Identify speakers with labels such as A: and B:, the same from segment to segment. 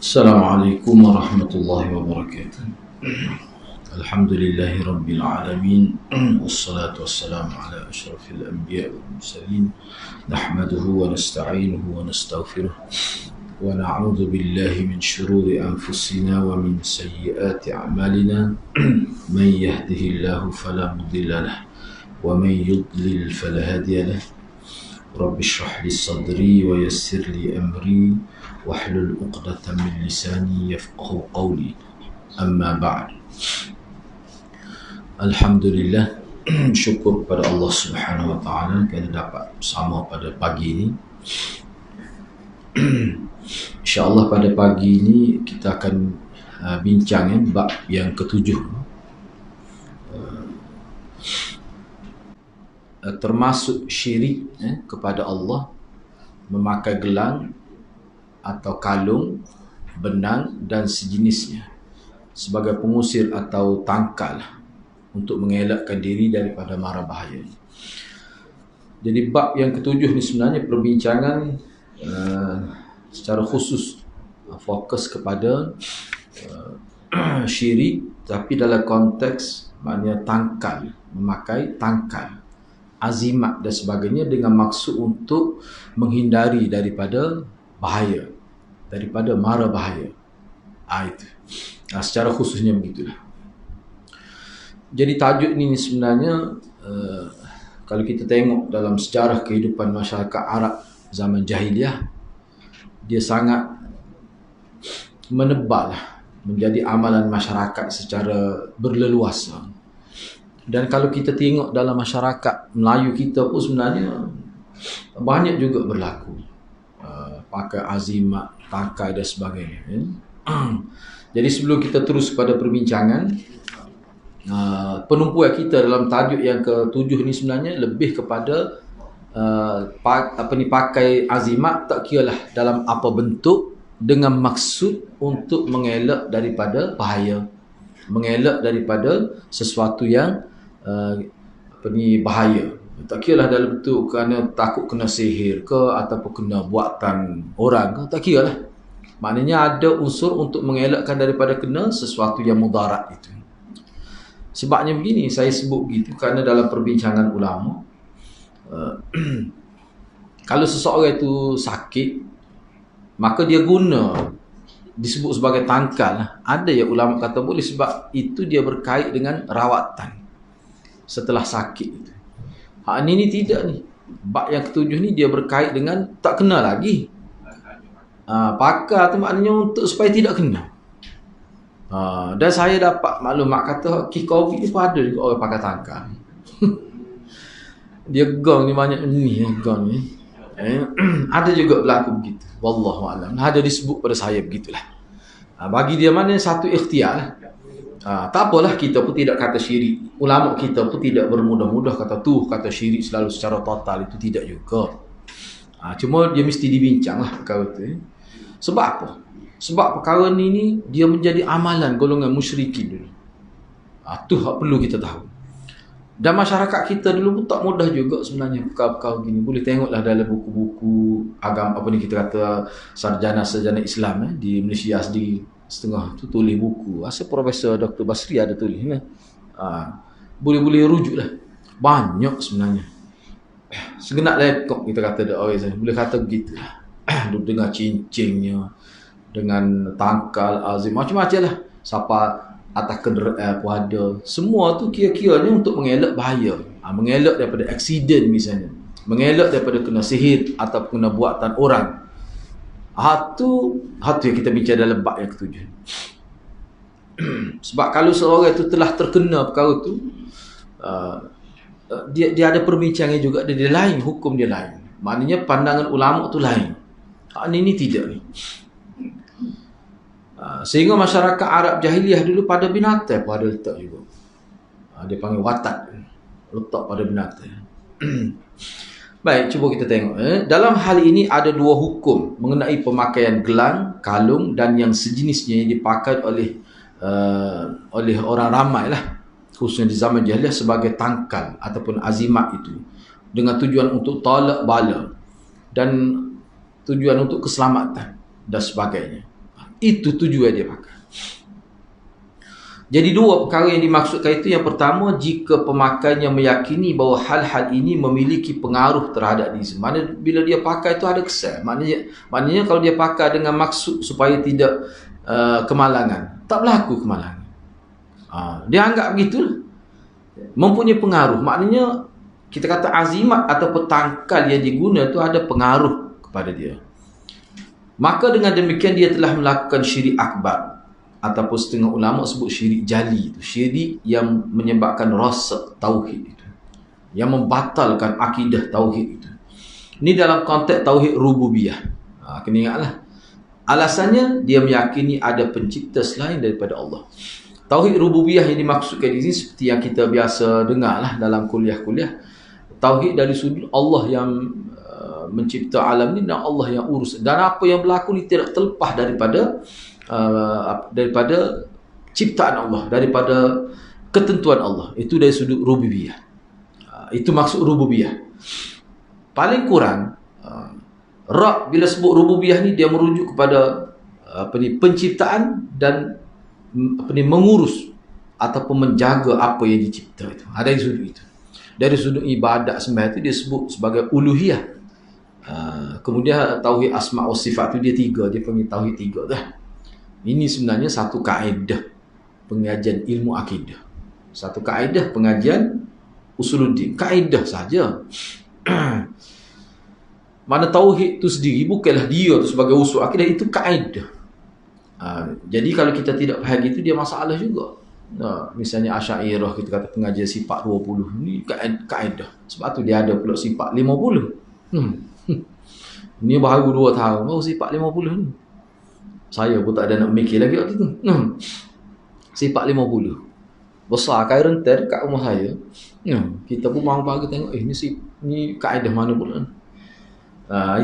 A: Assalamualaikum warahmatullahi wabarakatuh. Alhamdulillahi rabbil alamin. Wassalatu wassalamu ala asyrafil anbiya wal mursalin. Nahmaduhu wa nasta'inuhu wa nastaghfiruh. Wa na'udzu billahi min shururi anfusina wa min sayyiati a'malina. Man yahdihillahu fala mudilla lahu wa man yudlil fala hadiya lahu. Rabbi shrah li sadri wa yassir li amri wahlul 'uqdatam min lisani yafqahu qawli. Amma ba'd. Alhamdulillah, syukur kepada Allah Subhanahu wa taala kerana dapat bersama pada pagi ini. InsyaAllah pada pagi ini kita akan bincang bab yang ketujuh, termasuk syirik kepada Allah, memakai gelang atau kalung, benang dan sejenisnya sebagai pengusir atau tangkal untuk mengelakkan diri daripada mara bahaya. Jadi bab yang ketujuh ni sebenarnya perbincangan secara khusus fokus kepada syirik, tapi dalam konteks maknanya tangkal, memakai tangkal, azimat dan sebagainya dengan maksud untuk menghindari daripada bahaya, daripada mara bahaya. Itu. Secara khususnya begitulah. Jadi tajuk ini sebenarnya kalau kita tengok dalam sejarah kehidupan masyarakat Arab zaman jahiliah, dia sangat menebal menjadi amalan masyarakat secara berleluasa. Dan kalau kita tengok dalam masyarakat Melayu kita pun sebenarnya banyak juga berlaku, pakai azimat, tangkai dan sebagainya. Jadi sebelum kita terus pada perbincangan, penumpuan kita dalam tajuk yang ketujuh ni sebenarnya lebih kepada pakai azimat, tak kiralah dalam apa bentuk, dengan maksud untuk mengelak daripada bahaya, mengelak daripada sesuatu yang bahaya. Tak kiralah dalam bentuk kerana takut kena sihir ke ataupun kena buatan orang ke, tak kiralah. Maknanya ada unsur untuk mengelakkan daripada kena sesuatu yang mudarat itu. Sebabnya begini, saya sebut begitu kerana dalam perbincangan ulama, kalau seseorang itu sakit, maka dia guna, disebut sebagai tangkal. Ada yang ulama kata boleh sebab itu dia berkait dengan rawatan setelah sakit itu. Ini tidak ni. Bab yang ketujuh ni dia berkait dengan tak kena lagi. Pakar tu maknanya untuk supaya tidak kena. Dan saya dapat maklumat kata COVID ni pun ada juga orang pakai tangkal. Dia gong ni banyak ni gong ni. Ada juga berlaku begitu. Wallahualam. Ada disebut pada saya begitulah. Bagi dia mana satu ikhtiar lah. Tak apalah, kita pun tidak kata syirik. Ulama kita pun tidak bermudah-mudah kata kata syirik selalu secara total, itu tidak juga. Cuma dia mesti dibincang lah perkara tu. Sebab apa? Sebab perkara ni dia menjadi amalan golongan musyrikin dulu. Tu perlu kita tahu. Dan masyarakat kita dulu pun tak mudah juga sebenarnya perkara-perkara gini. Boleh tengoklah dalam buku-buku agama, apa ni kita kata, sarjana-sarjana Islam di Malaysia sendiri. Setengah tu tulis buku. Asal Profesor Dr. Basri ada tulis ni. Boleh rujuk lah. Banyak sebenarnya. Segenap lekok kita kata dah orang saya. Boleh kata begitu lah. Dengan cincingnya, dengan tangkal, azim, macam-macam lah. Siapa atas kenderaan pun ada. Semua tu kira-kiranya untuk mengelak bahaya. Mengelak daripada aksiden misalnya. Mengelak daripada kena sihir atau kena buatan orang. Itu yang kita bincang dalam bab yang ketujuh. Sebab kalau seorang itu telah terkena perkara itu, dia ada perbincangan juga, dia lain, hukum dia lain. Maknanya pandangan ulama tu lain. Ini tidak ni. Sehingga masyarakat Arab jahiliah dulu pada binatang pun ada letak juga. Dia panggil watat, letak pada binatang. Baik, cuba kita tengok. Dalam hal ini ada dua hukum mengenai pemakaian gelang, kalung dan yang sejenisnya yang dipakai oleh orang ramai lah, khususnya di zaman jahiliah, sebagai tangkal ataupun azimat itu, dengan tujuan untuk tolak bala dan tujuan untuk keselamatan dan sebagainya. Itu tujuan dia pakai. Jadi dua perkara yang dimaksudkan itu. Yang pertama, jika pemakainya meyakini bahawa hal-hal ini memiliki pengaruh terhadap diri. Maknanya bila dia pakai itu ada kesan. Maknanya kalau dia pakai dengan maksud supaya tidak kemalangan, tak berlaku kemalangan. Dia anggap begitu, mempunyai pengaruh. Maknanya kita kata azimat atau tangkal yang diguna itu ada pengaruh kepada dia. Maka dengan demikian dia telah melakukan syirik akbar, ataupun setengah ulama sebut syirik jali itu, syirik yang menyebabkan rosak tauhid itu, yang membatalkan akidah tauhid itu. Ini dalam konteks tauhid rububiyah. Kena ingatlah. Alasannya dia meyakini ada pencipta selain daripada Allah. Tauhid rububiyah yang dimaksudkan di sini seperti yang kita biasa dengarlah dalam kuliah-kuliah. Tauhid dari sudut Allah yang mencipta alam ni dan Allah yang urus, dan apa yang berlaku ni tidak terlepas daripada ciptaan Allah, daripada ketentuan Allah. Itu dari sudut rububiyah. Itu maksud rububiyah. Paling kurang Rabb bila sebut rububiyah ni dia merujuk kepada penciptaan dan mengurus ataupun menjaga apa yang dicipta itu. Ada dari sudut itu. Dari sudut ibadat sembahyang itu dia sebut sebagai uluhiyah. Kemudian tauhid asma' wa sifat itu dia tiga, dia panggil tauhid tiga dah. Ini sebenarnya satu kaedah pengajian ilmu akidah. Satu kaedah pengajian usuluddin, kaedah saja. Mana tauhid itu sendiri bukanlah dia tu sebagai usul akidah, itu kaedah. Jadi kalau kita tidak faham itu dia masalah juga. Misalnya Asy'ariyah kita kata pengajian sifat 20 ni kaedah. Sebab tu dia ada pula sifat 50. Ni baru 2 tahun baru sifat 50 ni. Saya pun tak ada nak mikir lagi waktu tu. Sifat 50. Besar kai rentan kat rumah saya. Kita pun mahu bagi tengok ni kaedah mana pula.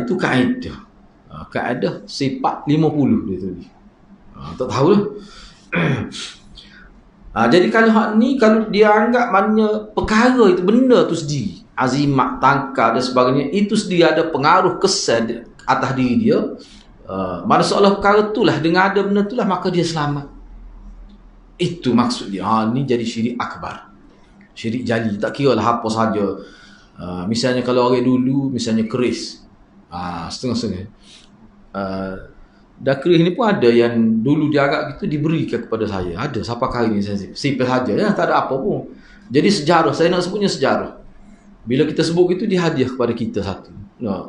A: Itu kaedah. Kaedah sifat 50 dia tadi. Tak tahulah. Jadi kalau hak ni, kalau dia anggap maknanya perkara itu, benda tu sendiri, azimat, tangkal dan sebagainya, itu sendiri ada pengaruh kesan atas diri dia, mana seolah perkara itulah, dengan ada benda itulah maka dia selamat. Itu maksud dia. Ni jadi syirik akbar, syirik jali. Tak kira lah apa saja. Misalnya kalau orang dulu misalnya keris, setengah-setengah. Dan keris ni pun ada yang dulu dia agak gitu diberikan kepada saya. Ada siapa kali ni saya sipil saja ya, tak ada apa pun. Jadi sejarah, saya nak sebutnya sejarah. Bila kita sebut itu dia hadiah kepada kita satu.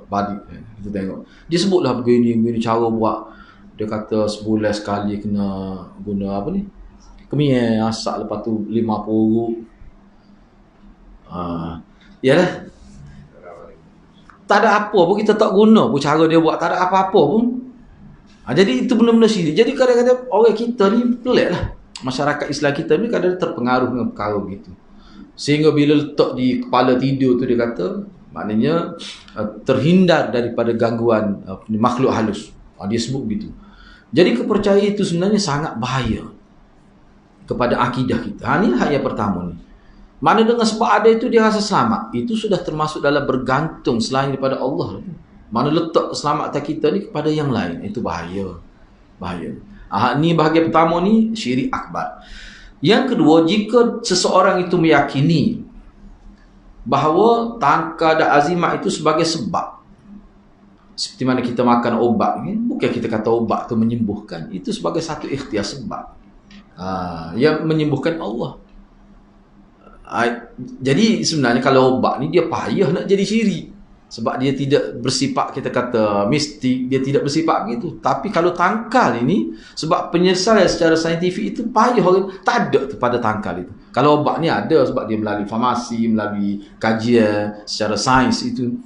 A: Padi kita tengok. Dia sebutlah begini cara buat. Dia kata sebulan sekali kena guna apa ni? Kemian asak, lepas tu 5 poruk. Yalah. Tak ada apa pun kita tak guna pun cara dia buat, tak ada apa-apa pun. Jadi itu benda-benda syirik. Jadi kadang-kadang orang kita ni pelik lah. Masyarakat Islam kita ni kadang terpengaruh dengan perkara begitu. Sehingga bila letak di kepala tidur tu dia kata, maknanya terhindar daripada gangguan makhluk halus. Dia sebut begitu. Jadi kepercayaan itu sebenarnya sangat bahaya kepada akidah kita. Ini hal yang pertama ni. Mana dengan sebab ada itu dia rasa selamat. Itu sudah termasuk dalam bergantung selain daripada Allah. Mana letak keselamatan kita ni kepada yang lain. Itu bahaya. Bahaya. Ni bahagian pertama ni syirik akbar. Yang kedua, jika seseorang itu meyakini bahawa tangkal dan azimat itu sebagai sebab. Seperti mana kita makan obat ni, bukan kita kata obat tu menyembuhkan. Itu sebagai satu ikhtiar sebab. Yang menyembuhkan Allah. Jadi sebenarnya kalau obat ni dia payah nak jadi syirik. Sebab dia tidak bersifat, kita kata mistik, dia tidak bersifat begitu. Tapi kalau tangkal ini, sebab penyelesaian secara saintifik itu payah orang, tak ada pada tangkal itu. Kalau obat ni ada sebab dia melalui farmasi, melalui kajian secara sains itu.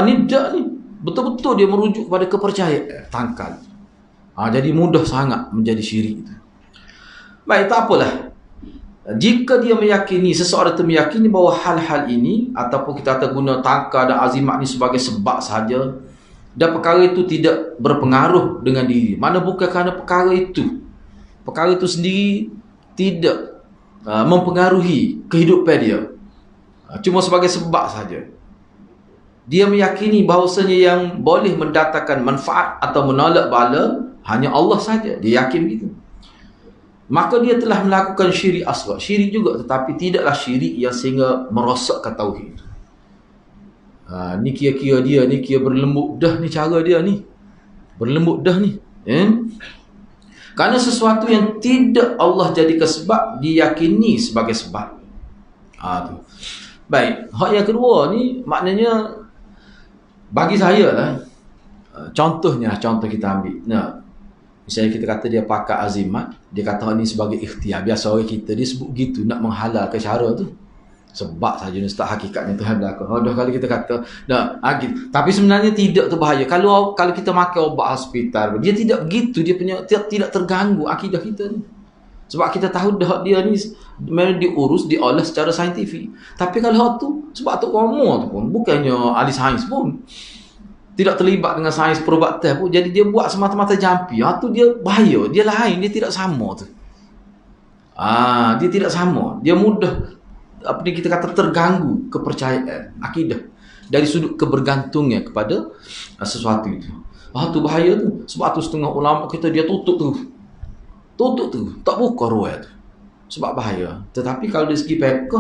A: Ni tak ni, betul-betul dia merujuk kepada kepercayaan tangkal. Jadi mudah sangat menjadi syirik itu. Baik, tak apalah. Jika dia meyakini, seseorang itu meyakini bahawa hal-hal ini ataupun kita kata guna tangkal dan azimat ini sebagai sebab saja, dan perkara itu tidak berpengaruh dengan diri, mana bukan kerana perkara itu sendiri tidak mempengaruhi kehidupan dia, cuma sebagai sebab saja. Dia meyakini bahawasanya yang boleh mendatangkan manfaat atau menolak bala Hanya Allah saja, dia yakin gitu. Maka dia telah melakukan syirik asghar. Syirik juga, tetapi tidaklah syirik yang sehingga merosakkan tauhid. Ni kira-kira dia ni kira berlembut dah ni, cara dia ni berlembut dah ni, Karena sesuatu yang tidak Allah jadikan sebab, diyakini sebagai sebab. Tu. Baik, hak yang kedua ni maknanya bagi saya lah, contohnya, contoh kita ambil. Misalnya kita kata dia pakar azimat, dia kata ni sebagai ikhtiar. Biasa orang kita dia sebut gitu, nak menghalalkan cara tu. Sebab saja ni tak hakikatnya Tuhan belakang. Dah kali kita kata tapi sebenarnya tidak tu bahaya. Kalau kita makan ubat hospital, dia tidak begitu, dia punya tidak terganggu akidah kita ni. Sebab kita tahu dah dia ni memang diurus, diolah secara saintifik. Tapi kalau tu sebab tu orang tu pun bukannya ahli sains pun, tidak terlibat dengan sains perubatan pun, jadi dia buat semata-mata jampi. Tu dia bahaya, dia lain, dia tidak sama tu. Dia tidak sama. Dia mudah kita kata terganggu kepercayaan akidah dari sudut kebergantungnya kepada sesuatu itu. Tu bahaya tu. Sebab tu setengah ulama kita dia tutup tu, tak buka ruwayat tu, sebab bahaya. Tetapi kalau dari segi fiqh,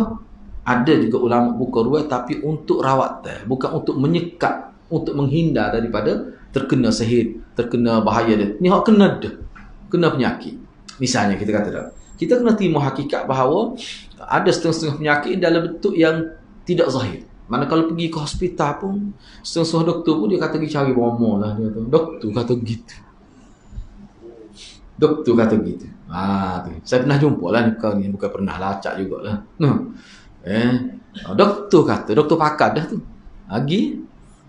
A: ada juga ulama buka ruwayat, tapi untuk rawat, bukan untuk menyekat, untuk menghindar daripada terkena sihir, terkena bahaya dia. Ni hak kena penyakit. Misalnya kita kata dah, kita kena terima hakikat bahawa ada setengah-setengah penyakit dalam bentuk yang tidak zahir. Mana kalau pergi ke hospital pun, setengah-setengah doktor pun dia kata pergi cari bomoh lah. Dia kata, doktor kata gitu. Doktor kata gitu. Tu. Saya pernah jumpa lah ni, bukan pernah lacak jugalah. Doktor kata, doktor pakar dah tu.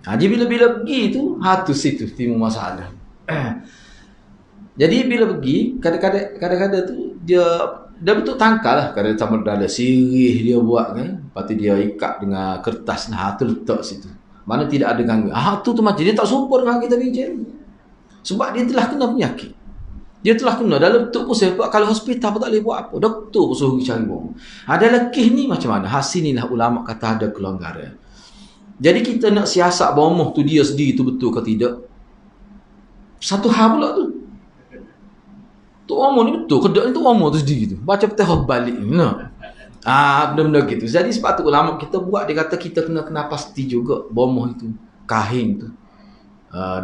A: Jadi bila pergi tu, tu situ timbul masalah. Jadi bila pergi, kadang-kadang tu dia bentuk tangkal lah. Kadang-kadang sama ada sirih dia buat kan. Lepas tu dia ikat dengan kertas. Tu letak situ. Mana tidak ada gangguan. Tu macam dia tak serupa dengan kita bincang. Sebab dia telah kena penyakit. Dia telah kena dalam bentuk pun sebab kalau hospital pun tak boleh buat apa. Doktor pun suruh cari bom. Dalam kes ni macam mana? Hasil ni lah ulama kata ada kelonggaran. Jadi kita nak siasat bomoh tu dia sendiri tu betul ke tidak? Satu hal pula tu. Tu bomoh ni betul. Kedok ni tu bomoh tu sendiri tu. Baca petah balik ni. Benda-benda gitu. Jadi sebab tu ulama kita buat, dia kata kita kena pasti juga bomoh itu, kahin tu,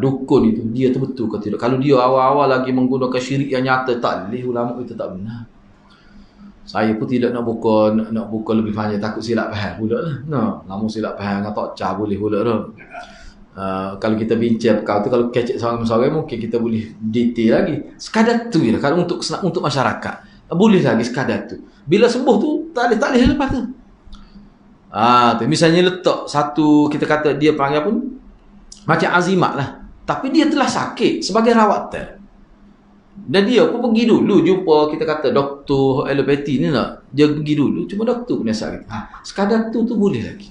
A: dukun itu, dia tu betul ke tidak. Kalau dia awal-awal lagi menggunakan syirik yang nyata, tak boleh, ulama itu tak benar. Saya pun tidak nak buka lebih banyak, takut silap faham pula lah. Lama silap faham dengan tak cah boleh pula dah. Kalau kita bincang kau tu, kalau kecek seorang-seorang mungkin kita boleh detail lagi. Sekadar tu je lah. Kalau untuk masyarakat boleh lagi sekadar tu. Bila sembuh tu tak boleh lepas tu. Tu misalnya letak satu, kita kata dia panggil pun macam azimat lah, tapi dia telah sakit sebagai rawatan. Dan dia pun pergi dulu jumpa, kita kata doktor alopati ni nak, dia pergi dulu, cuma doktor punya sakit. Sekadar tu boleh lagi.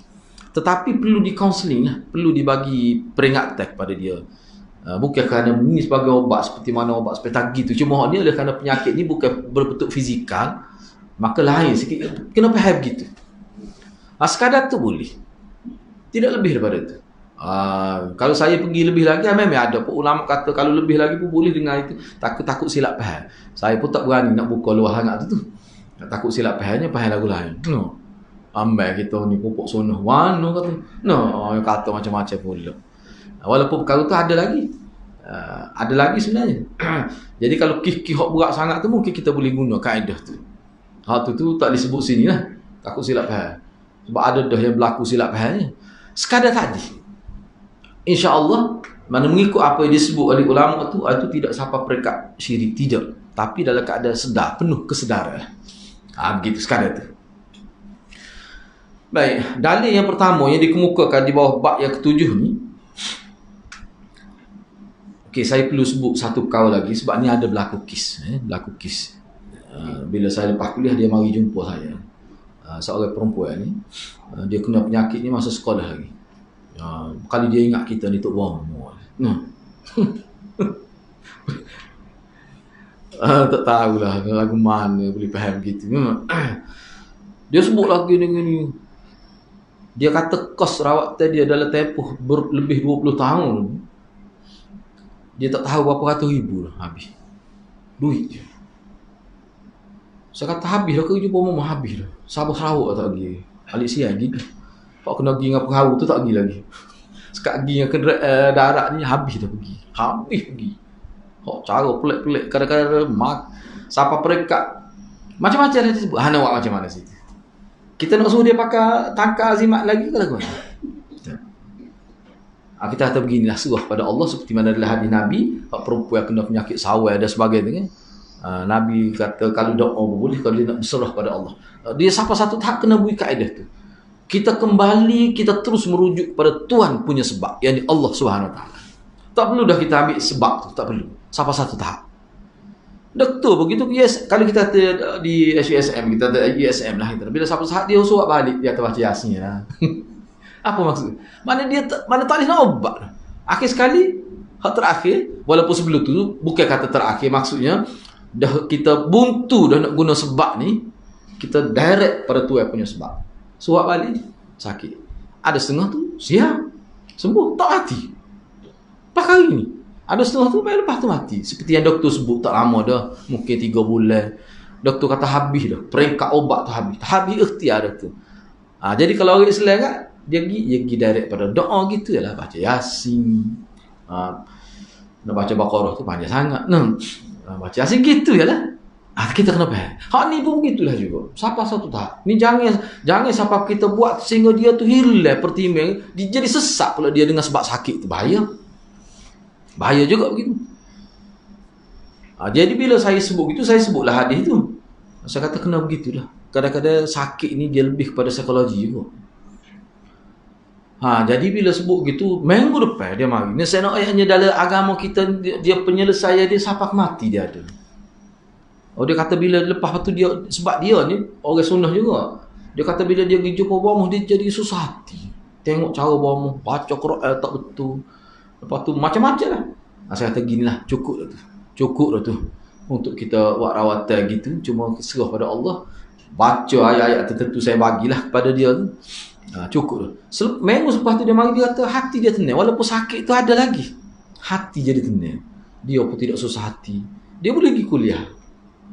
A: Tetapi perlu di counselling lah, perlu dibagi peringatan kepada dia. Bukan kerana ini sebagai obat seperti mana obat sepetagi tu, cuma dia oleh kerana penyakit ni bukan berbentuk fizikal, maka lain sikit. Kena faham begitu. Sekadar tu boleh, tidak lebih daripada tu. Kalau saya pergi lebih lagi, memang ada pun ulama kata kalau lebih lagi pun boleh dengan itu. Takut silap faham. Saya pun tak berani nak buka luar sangat tu. Takut silap fahamnya, faham lagu lain. Ambil kita ni pupuk sunnah wano kata. Kata macam-macam pula. Walaupun perkara tu ada lagi. Ada lagi sebenarnya. Jadi kalau kih-kih hok berat sangat tu, mungkin kita boleh guna kaedah tu. Tu tak disebut sini lah. Takut silap faham. Sebab ada dah yang berlaku silap fahamnya. Sekadar tadi, InsyaAllah, mana mengikut apa yang disebut oleh ulama tu, itu tidak sampai peringkat syirik, tidak. Tapi dalam keadaan sedar, penuh kesedaran. Begitu sekadar tu. Baik, dalil yang pertama yang dikemukakan di bawah bab yang ketujuh ni. Okey, saya perlu sebut satu kaul lagi sebab ni ada berlaku kes. Bila saya lepas kuliah, dia mari jumpa saya. Seorang perempuan ni, dia kena penyakit ni masa sekolah lagi. Kali dia ingat kita ni tok bomoh. Tak tahulah lagu mana boleh faham gitu. Dia sebut lagi dengan ni. Dia kata kos rawatan dia dalam tempoh lebih 20 tahun. Dia tak tahu berapa ratus ribu dah habis. Duit je. Saya kata habis dah, kerja pun memang habis dah. Sabar Sarawak tak pergi. Alik siang gitu. Pak kena pergi dengan perahu tu tak pergi lagi. Sekat pergi dengan darat ni habis dah pergi. Habis pergi. Cara pelik-pelik. Kadang-kadang siapa perekat. Macam-macam dia sebut. Nak buat macam mana situ? Kita nak suruh dia pakai tangkar azimat lagi ke lagu mana? Kita kata beginilah, surah pada Allah seperti mana adalah hadis Nabi, perempuan kena penyakit sawai dan sebagainya kan. Nabi kata kalau doa boleh, kalau dia nak berserah pada Allah. Dia siapa satu tahap kena beri kaedah tu. Kita kembali, kita terus merujuk pada Tuhan punya sebab, yakni Allah Subhanahu Wa Taala. Tak perlu dah kita ambil sebab tu, tak perlu. Siapa satu tahap. Doktor begitu, yes, kalau kita di SUSM, kita ada USM lah, kita. Bila siapa tahap dia surat balik, dia baca Yasin lah. Apa maksud? Mana tak boleh nak ubat. Akhir sekali, hak terakhir, walaupun sebelum tu bukan kata terakhir, maksudnya dah kita buntu dah nak guna sebab ni, kita direct pada Tuhan punya sebab. Surat balik sakit. Ada setengah tu siap, sembuh, tak mati. Pakai ini. Ada setengah tu lepas tu mati. Seperti yang doktor sebut tak lama dah, mungkin 3 bulan. Doktor kata habis dah, peringkat obat tu habis. Habis ikhtiar doktor. Jadi kalau orang Islam kan, dia pergi direct pada doa gitu lah, baca Yasin. Nak baca Baqarah tu panjang sangat. Baca Yasin gitu lah. Kita kena faham. Hak ni pun begitulah juga. Siapa satu tahap. Ni jangan siapa kita buat sehingga dia tu hilang pertimbangan, dia jadi sesak pula dia dengan sebab sakit tu. Bahaya. Bahaya juga begitu. Jadi bila saya sebut gitu, saya sebutlah hadis tu. Saya kata kena begitulah. Kadang-kadang sakit ni dia lebih kepada psikologi juga. Jadi bila sebut gitu, minggu depan dia mari. Ni saya nak ayatnya dalam agama kita, dia penyelesaian dia sampai mati dia ada. Dia kata bila lepas tu dia, sebab dia ni orang sunnah juga. Dia kata bila dia pergi jumpa bomoh, dia jadi susah hati. Tengok cara bomoh, baca Quran tak betul. Lepas tu macam-macam lah. Saya kata ginilah, cukup dah tu. Cukup dah tu. Untuk kita buat rawatan gitu, cuma serah pada Allah. Baca ayat-ayat tertentu saya bagilah kepada dia tu. Cukup dah. Minggu selepas tu dia mari, dia kata hati dia tenang. Walaupun sakit tu ada lagi, hati jadi tenang. Dia pun tidak susah hati. Dia boleh pergi kuliah,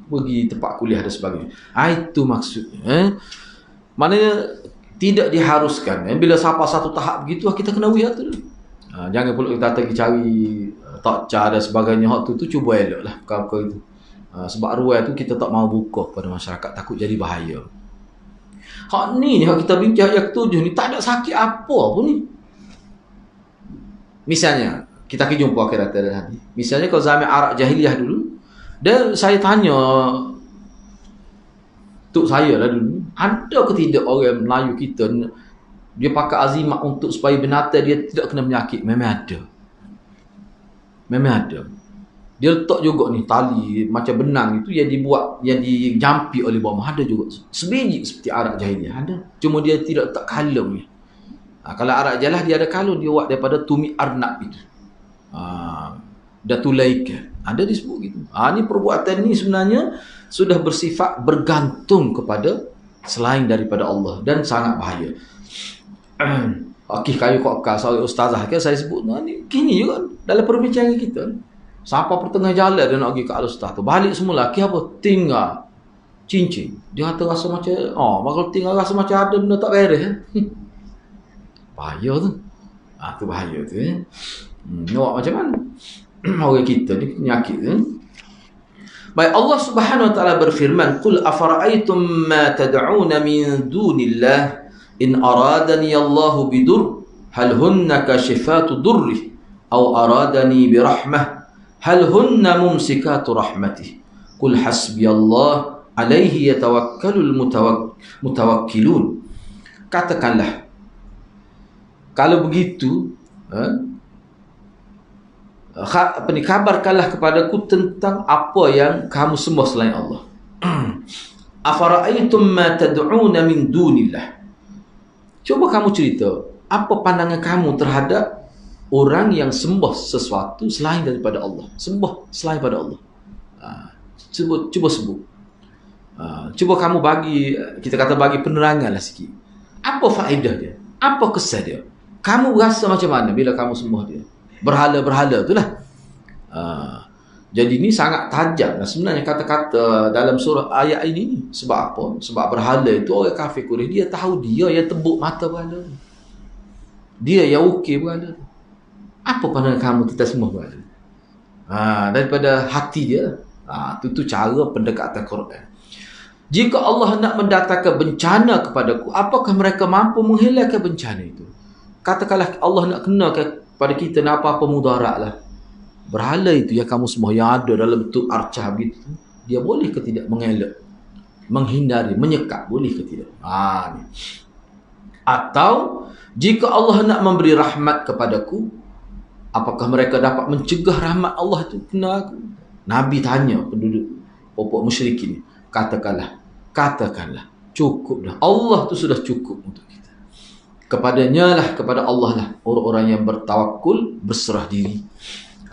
A: pergi tempat kuliah dan sebagainya. Itu maksudnya. Maknanya tidak diharuskan. Bila sampai satu tahap begitu, kita kena wiyat tu. Jangan pula kita pergi cari takca dan sebagainya. Hak tu cuba elok lah perkara itu. Sebab ruang tu kita tak mau buka kepada masyarakat, takut jadi bahaya. Hak ni hak kita bincang yang ketujuh ni, tak ada sakit apa pun ni. Misalnya kita pergi jumpa akhirat tadi. Misalnya kalau zaman Arab jahiliah dulu, dan saya tanya tok saya lah dulu, ada ke tidak orang Melayu kita dia pakai azimat untuk supaya binatang dia tidak kena penyakit? Memang ada. Memang ada. Dia letak juga ni tali macam benang itu yang dibuat, yang dijampi oleh bawah. Ada juga sebiji seperti arak jahiliah ada. Cuma dia tidak letak kalung ni. Kalau arak jahiliah dia ada kalung, dia buat daripada tumi arnab itu. Datulaika. Ada disebut gitu. Ni perbuatan ni sebenarnya sudah bersifat bergantung kepada selain daripada Allah dan sangat bahaya. Akih kayu kokal seorang ustazah kan saya sebut ni kini juga dalam perbincangan kita. Sampai pertengah jalan dia nak pergi ke al-ustaz tu. Balik semula, laki apa? Tinggal cincin. Dia kata rasa macam, kalau tinggal rasa macam ada benda tak beres. Bahaya tu. Tu bahaya tu. Nak macam mana? Orang kita ni penyakit tu. Baik, Allah Subhanahu Wa Taala berfirman, "Qul afara'aytum ma tad'una min dunillah in aradani Allahu bidur hal hunna kashifatu durri aw aradani birahmah hal hunna mumsikatu rahmatih qul hasbiyallah alaihi yatawakkalul mutawakkilun." Katakanlah, kalau begitu, kabarkanlah kepadaku tentang apa yang kamu sembah selain Allah. Afara'aytum ma tad'una min dunillah. Coba kamu cerita, apa pandangan kamu terhadap orang yang sembah sesuatu selain daripada Allah? Sembah selain pada Allah. Cuba sebut. Cuba kamu bagi, kita kata bagi penerangan lah sikit. Apa faedah dia? Apa kesan dia? Kamu rasa macam mana bila kamu sembah dia? Berhala-berhala tu lah. Jadi ni sangat tajam sebenarnya kata-kata dalam surah ayat ini ni. Sebab apa? Sebab berhala itu orang kafir Quraisy dia tahu dia yang tebuk mata berhala. Dia yang ukir berhala. Apa pandangan kamu kita semua berhala? Daripada hati dia. Itu cara pendekatan Quran. Jika Allah nak mendatangkan bencana kepadaku, apakah mereka mampu menghilangkan bencana itu? Katakanlah Allah nak kenakan pada kita nak apa-apa mudarat lah. Berhala itu yang kamu semua yang ada dalam bentuk arcah begitu, dia boleh ke tidak mengelak, menghindari, menyekat, boleh ke tidak? Ni. Atau jika Allah nak memberi rahmat kepadaku, apakah mereka dapat mencegah rahmat Allah itu kena aku? Nabi tanya penduduk pokok musyrikin, katakanlah, cukup dah. Allah tu sudah cukup untuk kita. Kepadanya lah, kepada Allah lah orang-orang yang bertawakul, berserah diri.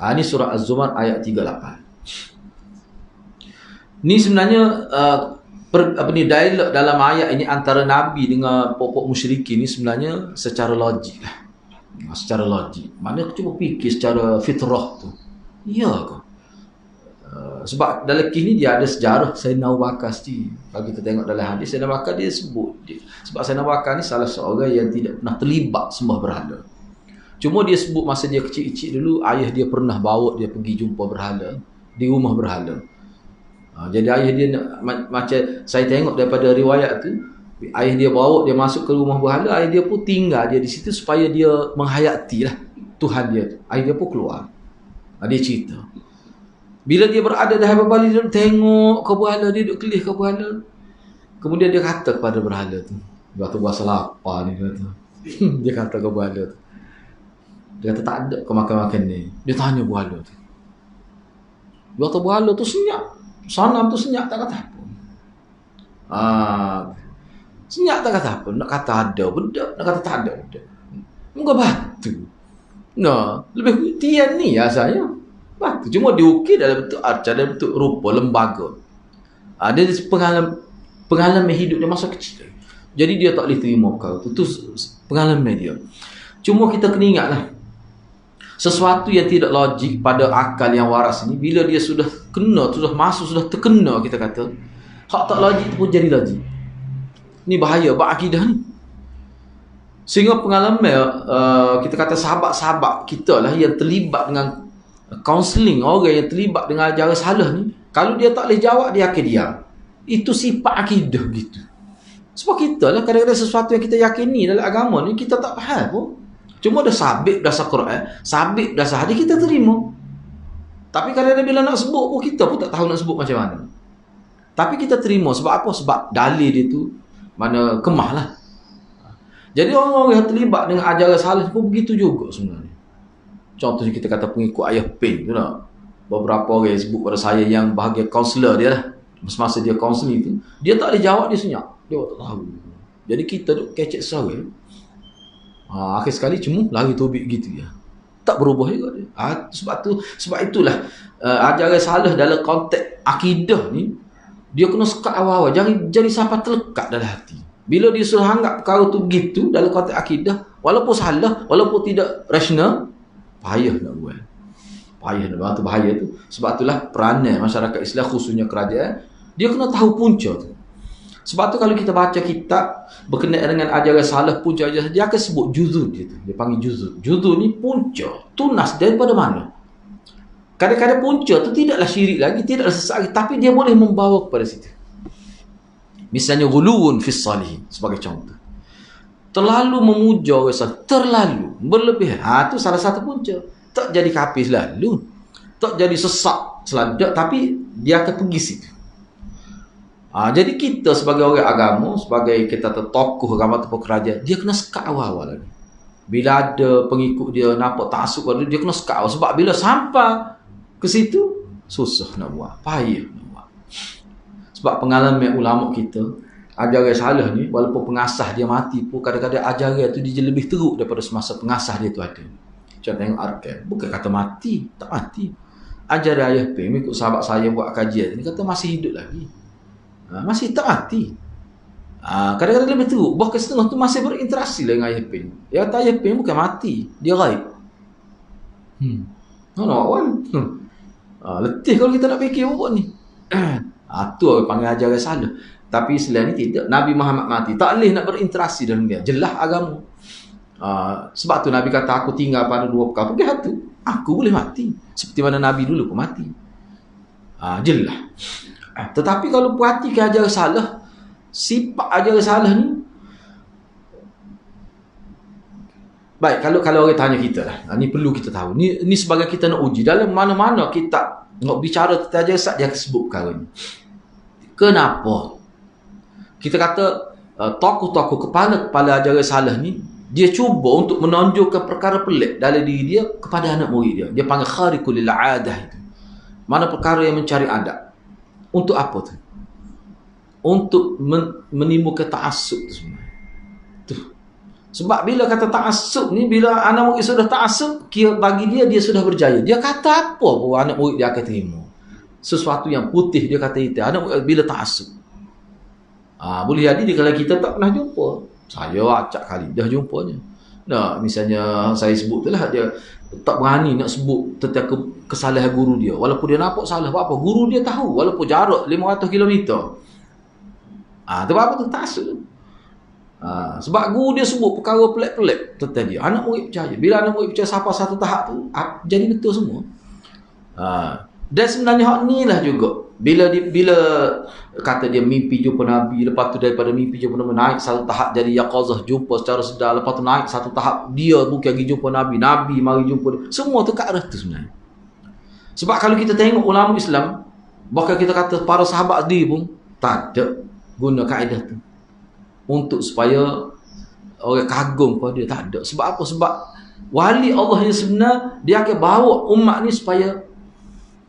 A: Ini surah Az-Zumar ayat 38. Ni sebenarnya dialog dalam ayat ini antara Nabi dengan pokok musyrikin ni sebenarnya secara logik lah. Secara logik. Mana cuba fikir secara fitrah tu. Ya ke? Sebab dalam kisah ni dia ada sejarah Sayyidina Abu Bakar sendiri. Kalau kita tengok dalam hadis, Sayyidina Abu Bakar dia sebut dia. Sebab Sayyidina Abu Bakar ni salah seorang yang tidak pernah terlibat sembah berhala. Cuma dia sebut masa dia kecil-kecil dulu, ayah dia pernah bawa dia pergi jumpa berhala di rumah berhala. Jadi ayah dia macam saya tengok daripada riwayat tu, ayah dia bawa dia masuk ke rumah berhala, ayah dia pun tinggal dia di situ supaya dia menghayati lah Tuhan dia. Ayah dia pun keluar. Dia cerita. Bila dia berada dalam balik, dia tengok ke berhala, dia duduk kelih ke berhala. Kemudian dia kata kepada berhala tu, dia kata bahasa lapar ni, dia kata. Dia kata ke berhala tu, dia kata tak ada kau makan-makan ni. Dia tanya berhala tu. Dia kata berhala tu senyap. Sanam tu senyap tak kata apa. Senyap tak kata apa. Nak kata ada benda, nak kata tak ada benda. Muka batu. Lebih tian ni asalnya. Batu. Cuma diukir dalam bentuk arca, dalam bentuk rupa, lembaga. Dia pengalaman hidup dia masa kecil. Jadi dia tak boleh terima perkara tu. Itu pengalaman dia. Cuma kita kena ingatlah, sesuatu yang tidak logik pada akal yang waras ni, bila dia sudah kena, sudah masuk, sudah terkena, kita kata, hak tak logik tu pun jadi logik. Ni bahaya bab akidah ni. Sehingga pengalaman kita kata sahabat-sahabat kita lah yang terlibat dengan kaunseling, orang yang terlibat dengan ajaran salah ni, kalau dia tak boleh jawab, dia akan diam. Itu sifat akidah gitu. Sebab kita lah kadang-kadang sesuatu yang kita yakini dalam agama ni, kita tak faham pun. Cuma dah sabit dasar Quran, sabit dasar hadis, kita terima. Tapi kadang-kadang bila nak sebut pun, kita pun tak tahu nak sebut macam mana. Tapi kita terima. Sebab apa? Sebab dalil dia tu mana kemah lah. Jadi orang-orang yang terlibat dengan ajaran salah pun begitu juga sebenarnya. Contohnya kita kata pengikut ayah Pin tu lah. Beberapa orang yang sebut pada saya yang bahagian kaunselor dia lah. Semasa dia kaunseling tu, dia tak boleh jawab, dia senyap. Dia tak tahu. Jadi kita duk kecek seorang. Akhir sekali cuma lari tobik gitu ya. Tak berubah juga dia. Sebab itulah ajaran salah dalam konteks akidah ni, dia kena sekat awal-awal. Jangan jadi sampai terlekat dalam hati. Bila dia sudah anggap perkara tu begitu dalam konteks akidah, walaupun salah, walaupun tidak rasional, payah nak buat. Payah nak buat. Itu bahaya tu. Sebab itulah peranan masyarakat Islam, khususnya kerajaan, dia kena tahu punca tu. Sebab tu kalau kita baca kitab berkenaan dengan ajaran salah, punca ajaran, dia akan sebut juzud dia tu. Dia panggil juzud. Juzud ni punca, tunas daripada mana. Kadang-kadang punca tu tidaklah syirik lagi, tidaklah sesat lagi, tapi dia boleh membawa kepada situ. Misalnya ghuluun fis salihin sebagai contoh. Terlalu memuja orang salih, terlalu berlebihan. Itu salah satu punca. Tak jadi kafir selalu, tak jadi sesat selalu, tapi dia akan pergi situ. Jadi kita sebagai orang agama, sebagai kita tokoh agama atau kerajaan, dia kena sekat awal-awal lagi. Bila ada pengikut dia nampak taksub pada dia, kena sekat awal. Sebab bila sampai ke situ, susah nak buat, payah nak buat. Sebab pengalaman ulama kita, ajaran salah ni, walaupun pengasah dia mati pun, kadang-kadang ajaran tu dia lebih teruk daripada semasa pengasah dia tu ada. Contoh tengok Arkan, bukan kata mati, tak mati. Ajaran ayah Pem, ikut sahabat saya buat kajian, dia kata masih hidup lagi. Masih tak mati. Kadang-kadang lebih teruk. Bahkan setengah tu masih berinteraksi dengan ayah Pin. Dia kata ayah Pin bukan mati, dia gaib. Awal. Letih kalau kita nak fikir apa ni. Tu orang panggil ajaran salah. Tapi Islam ni tidak. Nabi Muhammad mati, tak boleh nak berinteraksi dengan dia. Jelas agama. Sebab tu Nabi kata, aku tinggal pada dua perkara. Pergi satu, aku boleh mati. Seperti mana Nabi dulu pun mati. Jelas. Tetapi kalau perhatikan ajaran salah, sifat ajaran salah ni, baik, kalau orang tanya kita lah, ni perlu kita tahu. Ni sebagai kita nak uji. Dalam mana-mana kita nak bicara tentang ajaran salah, dia akan sebut perkara ni. Kenapa? Kita kata tokoh-tokoh kepala ajaran salah ni, dia cuba untuk menonjolkan perkara pelik dalam diri dia kepada anak murid dia. Dia panggil khariqul lil adah itu. Mana perkara yang mencari adat. Untuk apa tu? Untuk menimbulkan ta'assub tu sebenarnya. Tu. Sebab bila kata ta'assub ni, bila anak murid sudah ta'assub, kira bagi dia sudah berjaya. Dia kata apa pun anak murid dia akan terima. Sesuatu yang putih dia kata itu. Anak murid bila ta'assub. Boleh jadi kalau kita tak pernah jumpa. Saya acak kali dah jumpanya. Nah, misalnya saya sebut tu lah, dia tak berani nak sebut tentang kesalahan guru dia. Walaupun dia nampak salah, apa guru dia tahu, walaupun jarak 500 km. Tu apa tu? Ta'assub. Sebab guru dia sebut perkara pelik-pelik tentang dia. Anak murid percaya. Bila anak murid percaya sampai satu tahap tu, jadi betul semua. Dan sebenarnya hak ni lah juga. Bila kata dia mimpi jumpa Nabi, lepas tu daripada mimpi jumpa Nabi naik satu tahap jadi yaqazah, jumpa secara sedar, lepas tu naik satu tahap dia bukan lagi jumpa Nabi mari jumpa dia. Semua tu ke arah tu sebenarnya. Sebab kalau kita tengok ulama Islam, bahkan kita kata para sahabat sendiri pun tak ada guna kaedah tu untuk supaya orang kagum pada dia, tak ada. Sebab apa? Sebab wali Allah yang sebenar, dia akan bawa umat ni supaya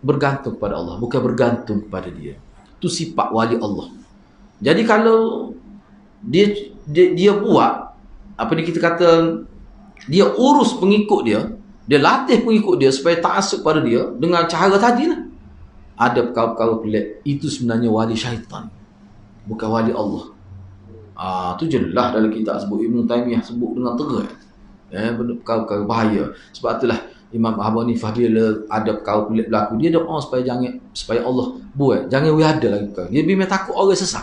A: bergantung pada Allah, bukan bergantung pada dia. Itu sifat wali Allah. Jadi kalau dia buat apa ni, kita kata dia urus pengikut dia latih pengikut dia supaya ta'assub pada dia dengan cara tadi lah. Ada perkara-perkara pelik, itu sebenarnya wali syaitan, bukan wali Allah. Tu jelas dalam kitab sebut, Ibn Taymiyah sebut dengan terang. Perkara-perkara bahaya. Sebab itulah Imam Abu Hanifah bila ada perkara pelik berlaku, dia doa supaya Allah buat, jangan ada lagi perkara. Dia bimbang takut orang sesat.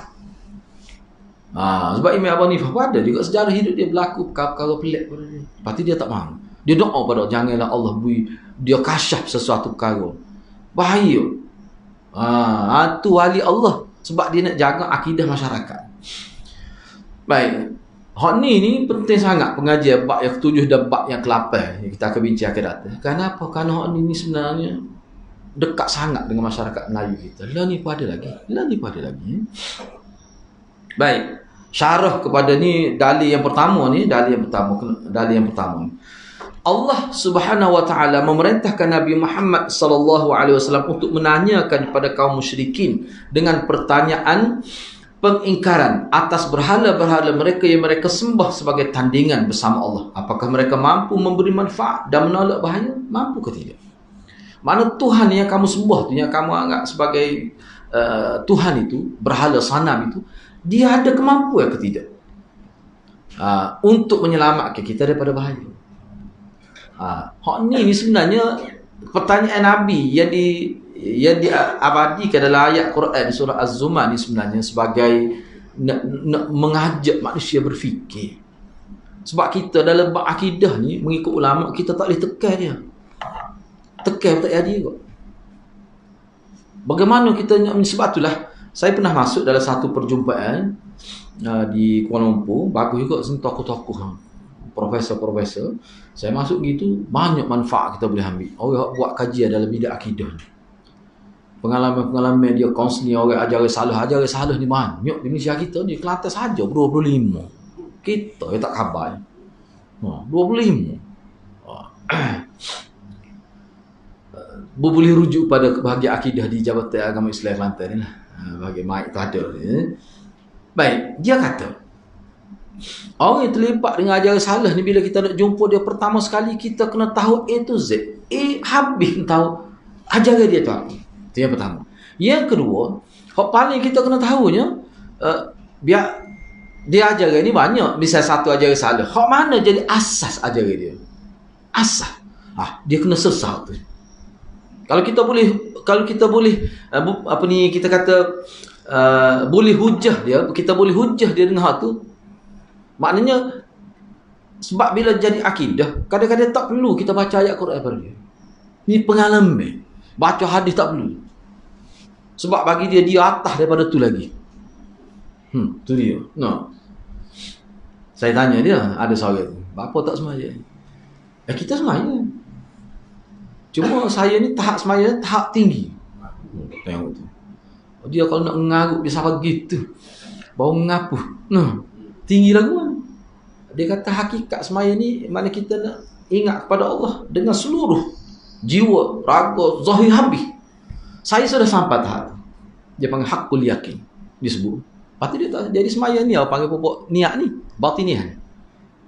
A: Sebab Imam Abu Hanifah pun ada juga sejarah hidup dia berlaku perkara-perkara pelik pada dia. Lepas tu dia tak mahu. Dia doa pada janganlah Allah beri dia kasyaf sesuatu perkara. Bahaya. Tu wali Allah. Sebab dia nak jaga akidah masyarakat. Baik. Hak ni penting sangat pengajian bab yang ke-7 dan bab yang ke-8 yang kita akan bincang akan datang. Kenapa? Kerana hak ni sebenarnya dekat sangat dengan masyarakat Melayu kita. Lah ni pun ada lagi. Baik. Syarah kepada ni dalil yang pertama. Allah Subhanahu wa taala memerintahkan Nabi Muhammad sallallahu alaihi wasallam untuk menanyakan kepada kaum musyrikin dengan pertanyaan pengingkaran atas berhala-berhala mereka yang mereka sembah sebagai tandingan bersama Allah. Apakah mereka mampu memberi manfaat dan menolak bahaya? Mampu ke tidak? Mana Tuhan yang kamu sembah tu, yang kamu anggap sebagai Tuhan itu, berhala sanam itu, dia ada kemampuan ke tidak? Untuk menyelamatkan kita daripada bahaya. Hak ni sebenarnya pertanyaan Nabi yang diabadikan dalam ayat Quran surah Az-Zumar ni sebenarnya sebagai nak mengajak manusia berfikir. Sebab kita dalam bab akidah ni mengikut ulama, kita tak boleh tekan dia. Tekan tak jadi kot. Bagaimana kita sebab itulah saya pernah masuk dalam satu perjumpaan di Kuala Lumpur, bagus juga tokoh-tokoh, profesor-profesor. Saya masuk gitu, banyak manfaat kita boleh ambil. Orang buat kajian dalam bidang akidah ni. Pengalaman dia kaunseling orang ajaran salah ni banyak di Malaysia kita ni. Kelantan saja 25. Kita tak khabar. 25. Boleh rujuk pada bahagian akidah di Jabatan Agama Islam Kelantan ni lah. Bahagian mic tu ada. Baik, dia kata orang yang terlibat dengan ajaran salah ni, bila kita nak jumpa dia pertama sekali, kita kena tahu A to Z. Habis tahu ajaran dia tu apa. Itu yang pertama. Yang kedua, hak paling kita kena tahunya, biar dia ajaran ni banyak. Misal satu ajaran salah, hak mana jadi asas ajaran dia? Asas. Dia kena sesat tu. Kalau kita boleh apa ni kita kata boleh hujah dia, kita boleh hujah dia dengan hak tu. Maknanya sebab bila jadi akidah, kadang-kadang tak perlu kita baca ayat Quran pada dia. Ni pengalaman. Baca hadis tak perlu. Sebab bagi dia atas daripada tu lagi. Tu dia. No. Saya tanya dia, ada seorang tu, bapa tak semaya? Kita semaya. Cuma saya ni tahap semaya tahap tinggi. Tengok tu. Dia kalau nak mengarut dia sampai gitu. Bau ngapu. Nah, tinggi lagu kan. Dia kata hakikat semaya ni mana kita nak ingat kepada Allah dengan seluruh jiwa, raga, zahir habis. Saya sudah sampai tahap tu. Dia panggil hakul yakin. Disebut. Lepas tu dia tak jadi semaya ni, apa panggil pokok niat ni, batiniah.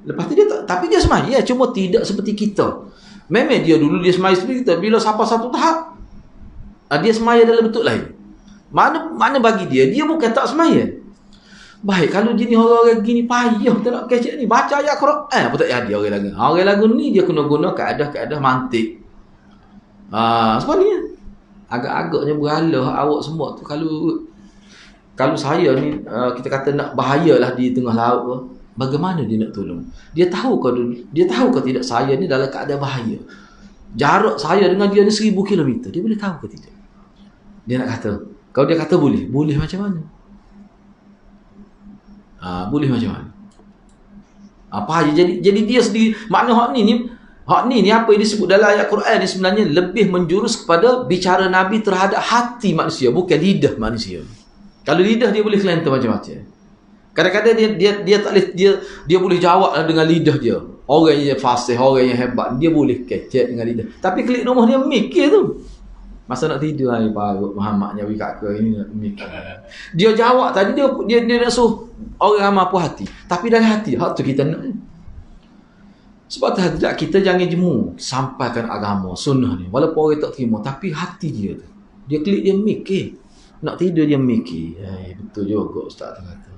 A: Lepas tu dia tak, tapi dia semaya cuma tidak seperti kita. Memang dia dulu dia semaya seperti kita. Bila sampai satu tahap, dia semaya dalam bentuk lain. Mana bagi dia bukan tak semaya. Baik, kalau jenis orang-orang gini payah kita nak kecek ni, baca ayat Quran apa tak jadi orang lagu. Orang lagu ni dia kena guna keadaan mantik. Sebab ni agak-agaknya beralah awak semua tu. Kalau saya ni kita kata nak bahayalah di tengah laut tu, bagaimana dia nak tolong? Dia tahu ke tidak saya ni dalam keadaan bahaya. Jarak saya dengan dia ni 1000 km. Dia boleh tahu ke tidak? Dia nak kata, kalau dia kata boleh macam mana? Boleh macam mana? Apa aja jadi dia sendiri. Makna hak ni apa yang disebut dalam ayat Quran ni sebenarnya lebih menjurus kepada bicara Nabi terhadap hati manusia, bukan lidah manusia. Kalau lidah dia boleh kelenter macam-macam. Kadang-kadang dia tak boleh dia boleh jawab dengan lidah dia. Orang yang fasih, orang yang hebat, dia boleh kecek dengan lidah. Tapi klik rumah dia mikir tu. Masa nak tidur hari parut Muhammad nyawi kat ke ini nak mikir. Dia jawab tadi dia nak suruh orang ramai puas hati. Tapi dari hati, hak tu kita nak. Sebab tu kita jangan jemu sampaikan agama sunnah ni. Walaupun orang tak terima, tapi hati dia tu. Dia klik dia mikir. Nak tidur dia mikir. Betul juga ustaz tu kata.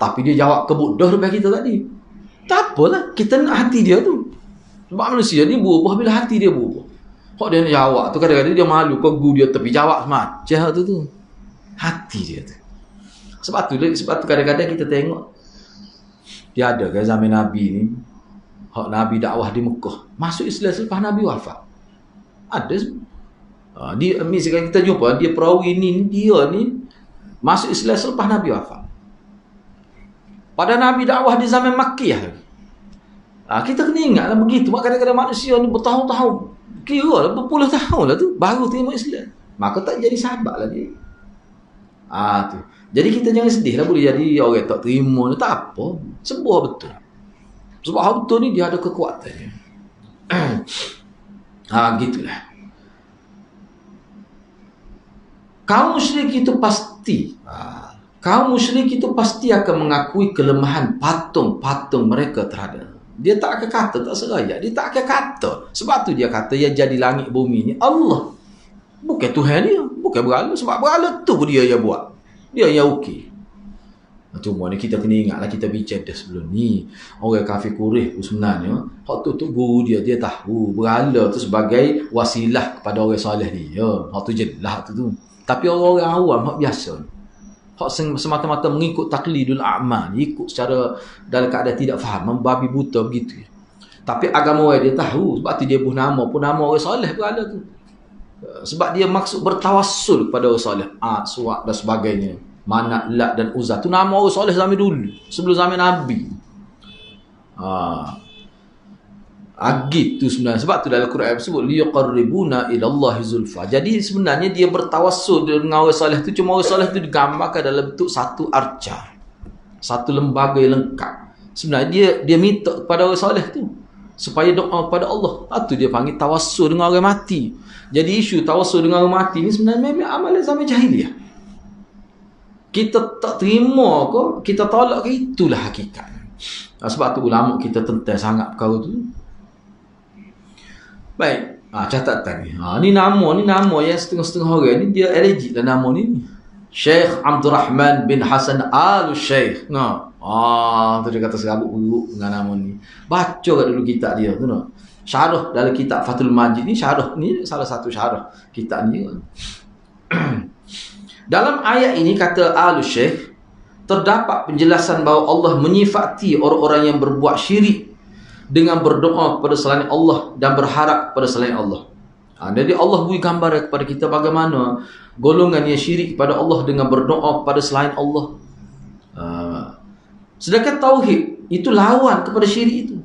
A: Tapi dia jawab kebudah depan kita tadi. Tak apalah, kita nak hati dia tu. Sebab manusia ni berubah bila hati dia berubah. Kok dia nak jawab tu kadang-kadang dia malu kau gu dia tepi jawab macam tu. Hati dia tu. Sebab tu kadang-kadang kita tengok dia ada ke zaman Nabi ni, hak Nabi dakwah di Mekah, masuk Islam selepas Nabi wafat. Ada dia misalkan kita jumpa dia perawi ni dia ni masuk Islam selepas Nabi wafat. Pada Nabi dakwah di zaman Makkiyah. Kita kena ingatlah begitu. Kadang-kadang manusia ni bertahun-tahun, kira lah berpuluh tahun lah tu baru terima Islam, maka tak jadi sahabat lagi. Tu. Jadi kita jangan sedih lah boleh jadi orang tak terima, tak apa, sebuah betul. Sebab hal betul ni dia ada kekuatannya. Gitulah. Kaum musyrik itu pasti akan mengakui kelemahan patung-patung mereka terhadap. Dia tak akan kata, tak seraya. Dia tak akan kata. Sebab tu dia kata, yang jadi langit bumi ni Allah. Bukan Tuhan dia. Bukan berhala. Sebab berhala tu dia yang buat. Dia yang okey. Cuma ni kita kena ingatlah, kita bincang dah sebelum ni. Orang kafir Quraisy sebenarnya, hak tu guru dia tahu. Berhala tu sebagai wasilah kepada orang soleh dia. Hak tu jelas tu. Tapi orang-orang awam, hak biasa ni. Hak semata-mata mengikut taklidul a'mal, ikut secara dalam keadaan tidak faham, membabi buta begitu. Tapi agama orang dia tahu, sebab tu dia pun nama orang soleh berhala tu. Sebab dia maksud bertawassul kepada orang soleh, suat dan sebagainya. Manat, Lat dan Uzza tu nama orang soleh zaman dulu, sebelum zaman Nabi. Gitu sebenarnya. Sebab tu dalam Quran sebut liqarribuna ila Allahi zulfa. Jadi sebenarnya dia bertawassul dengan orang soleh tu, cuma orang soleh tu digambarkan dalam bentuk satu arca, satu lembaga yang lengkap. Sebenarnya dia minta kepada orang soleh tu supaya doa kepada Allah. Itu dia panggil tawassul dengan orang mati. Jadi isu tawassul dengan orang mati ni sebenarnya memang amalan zaman jahiliah. Kita tak terima ke, kita tolak ke, itulah hakikat. Sebab tu ulama kita tentang sangat perkara tu. Baik, catatan ni. Ni nama yang setengah-setengah orang ni dia allergic lah nama ni. Syekh Abdul Rahman bin Hasan Al-Syekh. Tu dia kata serabut buruk dengan nama ni. Baca kat dulu kitab dia tu . Syarah dalam kitab Fathul Majid ni, syarah ni salah satu syarah kitab ni. Dalam ayat ini kata Al-Syekh, terdapat penjelasan bahawa Allah menyifati orang-orang yang berbuat syirik dengan berdoa kepada selain Allah dan berharap kepada selain Allah. Jadi Allah beri gambar kepada kita bagaimana golongan yang syirik kepada Allah dengan berdoa kepada selain Allah. Sedangkan tauhid itu lawan kepada syirik itu.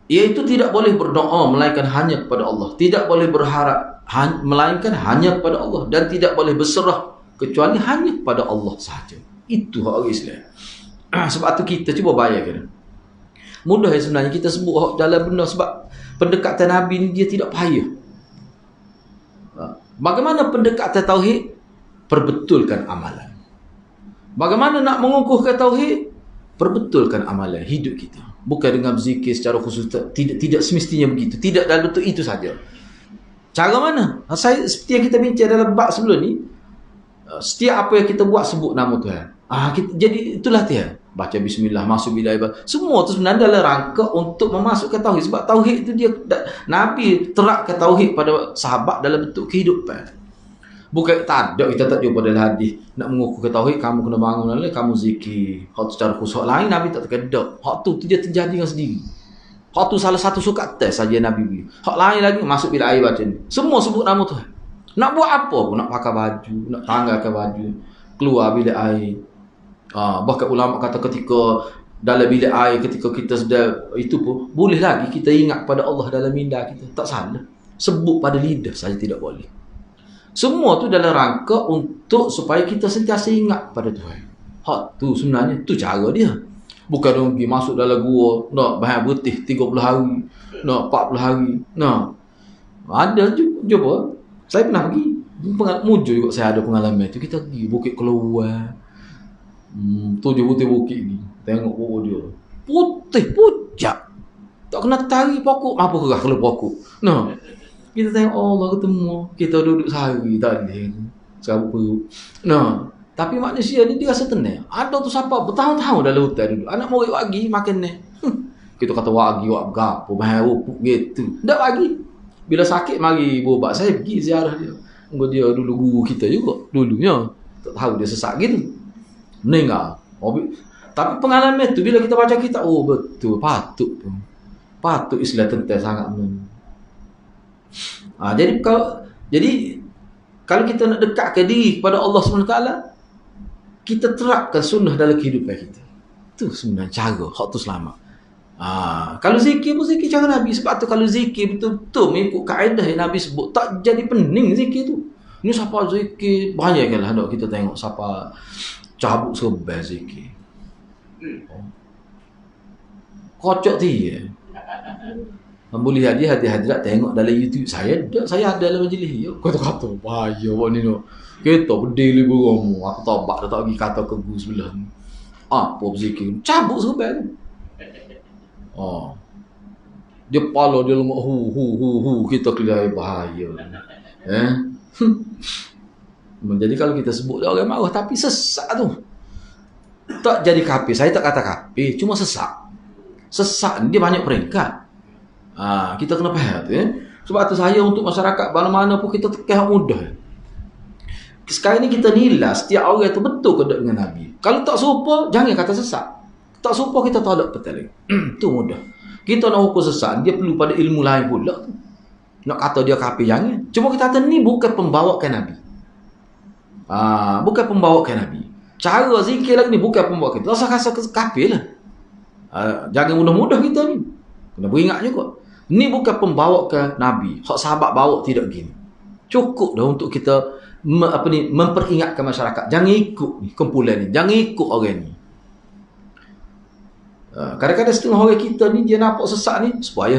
A: Iaitu tidak boleh berdoa melainkan hanya kepada Allah, tidak boleh berharap melainkan hanya kepada Allah, dan tidak boleh berserah kecuali hanya kepada Allah sahaja. Itu hak orang Islam. Sebab tu kita cuba bayangkan. Mudah sebenarnya kita sebut hak dalam benda, sebab pendekatan Nabi ni dia tidak payah. Bagaimana pendekatan tauhid? Perbetulkan amalan. Bagaimana nak mengukuhkan tauhid? Perbetulkan amalan hidup kita. Bukan dengan berzikir secara khusus, tidak semestinya begitu. Tidak dalam bentuk itu saja. Cara mana? Seperti yang kita bincang dalam bab sebelum ni, setiap apa yang kita buat sebut nama Tuhan. Jadi itulah dia. Baca bismillah, masuk bila ibadah. Semua tu sebenarnya adalah rangka untuk memasukkan tauhid. Sebab tauhid itu dia, Nabi terapkan tauhid pada sahabat dalam bentuk kehidupan. Bukan tak ada, kita tak jumpa dalam hadis nak mengukuhkan tauhid, kamu kena bangun lalu kamu zikir. Hak secara khusus lain Nabi tak terkedak. Hak tu dia terjadi dengan sendiri. Hak tu salah satu sukat tes saja Nabi beri. Hak lain lagi masuk bila air baca ni. Semua sebut nama Tuhan. Nak buat apa pun, nak pakai baju, nak tanggalkan baju, keluar bilik air. Bahkan ulama kata ketika dalam bilik air, ketika kita sedang itu pun boleh lagi kita ingat pada Allah dalam minda kita. Tak salah. Sebut pada lidah saja tidak boleh. Semua tu dalam rangka untuk supaya kita sentiasa ingat pada Tuhan. Hak tu sebenarnya tu cara dia. Bukan dia pergi masuk dalam gua nak bahan putih 30 hari, nak 40 hari. Nah. Ada jumpa. Saya pernah pergi. Mujur juga saya ada pengalaman tu. Kita pergi Bukit Keluar. 7 bukit ni. Tengok pokok dia. Putih pujak. Tak kena tarik pokok. Apa kerah kalau pokok. Nah. Kita tengok Allah ketemu. Kita duduk sehari tadi. Serabut perut. Nah. Tapi manusia ni dia rasa tenang. Ada tu siapa bertahun-tahun dalam hutan duduk. Anak murid wagi makan ni. Kita kata wagi wak gapo. Bahaya rupuk gitu. Tak wagi. Bila sakit mari berubat. Saya pergi ziarah dia. Dia dulu guru kita juga. Dulunya. Tak tahu dia sesak gitu. Meninggal. Tapi pengalaman tu bila kita baca kitab, oh betul, patut Islam tentang sangat jadi kalau kita nak dekat ke diri kepada Allah SWT, kita terapkan sunnah dalam kehidupan kita. Itu sebenarnya cara hak tu selamat. Kalau zikir pun zikir cara Nabi. Sebab tu kalau zikir betul-betul mengikut kaedah yang Nabi sebut, tak jadi pening zikir tu. Ni siapa zikir banyak kan lah kita tengok siapa cabut serban zikir. Kocok dia. Boleh hadirat tengok dalam YouTube saya ada dalam majlis. Kata-kata bahaya buat ni no. Kita berdiri beromu. Aku tobat dah tak pergi kata ke guru sebelah ni. Apa berzikir? Cabut serban tu. Dia pala dia lengok hu kita kelihatan bahaya. Jadi kalau kita sebut dia orang marah tapi sesak tu. Tak jadi kafir. Saya tak kata kafir, cuma sesak. Sesak ni dia banyak peringkat. Kita kena faham tu Sebab tu saya untuk masyarakat mana-mana pun kita tekan mudah. Sekarang ni kita nilai setiap orang tu betul ke tak dengan Nabi. Kalau tak serupa, jangan kata sesak. Tak serupa kita tolak betul. Tu mudah. Kita nak hukum sesak, dia perlu pada ilmu lain pula tu. Nak kata dia kafir jangan. Cuma kita kata ni bukan pembawakan Nabi. Bukan pembawakan Nabi. Cara zikir lagi ni bukan pembawakan. Tak rasa kafir lah. Jangan mudah-mudah kita ni. Kena beringat juga. Ni bukan pembawakan Nabi. Hak sahabat bawa tidak gini. Cukup dah untuk kita memperingatkan masyarakat. Jangan ikut ni kumpulan ni. Jangan ikut orang ni. Kadang-kadang setengah orang kita ni dia nampak sesak ni supaya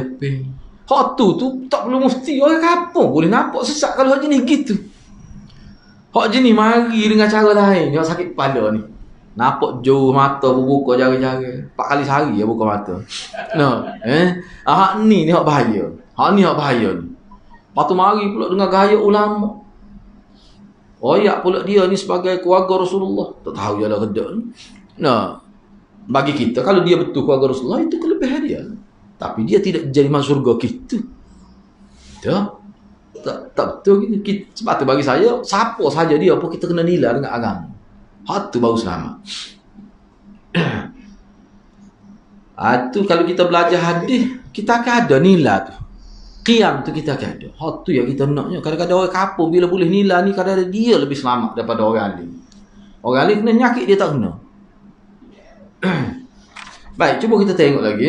A: hak tu tak perlu mufti. Orang kampung boleh nampak sesak kalau hak jenis gitu. Hak jenis mari dengan cara lain. Hak sakit kepala ni. Nampak jauh mata berbuka jari-jari. 4 kali sehari ya buka mata. Hak ni hak bahaya. Hak ni bahaya ni. Lepas tu mari pula dengan gaya ulama. Oyak pula dia ni sebagai keluarga Rasulullah. Tak tahu dia lah kedak ni. Bagi kita kalau dia betul keluarga Rasulullah itu kelebihan dia. Tapi dia tidak jadi masuk surga gitu. Tak betul gitu. Sebab tu bagi saya, siapa saja dia apa kita kena nilai dengan agama. Hak tu baru selamat. Tu kalau kita belajar hadis, kita akan ada nilai tu. Qiyam tu kita akan ada. Hak tu yang kita naknya. Kadang-kadang orang kapung bila boleh nilai ni, kadang-kadang dia lebih selamat daripada orang alim. Orang alim kena nyakit, dia tak kena. Baik, cuba kita tengok lagi.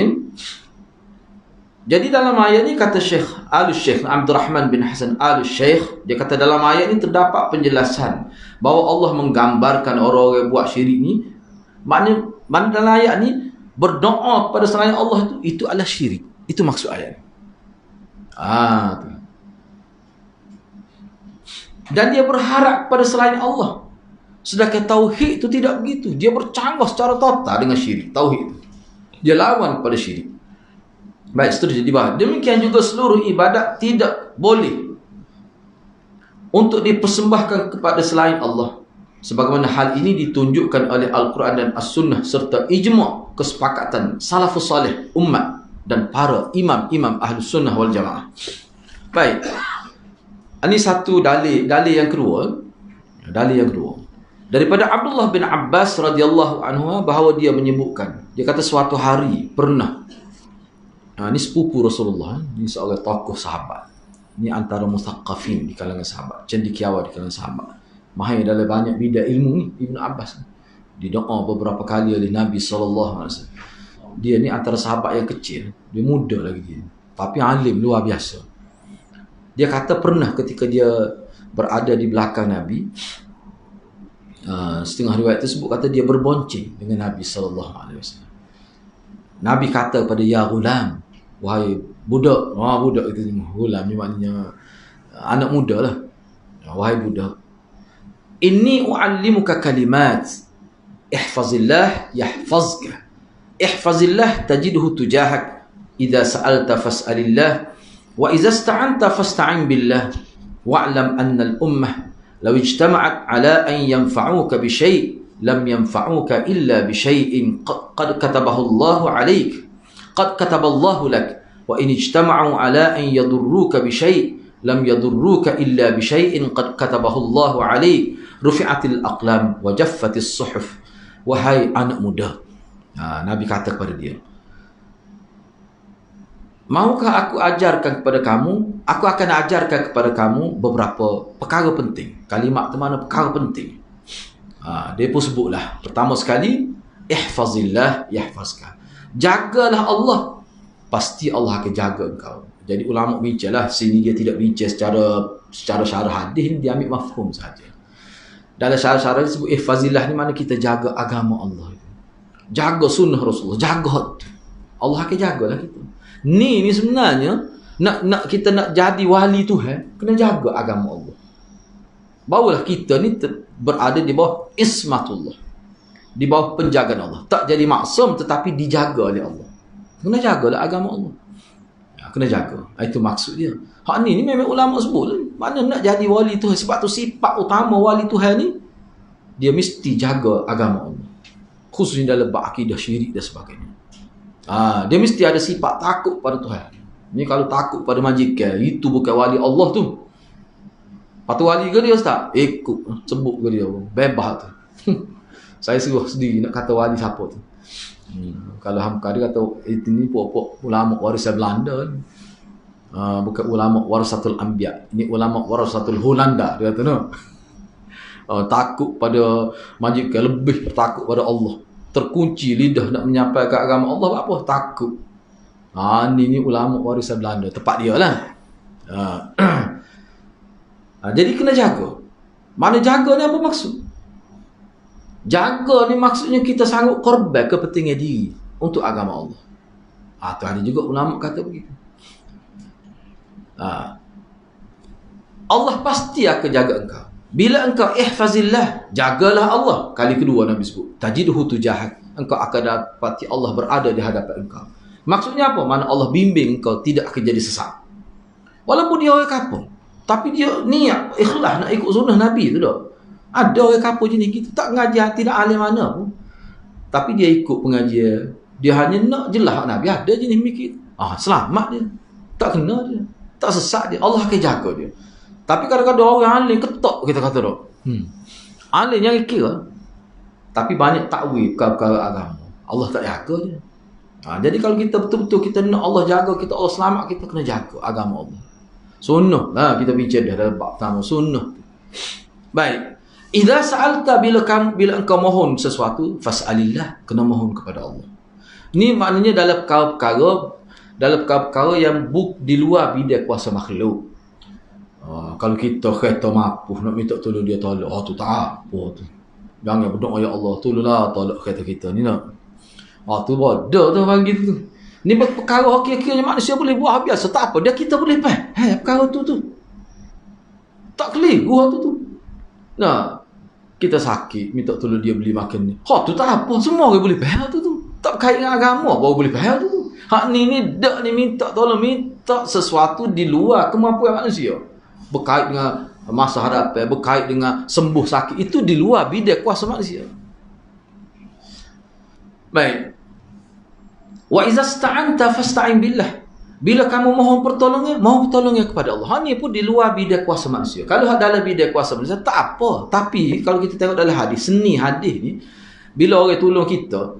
A: Jadi dalam ayat ni kata Syekh Abdul Rahman bin Hasan Al-Syekh, dia kata dalam ayat ni terdapat penjelasan bahawa Allah menggambarkan orang-orang yang buat syirik ni, mana dalam ayat ni berdoa pada selain Allah itu adalah syirik. Itu maksud ayat. Dan dia berharap pada selain Allah. Sedangkan tauhid itu tidak begitu. Dia bercanggah secara total dengan syirik. Tauhid itu dia lawan kepada syirik. Baik, seterusnya dibahas. Demikian juga seluruh ibadat tidak boleh untuk dipersembahkan kepada selain Allah. Sebagaimana hal ini ditunjukkan oleh Al-Quran dan As-Sunnah serta ijma' kesepakatan salafus salih umat dan para imam-imam Ahlus Sunnah wal Jamaah. Baik. Ini satu dalil yang kedua. Dalil yang kedua. Daripada Abdullah bin Abbas radhiyallahu anhu bahawa dia menyebutkan, dia kata suatu hari pernah, ini sepupu Rasulullah, ini seorang tokoh sahabat. Ini antara musaqqafin di kalangan sahabat, cendekiawan di kalangan sahabat. Mahir dalam banyak bidang ilmu ni, Ibn Abbas. Didoa beberapa kali oleh Nabi SAW. Dia ni antara sahabat yang kecil. Dia muda lagi dia. Tapi alim luar biasa. Dia kata pernah ketika dia berada di belakang Nabi, setengah riwayat tersebut kata dia berbonceng dengan Nabi SAW. Nabi kata pada ya ghulam, wahai budak. Budak itu ghulam ni maknanya anak muda lah. Wahai budak, inni u'allimuka kalimat, ihfazillah yahfazka, ihfazillah tajidhu tujahak, idza sa'alta fas'alillah, wa idza ista'anta fasta'in billah, wa'lam anna al-ummah law ijtama'at ala an yanfa'uka bi syai' lam yanfa'uka illa bi syai'in qad katabahu Allahu 'alaik, qad kataballahu lak, wa in ijtama'u ala an yadurruka bi syai' lam yadurruka illa bi syai'in qad katabahu Allahu 'alaik, rufi'atil aqlam wa jaffatis suhuf. Wahai anak muda, Nabi kata kepada dia, maukah aku ajarkan kepada kamu, aku akan ajarkan kepada kamu beberapa perkara penting. Kalimat tu mana perkara penting. Dia pun sebutlah. Pertama sekali, ihfazillah yahfazka. Jagalah Allah, pasti Allah akan jaga engkau. Jadi ulama bincanglah, sini dia tidak bincang secara syarah hadis, dia ambil mafhum saja. Dalam syarah-syarah disebut ihfazillah ni mana kita jaga agama Allah. Jaga sunnah Rasulullah, jaga Allah akan jagalah kita. Ni sebenarnya nak kita nak jadi wali Tuhan, kena jaga agama Allah. Barulah kita ni berada di bawah ismatullah, di bawah penjagaan Allah. Tak jadi maksum tetapi dijaga oleh Allah. Kena jagalah agama Allah. Kena jaga. Itu maksud dia. Hak ni memang ulama sebut. Mana nak jadi wali Tuhan. Sebab tu sifat utama wali Tuhan ni, dia mesti jaga agama Allah. Khususnya dalam bab akidah syirik dan sebagainya. Dia mesti ada sifat takut pada Tuhan. Ni kalau takut pada majikan, itu bukan wali Allah tu. Patu wali ke dia ustaz? Ikut. Sebut ke dia. Bebas tu. Saya suruh sendiri nak kata wali siapa tu. Kalau hamka dia kata ini pokok ulama warisan Belanda ni. Bukan ulama warasatul anbiya, ini ulama warasatul Hulanda, dia kata no. Takut pada majikan, lebih takut pada Allah. Terkunci lidah nak menyampaikan agama Allah, apa? Takut. Ini ulama warisan Belanda, tempat dia lah. Jadi kena jaga. Mana jaga ni apa maksud? Jaga ni maksudnya kita sanggup korban kepentingan diri untuk agama Allah. Tu ada juga ulama kata begitu. Allah pasti akan jaga engkau. Bila engkau ihfazillah, jagalah Allah. Kali kedua Nabi sebut, tajidhu tujahak, engkau akan dapati Allah berada di hadapan engkau. Maksudnya apa? Mana Allah bimbing engkau tidak akan jadi sesat. Walaupun dia orang kapung, tapi dia niat ikhlas nak ikut sunnah Nabi tu dah. Ada orang kapung jenis gitu, tak ngajar, tidak alim mana pun, tapi dia ikut pengajian. Dia hanya nak jelas Nabi. Ada jenis mikir. Selamat dia. Tak kena dia. Tak sesat dia. Allah akan jaga dia. Tapi kadang-kadang orang alim ketok kita kata dok. Alim yang kira. Tapi banyak takwil perkara agama. Allah tak jaga dia. Jadi kalau kita betul-betul kita nak Allah jaga kita, Allah selamat, kita kena jaga agama Allah. Sunnah lah kita bincang dah dalam bab pertama, sunnah. Baik. Idza sa'alta bila engkau mohon sesuatu, fas'alillah, kena mohon kepada Allah. Ni maknanya dalam perkara yang di luar bidang kuasa makhluk. Kalau kita kata mampu nak minta tolong dia tolak, tu tak apa tu. Jangan berdoa ya Allah tolonglah tolak kereta kita ni nak. Tu bodoh tu bagi tu. Ni perkara hakikatnya manusia boleh buat biasa tak apa, dia kita boleh perkara tu. Tak keliru tu. Nah, kita sakit minta tolong dia beli makan ni. Tu tak apa, semua orang boleh faham tu. Tak berkait dengan agama baru boleh faham tu. Hak ni dak ni minta tolong, minta sesuatu di luar kemampuan manusia. Berkait dengan masa hadapan, berkait dengan sembuh sakit, itu di luar bidang kuasa manusia. Baik. Wa iza sta'anta fasta'in billah. Bila kamu mohon pertolongan kepada Allah. Ini pun di luar bidang kuasa manusia. Kalau dalam bidang kuasa manusia tak apa. Tapi kalau kita tengok dalam hadis, seni hadis ni, bila orang tolong kita,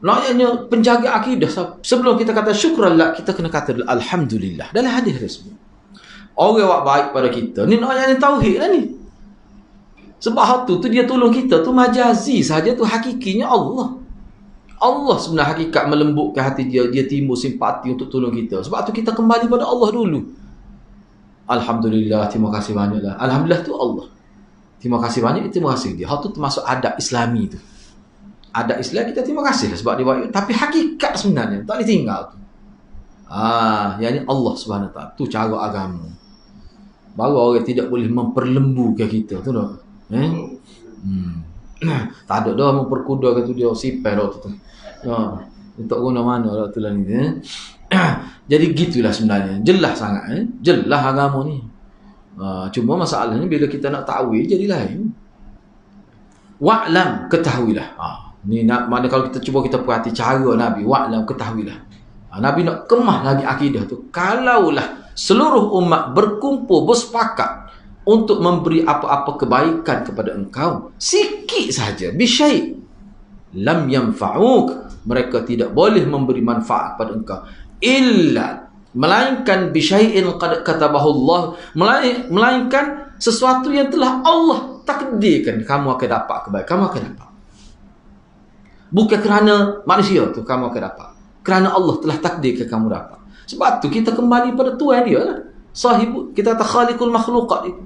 A: naknya penjaga akidah, sebelum kita kata syukrallah, kita kena kata alhamdulillah. Dalam hadis resmi. Orang buat baik pada kita, ni naknya tauhid lah ni. Sebab tu dia tolong kita tu majazi saja, tu hakikinya Allah. Allah sebenarnya hakikat melembutkan hati dia timbul simpati untuk tolong kita. Sebab tu kita kembali pada Allah dulu. Alhamdulillah, terima kasih banyaklah. Alhamdulillah tu Allah. Terima kasih banyak, terima kasih dia. Hal tu termasuk adab Islami tu. Adab Islam kita terima kasih sebab dia buat. Tapi hakikat sebenarnya tak boleh tinggal tu. Yang Allah Subhanahu Wa Taala tu cara agama. Baru orang tidak boleh memperlembukan kita tu dah. Tak ada dah memperkuda kata dia sipar tu. Untuk guna mana dah tu lah ni. Jadi gitulah sebenarnya. Jelas sangat jelas agama ni. Cuma masalahnya bila kita nak takwil jadi lain. Wa'lam, ketahuilah. Ni mana kalau kita cuba kita perhati cara Nabi, wa'lam, ketahuilah. Nabi nak kemah lagi akidah tu. Kalaulah seluruh umat berkumpul bersepakat untuk memberi apa-apa kebaikan kepada engkau, sikit saja, bisyai, lam yanfa'uk, mereka tidak boleh memberi manfaat kepada engkau, illa, melainkan bisyai'in qad katabahu Allah, melainkan sesuatu yang telah Allah takdirkan kamu akan dapat kebaikan, kamu akan dapat. Bukan kerana manusia tu kamu akan dapat, kerana Allah telah takdirkan kamu dapat. Sebab tu kita kembali pada Tuhan dia lah. Sahibu, kita kata khaliqul makhluqat itu.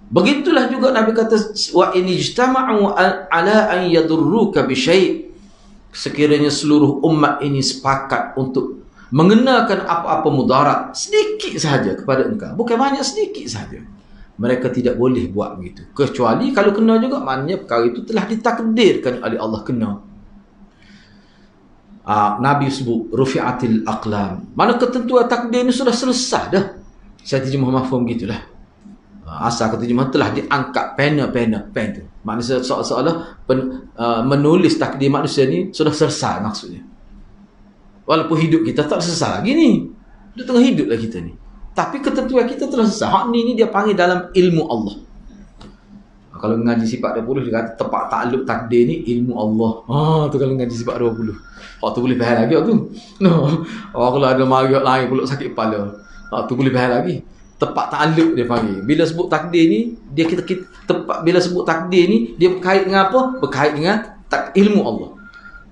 A: Begitulah juga Nabi kata, wa in ijtama'u ala an yadurruka bi syai', sekiranya seluruh umat ini sepakat untuk mengenakan apa-apa mudarat sedikit sahaja kepada engkau, bukan banyak, sedikit sahaja, mereka tidak boleh buat begitu. Kecuali kalau kena juga, maknanya perkara itu telah ditakdirkan oleh Allah kena. Nabi sebut rufi'atil aqlam, mana ketentuan takdir ini sudah selesai dah. Saya terjemah mafhum gitulah. Asal keterjemahan telah diangkat pen tu. Maksudnya seolah-olah menulis takdir manusia ni sudah selesai maksudnya. Walaupun hidup kita tak selesai lagi ni. Dia tengah hidup lah kita ni. Tapi ketentuan kita telah selesai. Hak ni dia panggil dalam ilmu Allah. Kalau mengaji sifat 20 dia kata tepat takluk takdir ni ilmu Allah. Tu kalau mengaji sifat 20. Hak tu boleh faham lagi tu. Kalau ada mariak lain pula sakit kepala. Tu boleh faham lagi. Tepat takluk dia panggil. Bila sebut takdir ni, dia kita tepat, bila sebut takdir ni dia berkait dengan apa? Berkait dengan ilmu Allah.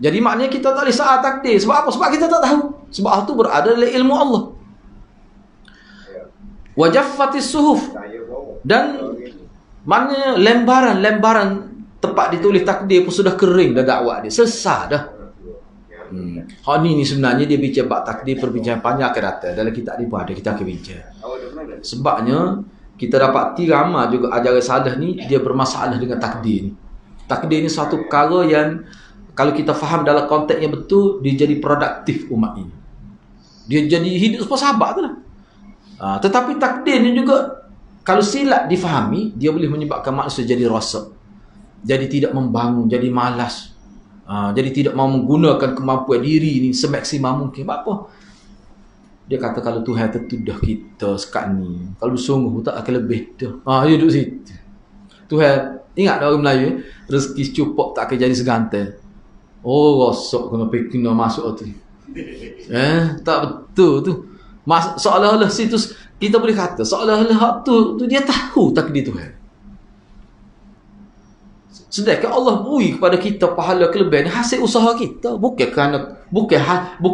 A: Jadi maknanya kita tak boleh salah takdir. Sebab apa? Sebab kita tak tahu. Sebab itu berada dalam ilmu Allah. Wajaffatis suhuf, dan maknanya lembaran tempat ditulis takdir pun sudah kering dah, dakwah dia selesai dah. Hal ni sebenarnya dia bincang bab takdir, perbincangan panjang akan datang dalam kitab ni pun ada, kita akan bincang. Sebabnya kita dapati ramai juga ajaran salah ni dia bermasalah dengan takdir ni. Takdir ni satu perkara yang kalau kita faham dalam konteks yang betul, dia jadi produktif umat ini. Dia jadi hidup sebuah sahabat tu lah. Tetapi takdir ni juga kalau silap difahami, dia boleh menyebabkan manusia jadi rosak, jadi tidak membangun, jadi malas. Jadi tidak mau menggunakan kemampuan diri ni semaksimum mungkin. Apa? Dia kata kalau Tuhan tertudah kita sekarang ni, kalau sungguh tak akan lebih dah. Dia duduk situ. Tuhan, ingat orang Melayu, rezeki cupok tak akan jadi segantai. Rosok kena masuk tu. Tak betul tu. Seolah-olah situ kita boleh kata seolah-olah tu dia tahu takdir Tuhan. Sedangkan Allah beri kepada kita pahala kelebihan hasil usaha kita, bukan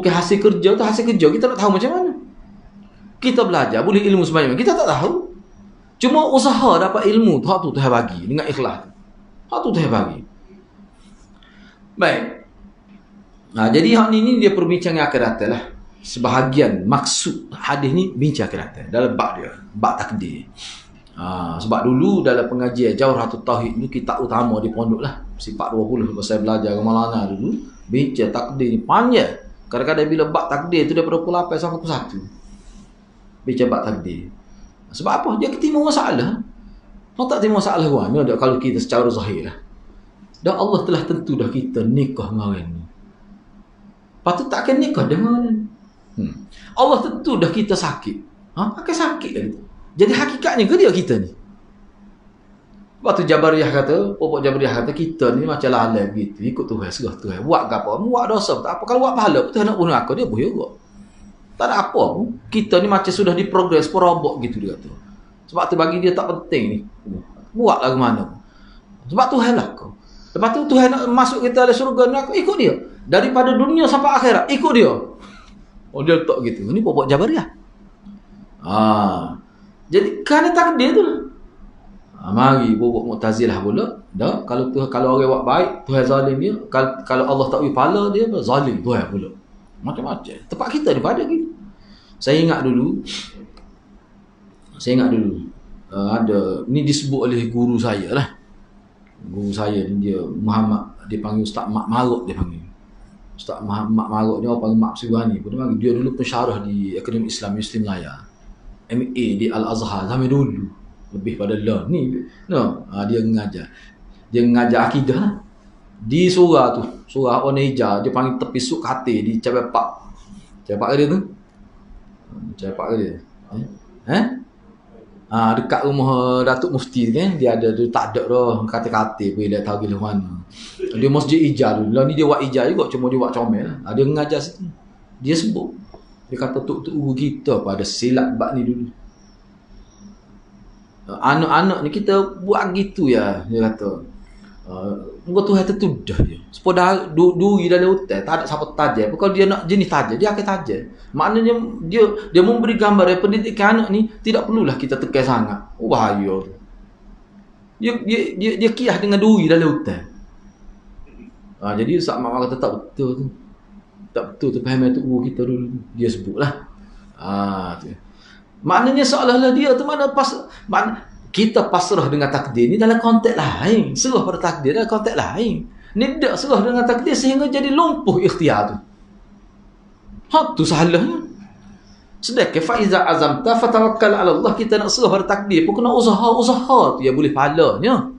A: hasil kerja tu. Hasil kerja kita tak tahu macam mana. Kita belajar boleh ilmu sebanyak kita tak tahu. Cuma usaha dapat ilmu tu Tuhan bagi dengan ikhlas. Tu Tuhan bagi. Baik. Jadi hak ni dia perbincangan akhirat lah. Sebahagian maksud hadis ni bincang akhirat dalam bab dia, bab takdir. Sebab dulu dalam pengajian Jawharatul Tauhid ni kitab utama di pondok lah, sifat 20 kalau saya belajar ke Maulana dulu, bincang takdir ni panjang. Kadang-kadang bila bab takdir tu daripada pukul 8 sampai pukul 1. Bincang bab takdir. Sebab apa? Dia ketimur masalah. Kalau tak timur masalah mana dah kalau kita secara zahir lah. Dah Allah telah tentu dah kita nikah dengan orang ni. Patut tak akan nikah dengan orang ni. Allah tentu dah kita sakit. Akan sakit dah kita. Jadi hakikatnya ke dia kita ni? Waktu Jabariyah kata, Pokok Jabariyah kata kita ni macam lalai begitu, ikut Tuhan, serah Tuhan. Buat ke apa? Buat dosa tak apa. Kalau buat pahala, Tuhan nak bunuh aku, dia boleh juga. Tak ada apa pun. Kita ni macam sudah diprogres, perobok gitu dia kata. Sebab tu bagi dia tak penting ni. Buatlah ke mana. Sebab Tuhan lah kau. Lepas tu Tuhan nak masuk kita dalam syurga ni, aku ikut dia. Daripada dunia sampai akhirat, ikut dia. Dia letak gitu. Ini Pokok Jabariyah. Jadi kerana takdir tu lah. Mari Pokok Mu'tazilah pula. Dah, kalau orang buat baik, Tuhan zalim dia. Kalau Allah tak beri pahala dia, zalim Tuhan pula. Macam-macam. Tempat kita ni pada gitu. Saya ingat dulu ada ni disebut oleh guru saya lah. Guru saya ni dia Muhammad, dia panggil Ustaz Mak Maruk dia panggil. Ustaz Mak Maruk ni orang panggil Mak Siwani pun dia dulu pensyarah di Akademi Islam Muslim Melaya. MA di Al-Azhar zaman dulu. Lebih pada lah ni. Dia mengajar akidah lah. Di surah tu, surah An-Najm, dia panggil tepi suk kate di Cabepak. Cabepak ke dia tu? Cabepak ke dia? Dekat rumah Datuk Mufti kan, dia ada tu tak ada dah kate-kate pun dia tahu gila mana. Dia masjid ijaz dulu. Lah ni dia buat ijaz juga, cuma dia buat comel lah. Dia mengajar situ. Dia sebut. Dia kata tok guru kita pada silap bab ni dulu. Anak-anak ni kita buat gitu ya, dia kata. Muka Tuhan tertudah dia. Sepeda duri dalam hutan, tak ada siapa tajam. Kalau dia nak jenis tajam, dia akan tajam. Maknanya dia memberi gambar pendidikan anak ni tidak perlulah kita tekan sangat. Bahaya. Dia kiyah dengan duri dalam hutan. Jadi Ustaz Mak kata tak betul tu. Tak betul tu faham tu guru kita dulu. Dia sebutlah. Tu. Maknanya seolah-olah dia tu kita pasrah dengan takdir ni dalam konteks lain. Serah pada takdir dalam konteks lain. Ni tak serah dengan takdir sehingga jadi lumpuh ikhtiar tu. Tu salahnya. Sedangkan faiza azamta fatawakkal ala Allah, kita nak serah pada takdir pun kena usaha tu yang boleh pahalanya.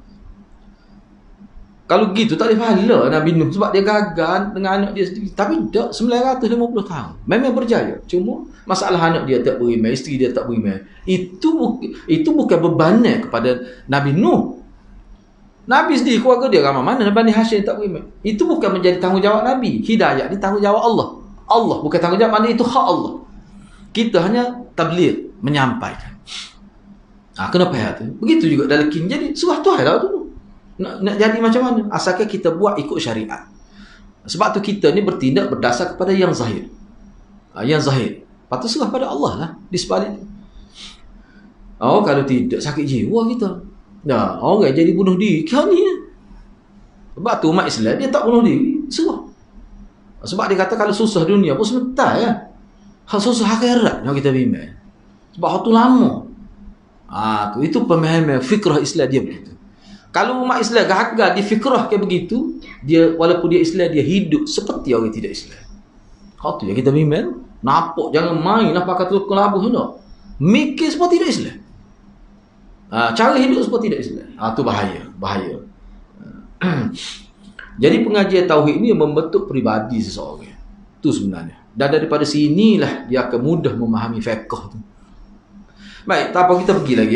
A: Kalau gitu tak boleh pahala Nabi Nuh sebab dia gagal dengan anak dia sendiri. Tapi tak 950 tahun. Memang berjaya. Cuma masalah anak dia tak berimeh, isteri dia tak berimeh. Itu bukan bebanan kepada Nabi Nuh. Nabi sendiri keluarga dia ramai mana Bani Hashim tak berimeh. Itu bukan menjadi tanggungjawab Nabi. Hidayah ni tanggungjawab Allah. Allah bukan tanggungjawab, mana itu hak Allah. Kita hanya tabligh, menyampaikan. Kenapa ya tu? Begitu juga dalam kin. Jadi suatu hal lah tu. Nak jadi macam mana? Asalkan kita buat ikut syariat. Sebab tu kita ni bertindak berdasar kepada yang zahir. Yang zahir. Patut serah pada Allah lah di sebalik tu. Kalau tidak sakit jiwa kita. Orang jadi bunuh diri kau ni. Sebab tu umat Islam dia tak bunuh diri, serah. Sebab dia kata kalau susah dunia pun sebentar ya. Susah akhirat yang kita bimbang. Sebab waktu lama. Itu pemahaman fikrah Islam dia begitu. Kalau umat Islam gagal di fikrah kayak begitu, dia walaupun dia Islam, dia hidup seperti orang tidak Islam. Kau tu yang kita bimbang. Nampak jangan main lah pakai telur kelabuh hendak. Mikir seperti tidak Islam. Cara hidup seperti tidak Islam. Tu bahaya. Jadi pengajian tauhid ini membentuk peribadi seseorang. Itu sebenarnya. Dan daripada sinilah dia akan mudah memahami fiqh tu. Baik, tak apa, kita pergi lagi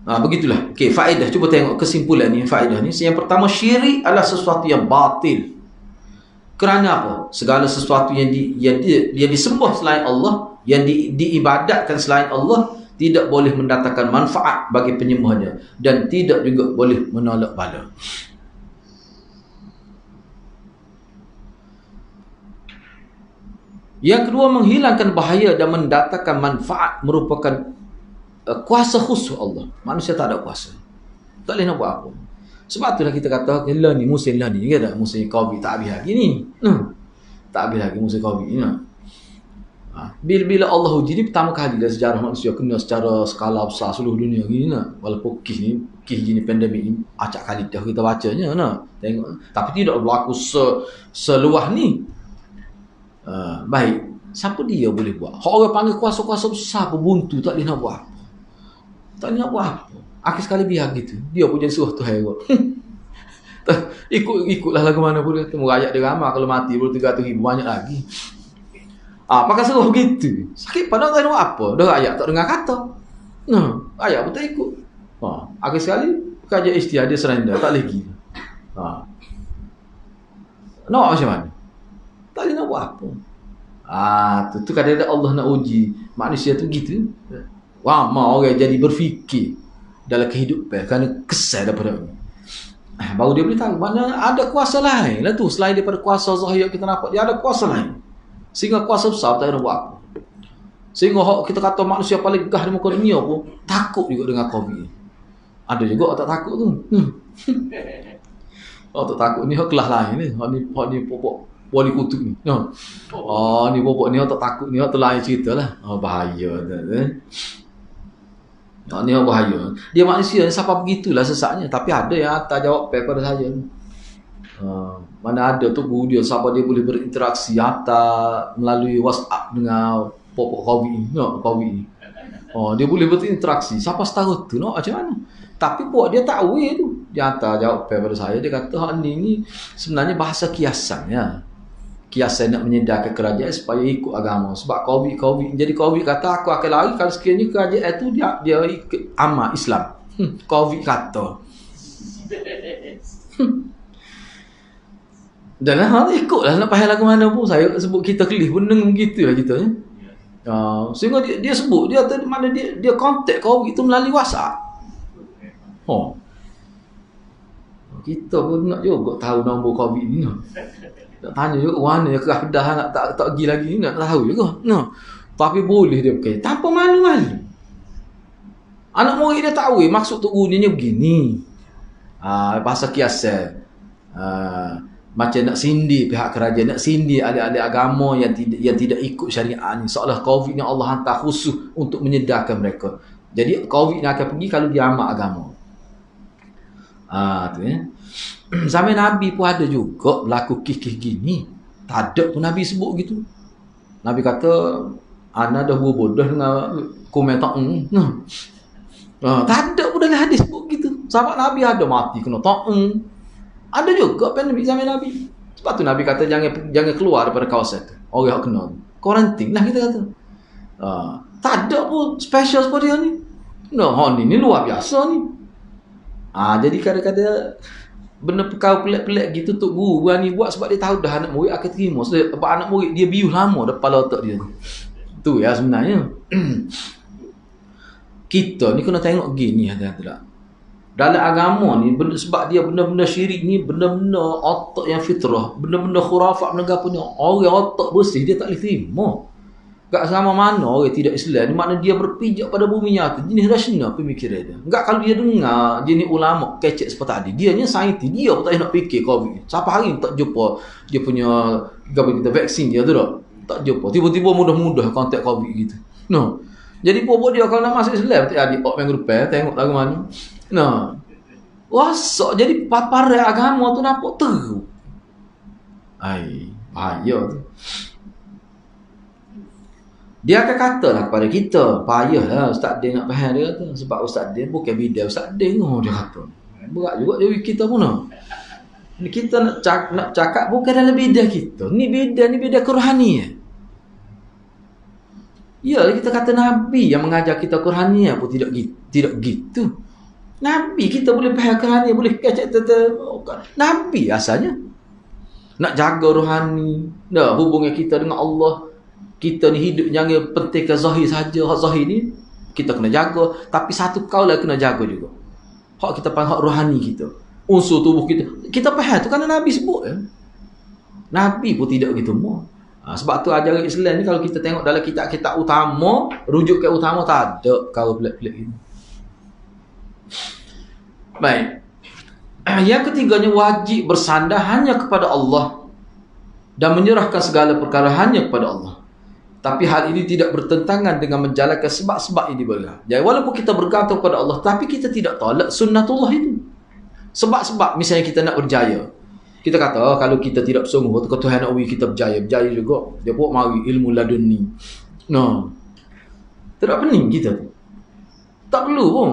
A: begitulah. Okey, faedah. Cuba tengok kesimpulan ni, faedah ni. Yang pertama, syirik adalah sesuatu yang batil. Kerana apa? Segala sesuatu yang disembah selain Allah, yang diibadatkan selain Allah, tidak boleh mendatangkan manfaat bagi penyembahnya dan tidak juga boleh menolak bala. Yang kedua, menghilangkan bahaya dan mendatangkan manfaat merupakan kuasa khusus Allah. Manusia tak ada kuasa. Tak boleh nak buat apa. Sebab itulah kita kata, lah ni musim lah ni. Kan tak? Musim Covid tak habis lagi ni. Tak habis lagi musim Covid ni. Bila Allah uji ni pertama kali dalam sejarah manusia kena secara skala besar seluruh dunia gini nak. Walaupun kes gini pandemik ni acak kali dah kita bacanya nak. Tengok. Tapi tidak berlaku seluas ni. Baik. Siapa dia boleh buat? Orang panggil kuasa-kuasa besar pun buntu tak boleh nak buat apa. Tak boleh nak buat apa. Akhir sekali biar gitu. Dia pun jadi suruh Tuhan kot. Ikutlah lagu mana pun dia. Rakyat dia ramai. Kalau mati boleh 300,000 banyak lagi. Pakai seruh begitu. Sakit pada tak tahu apa. Dah rakyat tak dengar kata. Rakyat pun tak ikut. Akhir sekali kerja istiadat dia serenda. Tak lagi. Nak macam mana? Tak boleh nak buat apa. Tu kadang-kadang Allah nak uji manusia tu gitu. Ramai orang jadi berfikir dalam kehidupan kerana kesal daripada baru dia boleh tahu mana ada kuasa lain lah tu. Selain daripada kuasa zahir kita nampak, dia ada kuasa lain. Sehingga kuasa besar tak ada buat apa. Sehingga kita kata manusia paling gagah di muka dunia pun takut juga dengan Covid. Ada juga orang tak takut tu. Orang tak takut ni hak kelas lain ni. Hak ni pokok wali kutub ni. Ni pokok ni orang tak takut ni, hak tu lain cerita lah. Bahaya ni bahaya. Dia manusia ni siapa begitulah sesaknya. Tapi ada yang atas jawab pada saya. Mana ada tu guru dia siapa dia boleh berinteraksi atas melalui WhatsApp dengan pokok Covid ni. Covid ni. Dia boleh berinteraksi. Siapa setara tu nak macam mana? Tapi buat dia tak aware tu. Dia hantar jawab pada saya. Dia kata hak ni sebenarnya bahasa kiasan ya. Kiasan nak menyedarkan kerajaan supaya ikut agama. Sebab Covid. Jadi Covid kata aku akan lari kalau sekiranya kerajaan tu dia ikut amal Islam. Covid kata. Dan ikutlah nak payah lagu mana pun. Saya sebut kita kelih bening begitu lah kita ya. Sehingga dia sebut dia mana dia kontak Covid tu melalui WhatsApp. Kita pun nak juga tahu nombor Covid ni. Nak tanya juga mana ke Kedah nak tak pergi lagi ni, nak tahu juga. Tapi boleh dia pakai tanpa malu-malu. Anak murid dia tahu maksud tu guninya begini. Bahasa kiasan. Macam nak sindir pihak kerajaan, nak sindir ahli-ahli agama yang tidak ikut syariat ni. Seolah Covid ni Allah hantar khusus untuk menyedarkan mereka. Jadi Covid ni akan pergi kalau dia amal agama. Tu ya. Zaman Nabi pun ada juga berlaku kis-kis gini. Tak ada pun Nabi sebut gitu. Nabi kata ana dah bodoh dengan komentar tak ada pun dalam hadis sebut gitu. Sahabat Nabi ada mati kena ta'un. Ada juga pandemik zaman Nabi. Sebab tu Nabi kata jangan keluar daripada kawasan tu. Orang yang kena kuarantin lah kita kata. Tak ada pun special seperti ni. Ni luar biasa ni. Jadi kadang-kadang benda perkara pelik-pelik gitu Tok Guru berani buat sebab dia tahu dah anak murid akan terima. Sebab anak murid dia biuh lama dah kepala otak dia. Tu ya sebenarnya. Kita ni kena tengok gini hati-hati. Dalam agama ni sebab dia benda-benda syirik ni, benda-benda otak yang fitrah, benda-benda khurafat, benda punya orang otak bersih dia tak boleh terima. Gak sama mana orang tidak Islam ni, makna dia berpijak pada bumi nyata. Jenis rasional pemikiran dia. Enggak kalau dia dengar jenis ulama kecek seperti tadi. Dia ni saintis, dia pun tak nak fikir Covid ni. Siapa hari tak jumpa dia punya kita vaksin dia tu tak jumpa. Tiba-tiba mudah-mudah kontak Covid gitu. Jadi pokok dia kalau nak masuk Islam adik minggu depan tengok lagu mana. Wasak jadi papar agama tu nampak teruk. Bahaya tu. Dia akan katalah kepada kita, payahlah Ustaz Din nak faham dia kata. Sebab Ustaz Din bukan bidang Ustaz Din dia kata. Berat juga dewi kita pun. Ni kita nak cakap bukan dalam bidang kita. Ni bidang kerohanian. Ya, kita kata Nabi yang mengajar kita kerohanian pun tidak gitu. Nabi kita boleh faham kerohanian, boleh kacak Nabi asalnya. Nak jaga rohani, dah hubungan kita dengan Allah. Kita ni hidup jangan pentingkan zahir saja. Hak zahir ni kita kena jaga, tapi satu kaul kena jaga juga. Hak kita faham hak rohani kita. Unsur tubuh kita. Kita faham tu kerana Nabi sebut ya. Nabi pun tidak begitu mau. Sebab tu ajaran Islam ni kalau kita tengok dalam kitab-kitab utama, rujuk ke utama tak ada kalau pelik-pelik ini. Baik. Yang ketiganya wajib bersandar hanya kepada Allah dan menyerahkan segala perkara hanya kepada Allah. Tapi hal ini tidak bertentangan dengan menjalankan sebab-sebab ini boleh. Jadi walaupun kita bergantung kepada Allah, tapi kita tidak tolak sunnatullah itu. Sebab-sebab misalnya kita nak berjaya. Kita kata kalau kita tidak bersungguh ke Tuhan nak kita berjaya juga. Dia buat mari ilmu laduni. No. Tidak pening kita tu. Tak perlu pun.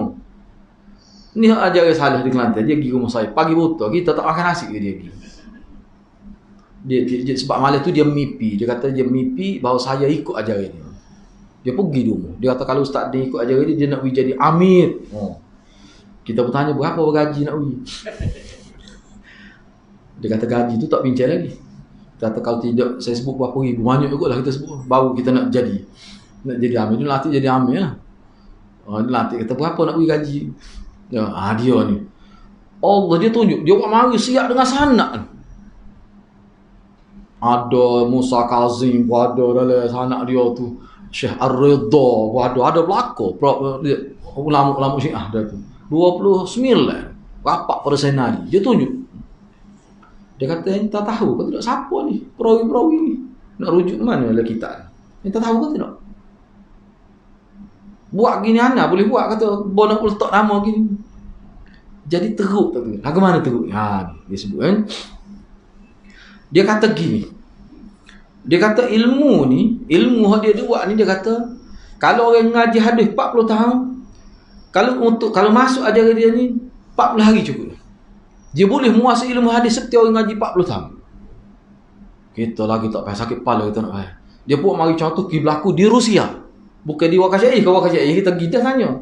A: Ni ajaran salah di Kelantan. Dia pergi rumah saya pagi buta, kita tak makan nasi ke dia pergi. Dia sebab malam tu dia mimpi. Dia kata dia mimpi bahawa saya ikut ajaran dia. Dia pergi dulu. Dia kata kalau ustaz dia ikut ajaran dia nak pergi jadi amir. Kita bertanya berapa gaji nak pergi. Dia kata gaji tu tak bincang lagi. Dia kata kalau tidak saya sebut berapa ribu. Banyak juga lah kita sebut. Baru kita nak jadi. Nak jadi amir. Dia latih jadi amir lah. Dia latih kata berapa nak pergi gaji. Dia ni. Allah dia tunjuk. Dia buat mari siap dengan sanak. Ada Musa Kazim, ada dalam sanak dia tu Syekh Ar-Ridha, ada belakang ulama-ulama Syiah dia tu 29 rapat pada senari. Dia tunjuk. Dia kata entah tahu ke tidak siapa ni perawi-perawi ni nak rujuk mana dalam kitab. Entah tahu ke tidak. Buat gini anak boleh buat kata bona letak nama gini. Jadi teruk tu. Lagu mana teruk? Dia sebut kan. Dia kata gini. Dia kata ilmu yang dia buat ni, dia kata kalau orang ngaji hadis 40 tahun, kalau masuk ajaran dia ni 40 hari cukup. Dia boleh menguasai ilmu hadis seperti orang ngaji 40 tahun. Kita lagi tak payah sakit kepala kita nak payah. Dia buat mari contoh pergi berlaku di Rusia. Bukan di Wakasyaih, kita kita tanya.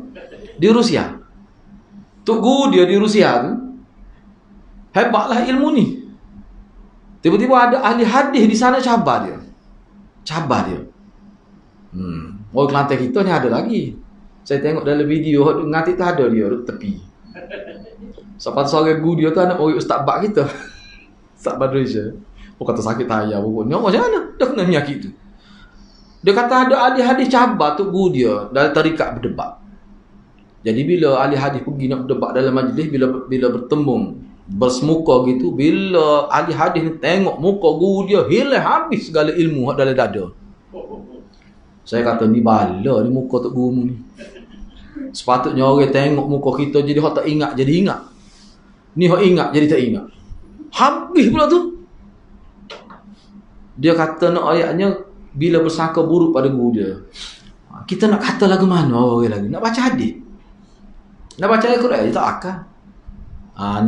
A: Di Rusia. Tok guru dia di Rusia tu hebatlah ilmu ni. Tiba-tiba ada ahli hadis di sana cabar dia. Orang Kelantan kita ni ada lagi. Saya tengok dalam video ngati tu ada dia duduk tepi. Sampai seorang guru dia tu anak orang Ustaz Bak kita. Ustaz Badrisha. Kata sakit tayar pun. Ni macam mana? Dah kena penyakit tu. Dia kata ada ahli hadis cabar tu guru dia dalam tarikat berdebat. Jadi bila ahli hadis pergi nak berdebat dalam majlis, bila bertemu bersemuka gitu, bila ahli hadis ni tengok muka guru dia, hilang habis segala ilmu dalam dada. Saya kata ni bala ni muka tok guru ni. Sepatutnya orang tengok muka kita jadi hak tak ingat jadi ingat. Ni hak ingat jadi tak ingat. Habis pula tu. Dia kata nak ayatnya bila bersangka buruk pada guru dia. Kita nak kata lagu mana orang lagi? Nak baca hadis. Nak baca Al-Quran tak akal.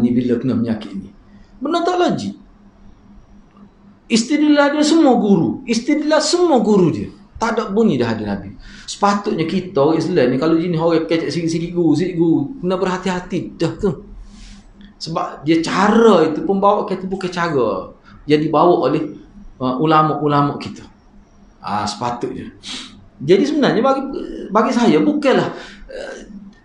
A: Ni bila kena penyakit ni. Benar tak logik. Istidlal dia semua guru. Istidlal semua guru dia. Tak ada bunyi dah ada Nabi. Sepatutnya kita orang Islam ni kalau jenis orang kecek sikit-sikit guru, kena berhati-hati dah tu. Sebab dia cara itu pembawa kita bukan cara. Dia dibawa oleh ulama-ulama kita. Sepatutnya. Jadi sebenarnya bagi saya bukanlah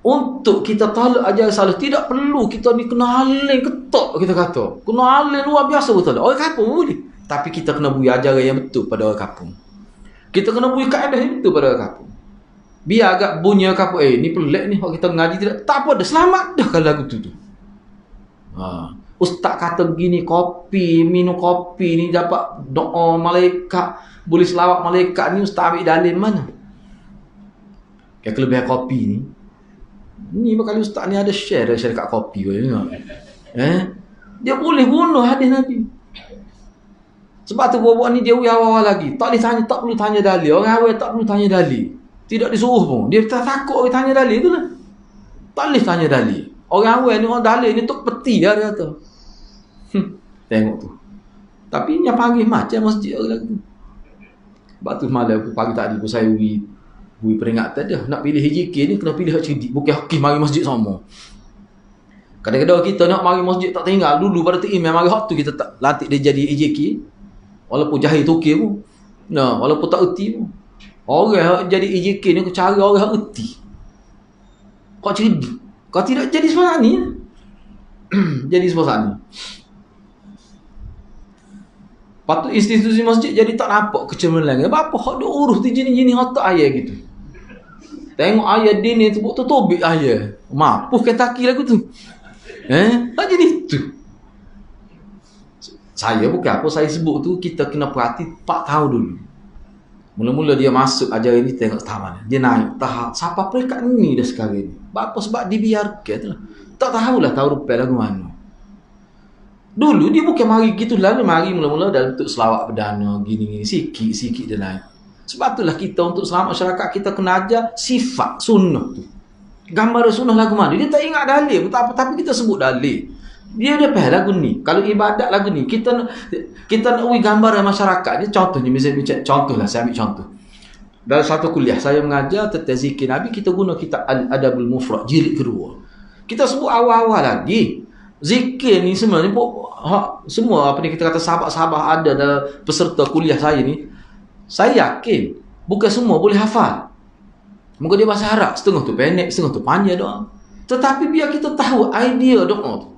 A: untuk kita tolak ajaran salah, tidak perlu kita ni kena alim ketok kita kata. Kena alim luar biasa betul. Orang kampung boleh. Tapi kita kena beri ajaran yang betul pada orang kampung. Kita kena beri kaedah yang betul pada orang kampung. Biar agak bunyi orang kampung, ni pelik ni kalau kita ngaji tidak, tak apa dah, selamat dah kalau lagu tu. Ustaz kata begini, minum kopi ni dapat doa malaikat, boleh selawat malaikat ni, ustaz ambil dalil mana? Yang kelebihan kopi ni kali ustaz ni ada share kat kopi dia boleh bunuh hadis Nabi. Sebab tu buat ni dia awal lagi tak perlu tanya dalil. Orang awal tak perlu tanya dalil, tidak disuruh pun. Dia tak takut orang tanya dalil tu lah. Tak boleh tanya dalil. Orang awal ni, orang dalil ni tok peti dah, dia kata. Tengok tu. Tapi yang panggil macam masjid orang tu. Sebab tu malam aku pagi tadi pun saya beri peringatan dia. Nak pilih HJK ni kena pilih hak cerdik. Bukan hak mari masjid sama. Kadang-kadang kita nak mari masjid tak tinggal. Dulu pada tu memang mari hak tu kita tak lantik dia jadi HJK. Walaupun jahil tukir pun. Nah, walaupun tak erti pun. Orang yang jadi HJK ni aku cari orang yang erti. Kau cerdik. Kau tidak jadi seperti ni. Jadi seperti ni. Patut institusi masjid jadi tak nampak kecemerlangan. Apa hak dia urus tu jenis-jenis otak ayah gitu. Tengok ayah dia ni tu tobik ayah. Mampus Kentucky lagu tu. Tak jadi tu. Saya bukan apa saya sebut tu, kita kena perhati 4 tahun dulu. Mula-mula dia masuk ajaran ni, tengok tahap mana. Dia naik tahap sampai peringkat ni dah sekarang ni. Apa sebab dibiarkan tu lah. Tak tahulah tahu rupiah lagu mana. Dulu dia bukan mari gitu lah, dia mari mula-mula dalam bentuk selawat perdana gini-gini, sikit-sikit dia naik. Sebab itulah kita untuk selamat masyarakat kita kena ajar sifat sunnah tu. Gambar sunnah lagu mana? Dia tak ingat dalil, tapi kita sebut dalil. Dia faham lagu ni. Kalau ibadat lagu ni, kita nak uji gambar masyarakat ni. Contohnya misalnya contohlah, saya ambil contoh. Dalam satu kuliah saya mengajar tentang zikir Nabi, kita guna kitab Al-Adabul Mufrad jilid kedua. Kita sebut awal-awal lagi. Zikir ni semua ni semua apa ni kita kata sahabat-sahabat ada dalam peserta kuliah saya ni. Saya yakin bukan semua boleh hafal. Mungkin dia bahasa Arab, setengah tu pendek, setengah tu panjang doa. Tetapi biar kita tahu idea doa tu.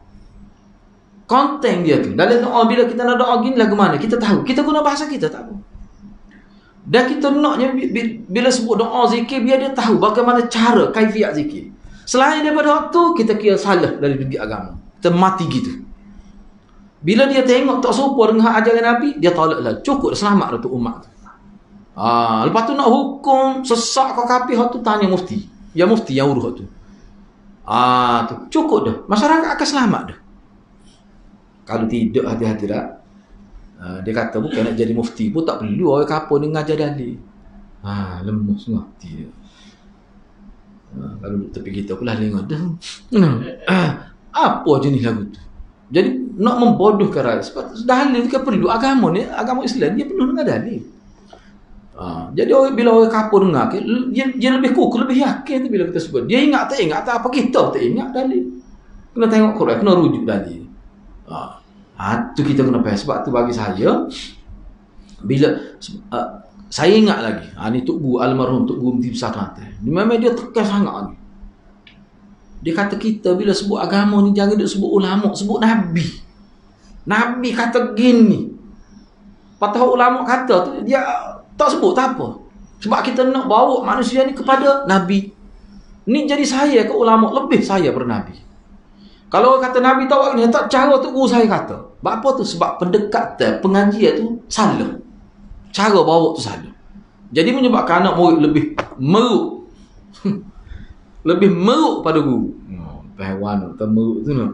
A: Konten dia tu. Dalam doa bila kita nak doa gini lagu mana, kita tahu. Kita guna bahasa kita tak apa. Dan kita naknya bila sebut doa zikir biar dia tahu bagaimana cara kaifiat zikir. Selain daripada waktu kita kira salah dari segi agama. Kita mati gitu. Bila dia tengok tak serupa dengan ajaran Nabi, dia tolaklah. Cukup selamat untuk umat tu. Lepas tu nak hukum sesak kau kafir, hak tu tanya mufti. Ya mufti yang urus tu. Tu cukup dah. Masyarakat akan selamat dah. Kalau tidak hati-hati dah. Dia kata bukan nak jadi mufti pun tak perlu orang kapur ni ngajar dalil. Lemus ngerti dia. Kalau tepi kita pula lengok dah. Apa jenis lagu tu? Jadi nak membodohkan rakyat. Sebab dalil kan perlu. Agama ni, agama Islam dia penuh dengan dalil. Jadi bila orang kapur dengar, dia lebih kukuh, lebih yakin tu bila kita sebut. Dia ingat tak apa, kita tak ingat dalil. Kena tengok Quran, kena rujuk dalil. Tu kita kena faham. Sebab tu bagi saya, bila saya ingat lagi, ni Tok Guru almarhum Tok Guru Mufti Besar Kelantan. Memang dia tekan sangat ni. Dia kata kita bila sebut agama ni jangan duk sebut ulama, sebut Nabi. Nabi kata gini. Patah ulama kata tu dia tak sebut tak apa. Sebab kita nak bawa manusia ni kepada Nabi. Ni jadi saya ke ulama lebih saya pada Nabi. Kalau kata Nabi tahu ni tak cara tu guru saya kata. Sebab apa tu? Sebab pendekatan pengajian tu salah. Cara bawa tu salah. Jadi menyebabkan anak murid lebih meruk. Lebih meruk pada guru. Pahawan atau meruk tu nak.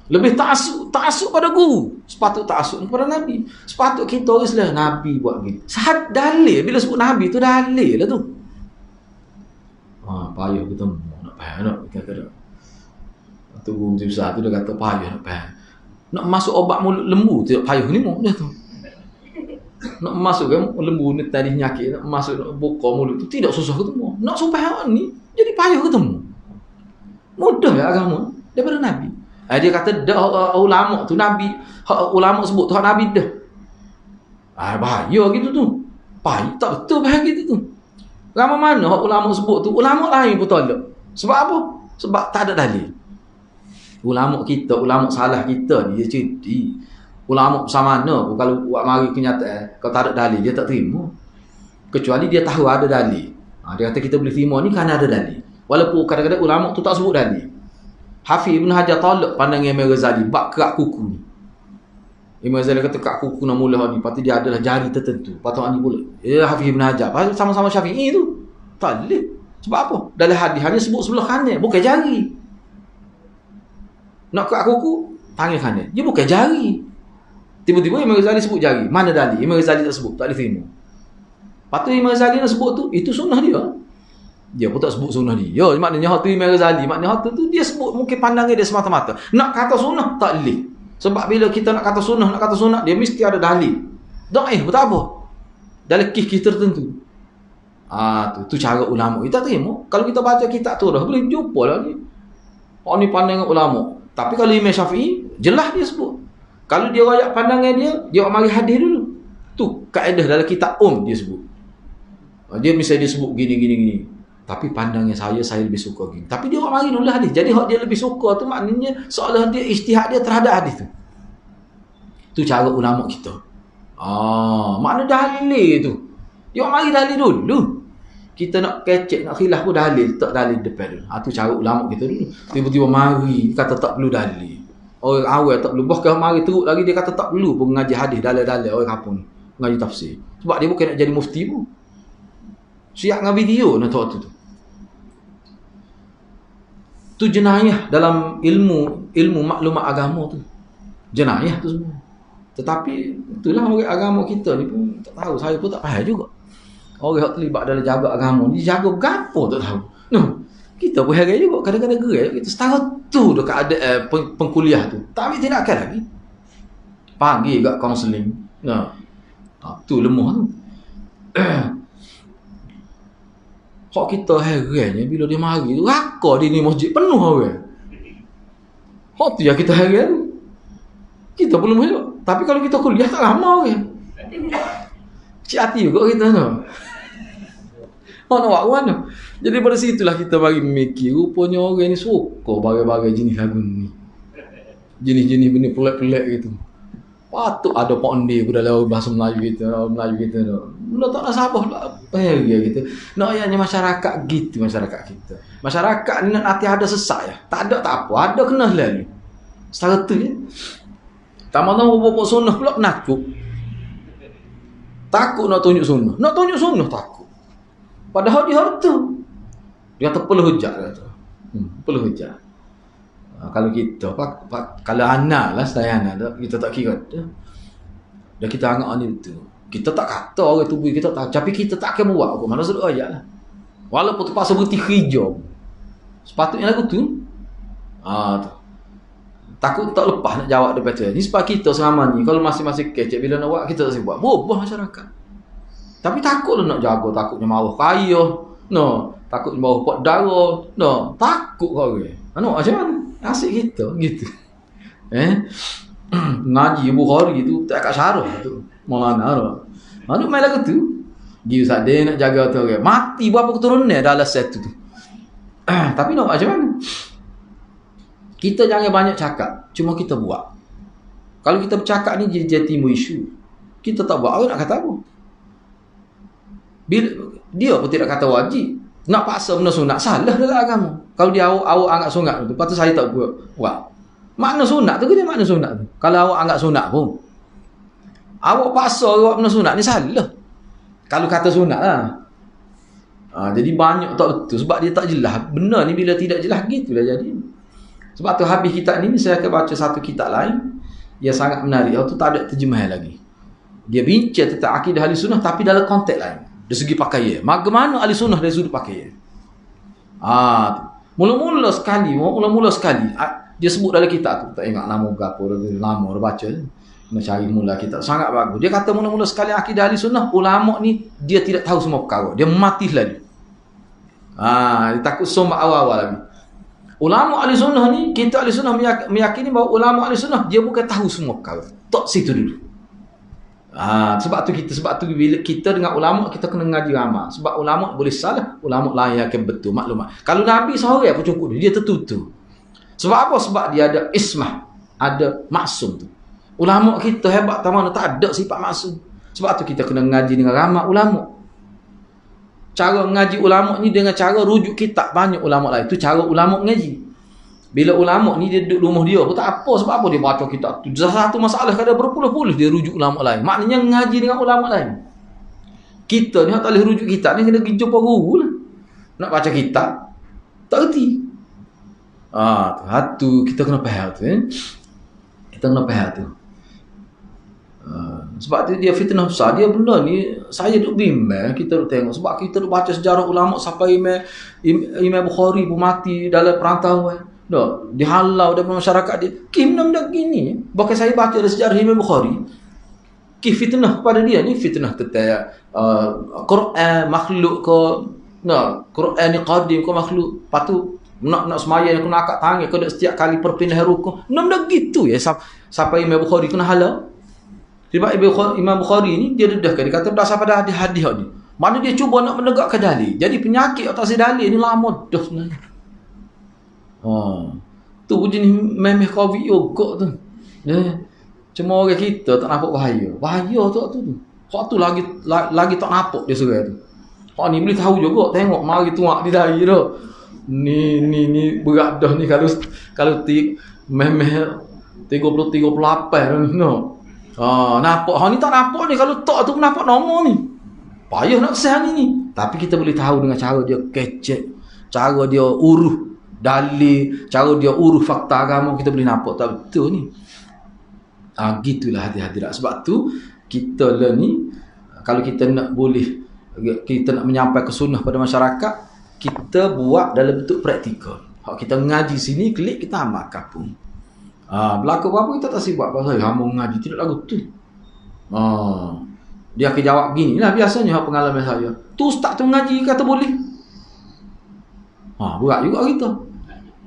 A: Lebih ta'asuk pada guru. Sepatut ta'asuk kepada Nabi. Sepatut kita Islam Nabi buat gini. Sahad dalil bila sebut Nabi tu dalil lah tu. Payah kita nak faham nak kata. Tu guru besar tu dia kata payah nak faham. Nak masuk obat mulut lembu tu payah ni mu dia tu. Nak masuk kan lembu ni tadi nyakit, nak masuk nak buka mulut tu tidak susah ketemu. Nak supaya ni jadi payah ketemu. Mudah ya agama daripada Nabi. Dia kata dah ulama tu Nabi, ulama sebut tu hak Nabi dah. Bahaya gitu tu. Payah tak betul bahaya gitu tu. Agama mana hak ulama sebut tu, ulama lain pun tolak. Sebab apa? Sebab tak ada dalil. Ulama kita, ulama salah kita dia cerita. Ulama bersama mana pun kalau buat mari kenyataan, kalau tak ada dalil dia tak terima. Kecuali dia tahu ada dalil. Dia kata kita boleh terima ni kerana ada dalil. Walaupun kadang-kadang ulama tu tak sebut dalil. Hafiz Ibn Hajar tolak pandangan Imam Ghazali bab kerak kuku ni. Imam Ghazali kata kerak kuku nak mula ni, lepas tu dia adalah jari tertentu. Patut ni pula. Hafiz Ibn Hajar sama-sama Syafi'i tu. Tak boleh. Sebab apa? Dalam hadis hanya sebut sebelah kanan, bukan jari. Nak kerak kuku, tangan kanan. Dia bukan jari. Tiba-tiba Imam Ghazali sebut jari. Mana dalil? Imam Ghazali tak sebut, tak boleh terima. Lepas tu Imam Ghazali nak sebut tu, itu sunnah dia. Dia pun tak sebut sunnah dia. Maknanya hak tu Imam Ghazali, maknanya hak tu dia sebut mungkin pandangan dia semata-mata. Nak kata sunnah tak boleh. Sebab bila kita nak kata sunnah, dia mesti ada dalil. Dhaif pun tak apa. Dalam kisah tertentu. Tu cara ulama kita terima. Kalau kita baca kitab tu dah boleh jumpa lah ni. Hak ni pandangan ulama. Tapi kalau Imam Syafi'i jelas dia sebut. Kalau dia rakyat pandangan dia mari hadis dulu. Tu kaedah dalam kitab dia sebut. Dia misalnya dia sebut gini. Tapi pandangan saya lebih suka gini. Tapi dia orang mari dulu hadis. Jadi hak dia lebih suka tu maknanya seolah dia ijtihad dia terhadap hadis tu. Tu cara ulama kita. Makna dalil tu. Dia orang mari dalil dulu. Kita nak kecek, nak khilaf pun dalil, tak dalil depan dulu. Tu cara ulama kita dulu. Tiba-tiba mari kata tak perlu dalil. Orang awal tak perlu. Bahkan mari teruk lagi dia kata tak perlu pun mengaji hadis dalil-dalil orang kampung. Mengaji tafsir. Sebab dia bukan nak jadi mufti pun. Siap dengan video nak tahu tu. Tu jenayah dalam ilmu maklumat agama tu. Jenayah tu semua. Tetapi itulah orang agama kita ni pun tak tahu. Saya pun tak faham juga. Orang yang terlibat dalam jaga agama ni jaga berapa tak tahu. Kita pun heran juga. Kadang-kadang gerak kita setara tu dekat ada pengkuliah tu. Tak ambil tindakan lagi. Pagi kat kaunseling. Tu lemah tu. Hak kita herannya bila dia mari tu raka dia ni masjid penuh orang. Hak tu yang kita heran. Kita belum elok. Tapi kalau kita kuliah tak lama orang. Cik hati juga kita tu. Nak buat mana? Jadi pada situlah kita bagi mikir rupanya orang ni suka bagai-bagai jenis lagu ni. Jenis-jenis benda pelik-pelik gitu. Patut ada ponde pun dalam bahasa Melayu kita tu. Mula tak nak sabar lah. Gitu. Nak ayatnya masyarakat gitu masyarakat kita. Masyarakat ni nak hati ada sesak ya. Tak ada tak apa. Ada kena selalu. Setara tu ya. Tamu-tamu bawa sunnah pula penakut. Takut nak tunjuk sunnah. Nak tunjuk sunnah takut. Padahal dia tu. Dia kata perlu hujah kata. Perlu hujah. Kalau kita kalau anak lah saya anak kita tak kira dah kita anggap ni tu. Kita tak kata orang tubuh kita tak, tapi kita tak akan buat apa. Mana suruh ayat lah. Walaupun terpaksa berhenti hijau. Sepatutnya lagu tu. Tu. Takut tak lepas nak jawab depan tu. Ni sebab kita selama ni kalau masing-masing kecek bila nak buat kita tak buat. Berubah masyarakat. Tapi takut nak jaga, takutnya marah kaya. Takutnya marah pot darah. Takut kau orang. Macam mana? Asyik kita gitu. Ngaji Bukhari tu tak kat syarah tu. Maulana. Main lagu tu. Dia Ustaz dia nak jaga tu orang. Mati berapa keturunan dalam set tu. Tapi nak macam mana? Kita jangan banyak cakap, cuma kita buat. Kalau kita bercakap ni jadi timbul isu. Kita tak buat, orang nak kata apa? Bila dia pun tidak kata wajib. Nak paksa benda sunat salah dalam agama. Kalau dia awak anggap sunat tu, patut saya tak buat. Makna sunat tu ke dia makna sunat tu? Kalau awak anggap sunat pun. Awak paksa awak benda sunat ni salah. Kalau kata sunat lah. Jadi banyak tak betul sebab dia tak jelas. Benda ni bila tidak jelas gitulah jadi. Sebab tu habis kitab ni saya akan baca satu kitab lain yang sangat menarik. Itu tak ada terjemahan lagi. Dia bincang tentang akidah ahli sunnah tapi dalam konteks lain. Dari segi pakaian. Bagaimana ahli sunnah dari sudut pakaian. Mula-mula sekali dia sebut dalam kitab tu. Tak ingat nama berapa. Lama dah baca. Nak cari mula kitab. Sangat bagus. Dia kata mula-mula sekali akidah ahli sunnah. Ulama ni dia tidak tahu semua perkara. Dia mati lagi. Dia takut sombak awal-awal lagi. Ulama ahli sunnah ni, kita ahli sunnah meyakini bahawa ulama ahli sunnah dia bukan tahu semua perkara. Tak situ dulu. Sebab tu bila kita dengan ulama kita kena ngaji ramah. Sebab ulama boleh salah, ulama lain akan betul maklumat. Kalau Nabi seorang pun cukup dia tertutup. Sebab apa? Sebab dia ada ismah, ada maksum tu. Ulama kita hebat tak mana tak ada sifat maksum. Sebab tu kita kena ngaji dengan ramah ulama. Cara mengaji ulama ni dengan cara rujuk kitab banyak ulama lain. Itu cara ulama mengaji. Bila ulama ni dia duduk rumah dia pun tak apa. Sebab apa dia baca kitab tu? Satu masalah kadang berpuluh-puluh dia rujuk ulama lain. Maknanya mengaji dengan ulama lain. Kita ni tak boleh rujuk kitab ni kena pergi jumpa guru lah. Nak baca kitab tak erti. Tu kita kena faham tu. Kita kena faham tu. Sebab tu dia fitnah besar. Dia benda ni saya duk bimbang, kita duk tengok sebab kita duk baca sejarah ulama sampai Imam Bukhari pun mati dalam perantauan. Dah dihalau daripada masyarakat dia. Kim nam dak gini. Bahkan saya baca dari sejarah Imam Bukhari. Ki fitnah pada dia ni fitnah kata Quran makhluk ke Quran ni qadim ke makhluk. Patu nak sembahyang aku nak angkat tangan kau dak setiap kali perpindahan rukuk. Nam dak gitu ya sampai Imam Bukhari kena halau. Sebab Imam Bukhari ni dia dedahkan, dia kata berdasar pada hadis-hadis ni. Mana dia cuba nak menegakkan dalil. Jadi penyakit atas dalil ni lama dah sebenarnya. Tu jenis memeh COVID juga tu. Cuma orang kita tak nampak bahaya. Bahaya tu. Hak tu lagi tak nampak dia serai tu. Hak ni boleh tahu juga, tengok mari tuak di dahi dah. Ni berat dah ni kalau memeh 38 no. Nampak. Hang ni tak nampak ni. Kalau tak tu nampak nombor ni. Payah nak kesah ni. Tapi kita boleh tahu dengan cara dia kecek. Cara dia uruh dalil. Cara dia uruh fakta agama. Kita boleh nampak tak betul ni. Gitulah hati-hati. Sebab tu kita lah ni. Kalau kita nak boleh. Kita nak menyampaikan sunnah pada masyarakat. Kita buat dalam bentuk praktikal. Kita mengaji sini. Klik kita amal kapung. Berlaku apa kita tak sibuk pasal hamba mengaji tidak lagu tu. Dia akan jawab gini lah biasanya pengalaman saya. Tu ustaz tu mengaji kata boleh. Berat juga kita.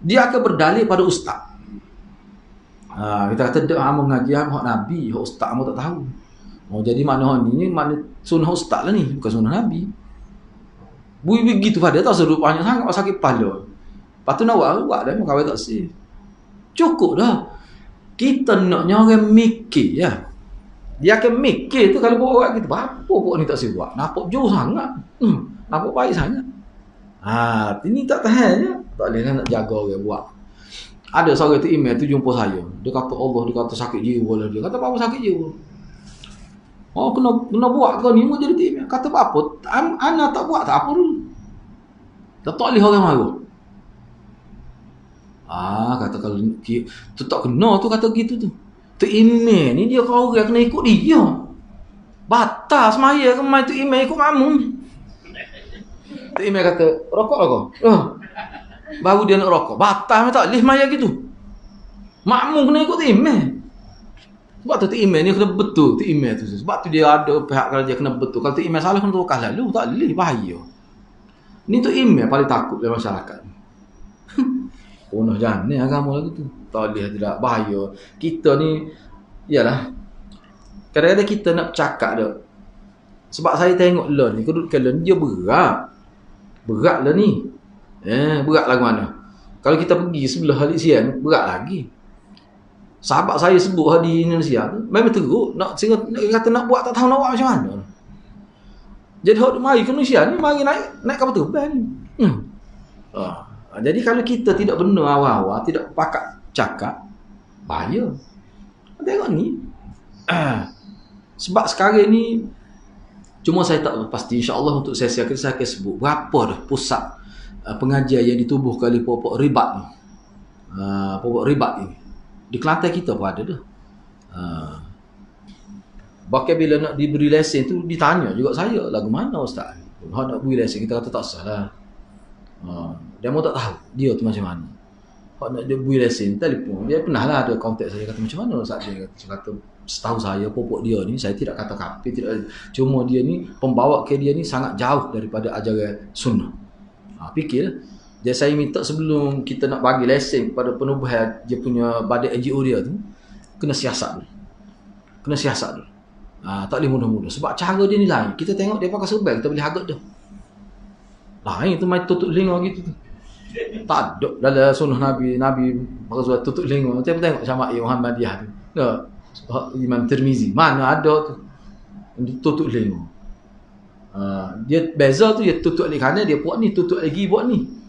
A: Dia akan berdalil pada ustaz. Kita kata dak hamba mengaji hak nabi, hak ustaz hamba tak tahu. Jadi mana ni mana sunnah ustaz lah ni, bukan sunnah nabi. Bui begitu pada tak seru banyak sangat sakit kepala. Lepas tu nak buat dah kawai tak sih. Cukup dah. Kita naknya orang mikir ya. Dia akan mikir tu kalau buat orang kita. Apa buat ni tak sih buat. Nampak jauh sangat. Nampak baik sangat. Ini tak tahan je. Tak boleh nak jaga orang buat. Ada seorang tu email tu jumpa saya. Dia kata Allah, dia kata sakit jiwa lah dia. Kata apa sakit jiwa? Kena buat ke ni mau jadi email. Kata apa? Ana tak buat tak apa dulu. Tak boleh orang marah. Kata kalau tu tak kena tu kata gitu tu. Tu email ni dia kau orang kena ikut dia. Batas maya ke main tu email ikut makmum. Tu email kata rokok lah kau. Baru dia nak rokok. Batas tak boleh maya gitu. Makmum kena ikut tu email. Sebab tu email ni kena betul tu email tu. Sebab tu dia ada pihak kerja kena betul. Kalau tu email salah kena tukar lalu tak boleh bahaya. Ni tu email paling takut dalam masyarakat. Punah jangan ni agama lagu tu. Tak boleh tidak bahaya. Kita ni ialah kadang-kadang kita nak cakap dah. Sebab saya tengok learn ni, kedudukan learn dia berat. Berat lah ni. Berat lagu mana? Kalau kita pergi sebelah Halik Sian, berat lagi. Sahabat saya sebut di Indonesia tu, memang teruk. Nak kata nak buat tak tahu nak buat macam mana. Jadi mari ke Malaysia ni, mari naik kapal terbang ni. Jadi kalau kita tidak benar awal-awal, tidak pakat cakap, bahaya. Tengok ni. Sebab sekarang ni, cuma saya tak pasti, insyaAllah untuk sesi akhir saya akan sebut berapa dah pusat pengajian yang ditubuhkan oleh pokok ribat ni. Pokok ribat ni. Di Kelantan kita pun ada dah. Bahkan bila nak diberi lesen tu, ditanya juga saya, lagu mana ustaz? Kalau nak beri lesen, kita kata tak sah lah. Dia mau tak tahu dia tu macam mana. Kalau nak dia beri lesen, telefon. Dia pernah lah ada kontak saya, kata macam mana ustaz? Dia kata, setahu saya, pokok dia ni, saya tidak kata kafir, tidak, cuma dia ni, pembawa ke dia ni sangat jauh daripada ajaran sunnah. Fikirlah. Dia saya minta sebelum kita nak bagi lesen kepada penubuhan dia punya badan NGO dia tu, kena siasat dulu. Kena siasat dulu. Tak boleh mudah-mudah. Sebab cara dia ni lain. Kita tengok dia pakai serban, kita boleh hagat dah. Lain tu main tutup telinga gitu tu. Tak ada dalam sunnah Nabi pakai surat tutup telinga. Kita tengok Syama'iyah Muhammadiyah tu. Imam Tirmizi. Mana ada tu. Tutup telinga. Dia beza tu, dia tutup di kanan, dia buat ni, tutup lagi buat ni.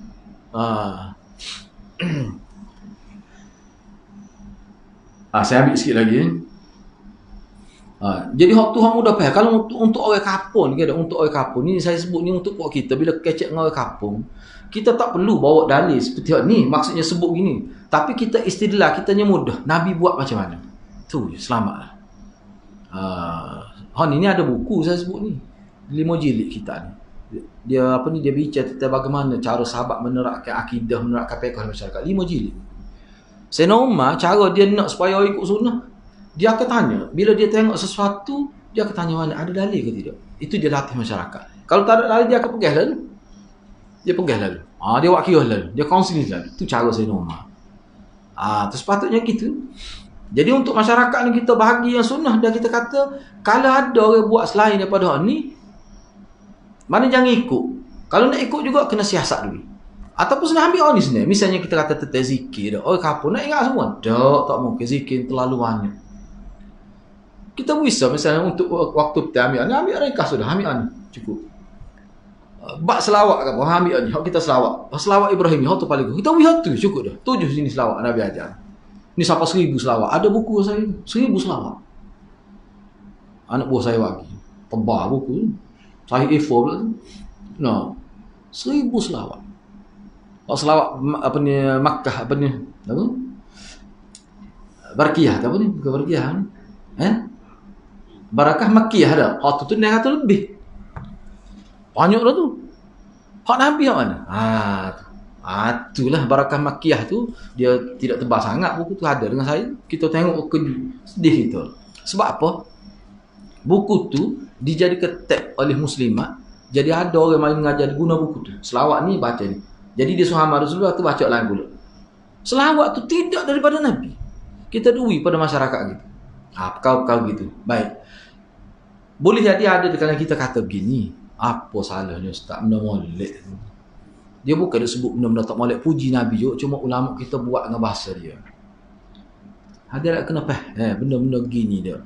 A: Saya ambil sikit lagi. Jadi waktu hang mudah faham. Kalau untuk orang kampung ni, untuk orang kampung ni saya sebut ni untuk buat kita bila kecek dengan orang kampung, kita tak perlu bawa dalil seperti ni, maksudnya sebut gini. Tapi kita istidlal, kitanya mudah. Nabi buat macam mana? Tu je, selamatlah. Ni ada buku saya sebut ni. 5 jilid kita ni. Dia apa ni, dia bicara tentang bagaimana cara sahabat menerapkan akidah, menerapkan fiqh masyarakat. 5 jilid. Sayyidina Umar, cara dia nak supaya orang ikut sunnah, dia akan tanya, bila dia tengok sesuatu, dia akan tanya mana, ada dalil ke tidak. Itu dia latih masyarakat. Kalau tak ada dalil, dia akan pegang lalu. Dia pegang lalu. Dia buat kira lalu. Dia kongsi lalu. Itu cara Sayyidina Umar. Tu sepatutnya gitu. Jadi untuk masyarakat ni kita bahagi yang sunnah, dan kita kata, kalau ada orang buat selain daripada ni, mana jangan ikut. Kalau nak ikut juga, kena siasat dulu. Ataupun senang ambil orang ni sebenarnya. Misalnya kita kata tentang zikir. Orang kapur nak ingat semua. Tak mungkin zikir terlalu banyak. Kita bisa misalnya untuk waktu kita ambil rekah sudah. Ambil ni. Cukup. Bak selawat ke apa. Ambil ni. Kita selawat. Selawat Ibrahim ni. Tu paling kita lihat tu. Cukup dah. 7 sini selawat Nabi ajar. Ni sampai 1000 selawat. Ada buku saya. 1000 selawat. Anak buah saya bagi. Tebal buku. Saya A4 pula tu. 1000 selawat. Selawat apa ni, Makkah apa ni? Apa? Barakiyah apa ni? Bukan Barakiyah. Barakah Makkiyah ada. Tu ni kata lebih. Banyak dah tu. Hak Nabi yang mana? Itulah Barakah Makkiyah tu, dia tidak tebal sangat buku tu, ada dengan saya. Kita tengok sedih kita. Sebab apa? Buku tu dijadikan tab oleh muslimat. Jadi ada orang main mengajar guna buku tu. Selawat ni baca ni. Jadi dia Muhammad Rasulullah tu baca lagu pula. Selawat tu tidak daripada Nabi. Kita dui pada masyarakat gitu. Kau gitu. Baik. Boleh jadi ada kalau kita kata begini. Apa salahnya Ustaz benda molek tu? Dia bukan dia sebut benda-benda tak molek, puji Nabi juga. Cuma ulama kita buat dengan bahasa dia. Ada tak kena benda-benda gini dia.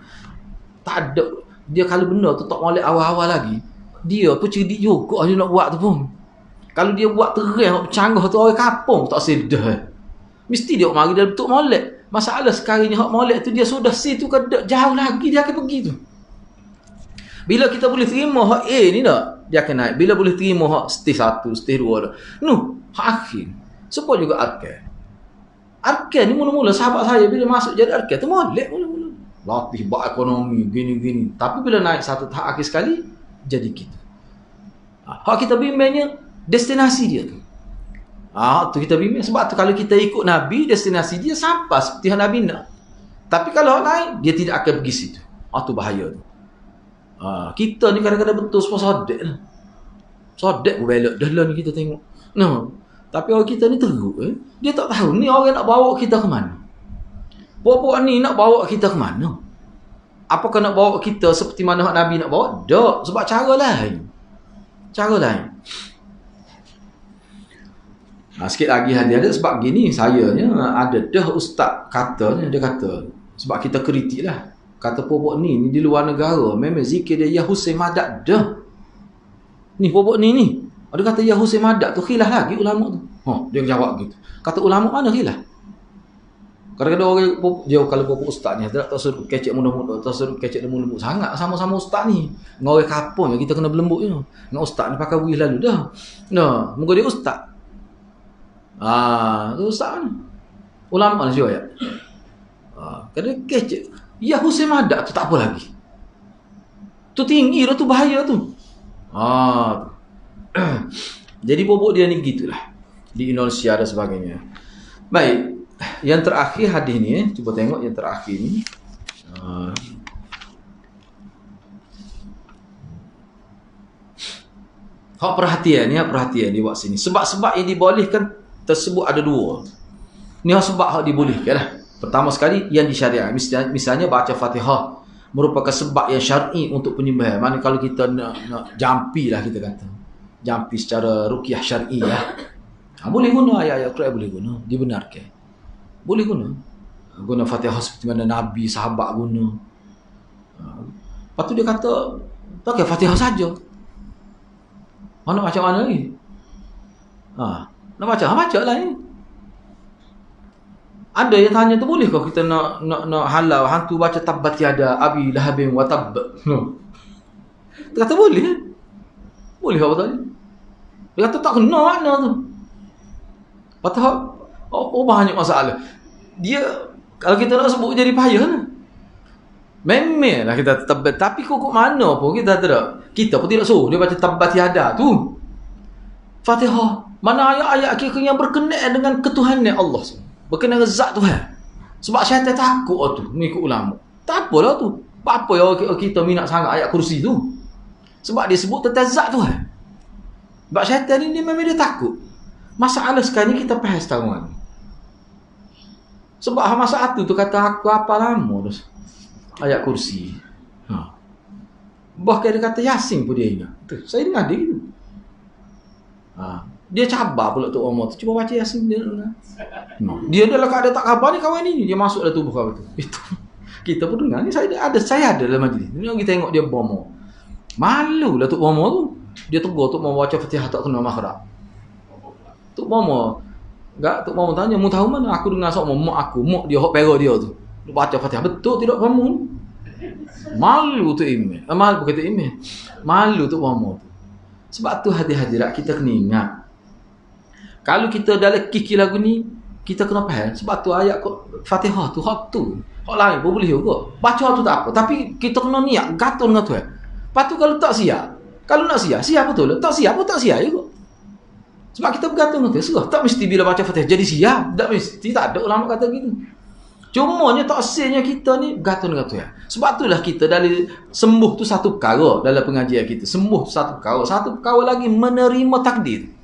A: Tak ada. Dia kalau benda tu tak molek awal-awal lagi, dia pun cerdik juga dia nak buat tu pun. Kalau dia buat terang, canggah tu orang kampung tak sedar. Mesti dia mari dia betul molek. Masalah sekarang ni hak molek tu dia sudah situ ke jauh lagi dia akan pergi tu. Bila kita boleh terima hak A ni tak, dia akan naik. Bila boleh terima hak stage 1, stage 2 dah. Hak akhir. Support juga arkan. Arkan ni mula-mula sahabat saya bila masuk jadi arkan tu molek mula-mula. Latih bab ekonomi gini-gini. Tapi bila naik satu tahap akhir sekali jadi gitu. Hak kita bimbangnya destinasi dia tu. Tu kita bimbing. Sebab tu kalau kita ikut Nabi, destinasi dia sampai seperti yang Nabi nak. Tapi kalau lain, dia tidak akan pergi situ. Tu bahaya tu. Kita ni kadang-kadang betul sebab sodek lah. Sodek pun belok. Dah lah ni kita tengok. Tapi orang kita ni teruk. Dia tak tahu ni orang nak bawa kita ke mana. Puak-puak ni nak bawa kita ke mana. Apakah nak bawa kita seperti mana Nabi nak bawa? Tak. Sebab cara lain. Cara lain. Sikit lagi hadiah dia sebab gini sayanya ada dah ustaz katanya, dia kata sebab kita kritik lah, kata popok ni di luar negara memang zikir dia Ya Husain Madat dah ni popok ni ada kata Ya Husain Madat tu khilaf lagi ulama tu. Dia jawab gitu, kata ulama mana khilaf. Kadang-kadang orang dia kalau popok ustaz ni tak suruh kecek mudah-mudah, tak suruh kecek lembut-lembut sangat sama-sama ustaz ni dengan orang kampung kita kena berlembut je dengan ustaz ni pakai wih lalu dah. Moga dia ustaz. Tu ustaz ni. Ulama ni juga ya. Kadang kecek. Ya Husain Madat tu tak apa lagi. Tu tinggi dah tu bahaya tu. Jadi bobok dia ni gitulah. Di Indonesia dan sebagainya. Baik. Yang terakhir hadis ni cuba tengok yang terakhir ni. Perhatian dia buat sini. Sebab-sebab yang dibolehkan tersebut ada 2. Ni sebab hak dibolehkan lah. Pertama sekali yang disyariat. Misalnya baca Fatihah merupakan sebab yang syar'i untuk penyembahan. Mana kalau kita nak jampi lah kita kata. Jampi secara ruqyah syar'i lah. Boleh guna ayat-ayat Quran, boleh guna. Dibenarkan. Boleh guna Fatihah seperti mana Nabi, sahabat guna. Lepas tu dia kata pakai Fatihah saja. Nak macam mana lagi? Nak baca lah ni. Ada yang tanya tu boleh kau kita nak halau hantu baca tabbat yada abi lahabin wa tabb. Dia kata boleh. Boleh apa tadi? Dia kata tak kena makna tu. Patah banyak masalah. Dia kalau kita nak sebut jadi payah lah. Memang lah kita tabat. Tapi kok mana pun kita tidak. Kita pun tidak suruh dia baca tabat tiada tu. Fatihah. Mana ayat-ayat akhir yang berkenaan dengan ketuhanan Allah. Berkenaan dengan zat Tuhan. Sebab syaitan takut tu mengikut ulama. Tak apalah tu. Apa yang kita minat sangat ayat kursi tu. Sebab dia sebut tentang zat Tuhan. Sebab syaitan ni dia memang dia takut. Masalah sekarang ni kita faham sekarang ni. Sebab masa tu kata aku apa lama tu. Ayat kursi. Bahkan dia kata Yasin pun dia ingat. Tu, saya dengar dia gitu. Dia cabar pula Tok Omar tu. Cuba baca Yasin dia. Dia adalah keadaan tak khabar ni kawan ni. Dia masuk dalam tubuh kawan tu. Itu. Kita pun dengar ni saya ada dalam majlis. Ni kita tengok dia bomo. Malu lah Tok Omar tu. Dia tegur Tok Omar baca Fatihah tak kena makhraj. Tok Omar Tok Omar tanya, mu tahu mana? Aku dengar sok mak aku, mak dia hok pera dia tu. Dia baca Fatihah betul tidak kamu? Malu tu Imam. Malu bukan tu Imam. Malu Tok Omar tu. Sebab tu hadirat kita kena ingat. Kalau kita dalam kiki lagu ni, kita kena faham. Sebab tu ayat Fatihah tu hak tu. Hak lain pun boleh juga. Baca tu tak apa, tapi kita kena niat gatul dengan Tuhan. Lepas tu kalau tak siap, kalau nak siap betul. Tak siap pun tak siap juga. Sebab kita bergantung dengan Tuhan. Tak mesti bila baca Fatihah jadi siap. Tak mesti. Tak ada ulama kata gitu. Cumanya tak asalnya kita ni bergantung dengan Tuhan. Sebab itulah kita dari sembuh tu satu perkara dalam pengajian kita. Sembuh tu satu perkara. Satu perkara lagi menerima takdir.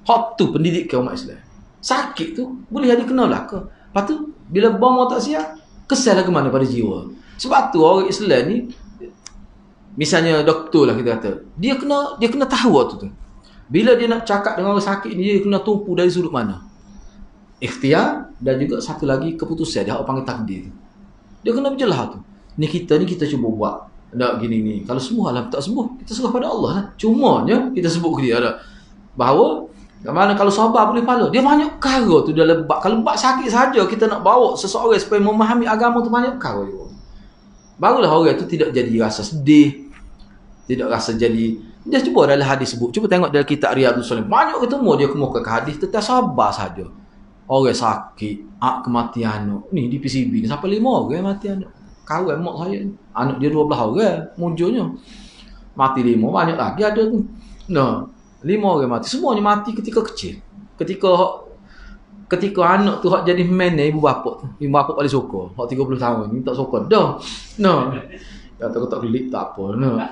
A: Hak tu pendidikan umat Islam. Sakit tu boleh jadi kena lah ke. Lepas tu bila bom tak siap, kesal ke mana pada jiwa. Sebab tu orang Islam ni, misalnya doktor lah kita kata, dia kena tahu waktu tu. Bila dia nak cakap dengan orang sakit ni, dia kena tumpu dari sudut mana? Ikhtiar dan juga satu lagi keputusan. Dia panggil takdir. Dia kena berjelas tu. Ni kita cuba buat. Nak gini ni. Kalau semua alam tak sembuh, kita serah pada Allah lah. Cumanya kita sebut ke dia ada bahawa mana kalau sabar boleh pahala. Dia banyak perkara tu dalam bab. Kalau bab sakit saja kita nak bawa seseorang supaya memahami agama tu banyak perkara juga. Barulah orang tu tidak jadi rasa sedih. Tidak rasa jadi. Dia cuba dalam hadis sebut. Cuba tengok dalam kitab Riyadhus Shalihin. Banyak ketemu dia kemukakan hadis tentang sabar saja. Orang sakit, kematian. Ni di PCB ni sampai 5 orang mati anak. Kawan mak saya ni. Anak dia 12 orang munculnya. Mati 5, banyak lagi ada tu. Nah, 5 orang mati. Semuanya mati ketika kecil. Ketika anak tu hak jadi man ibu bapa tu. Ibu bapa paling suka. Hak 30 tahun ni tak suka dah. Nah. Kata tak klik tak apa. Nah.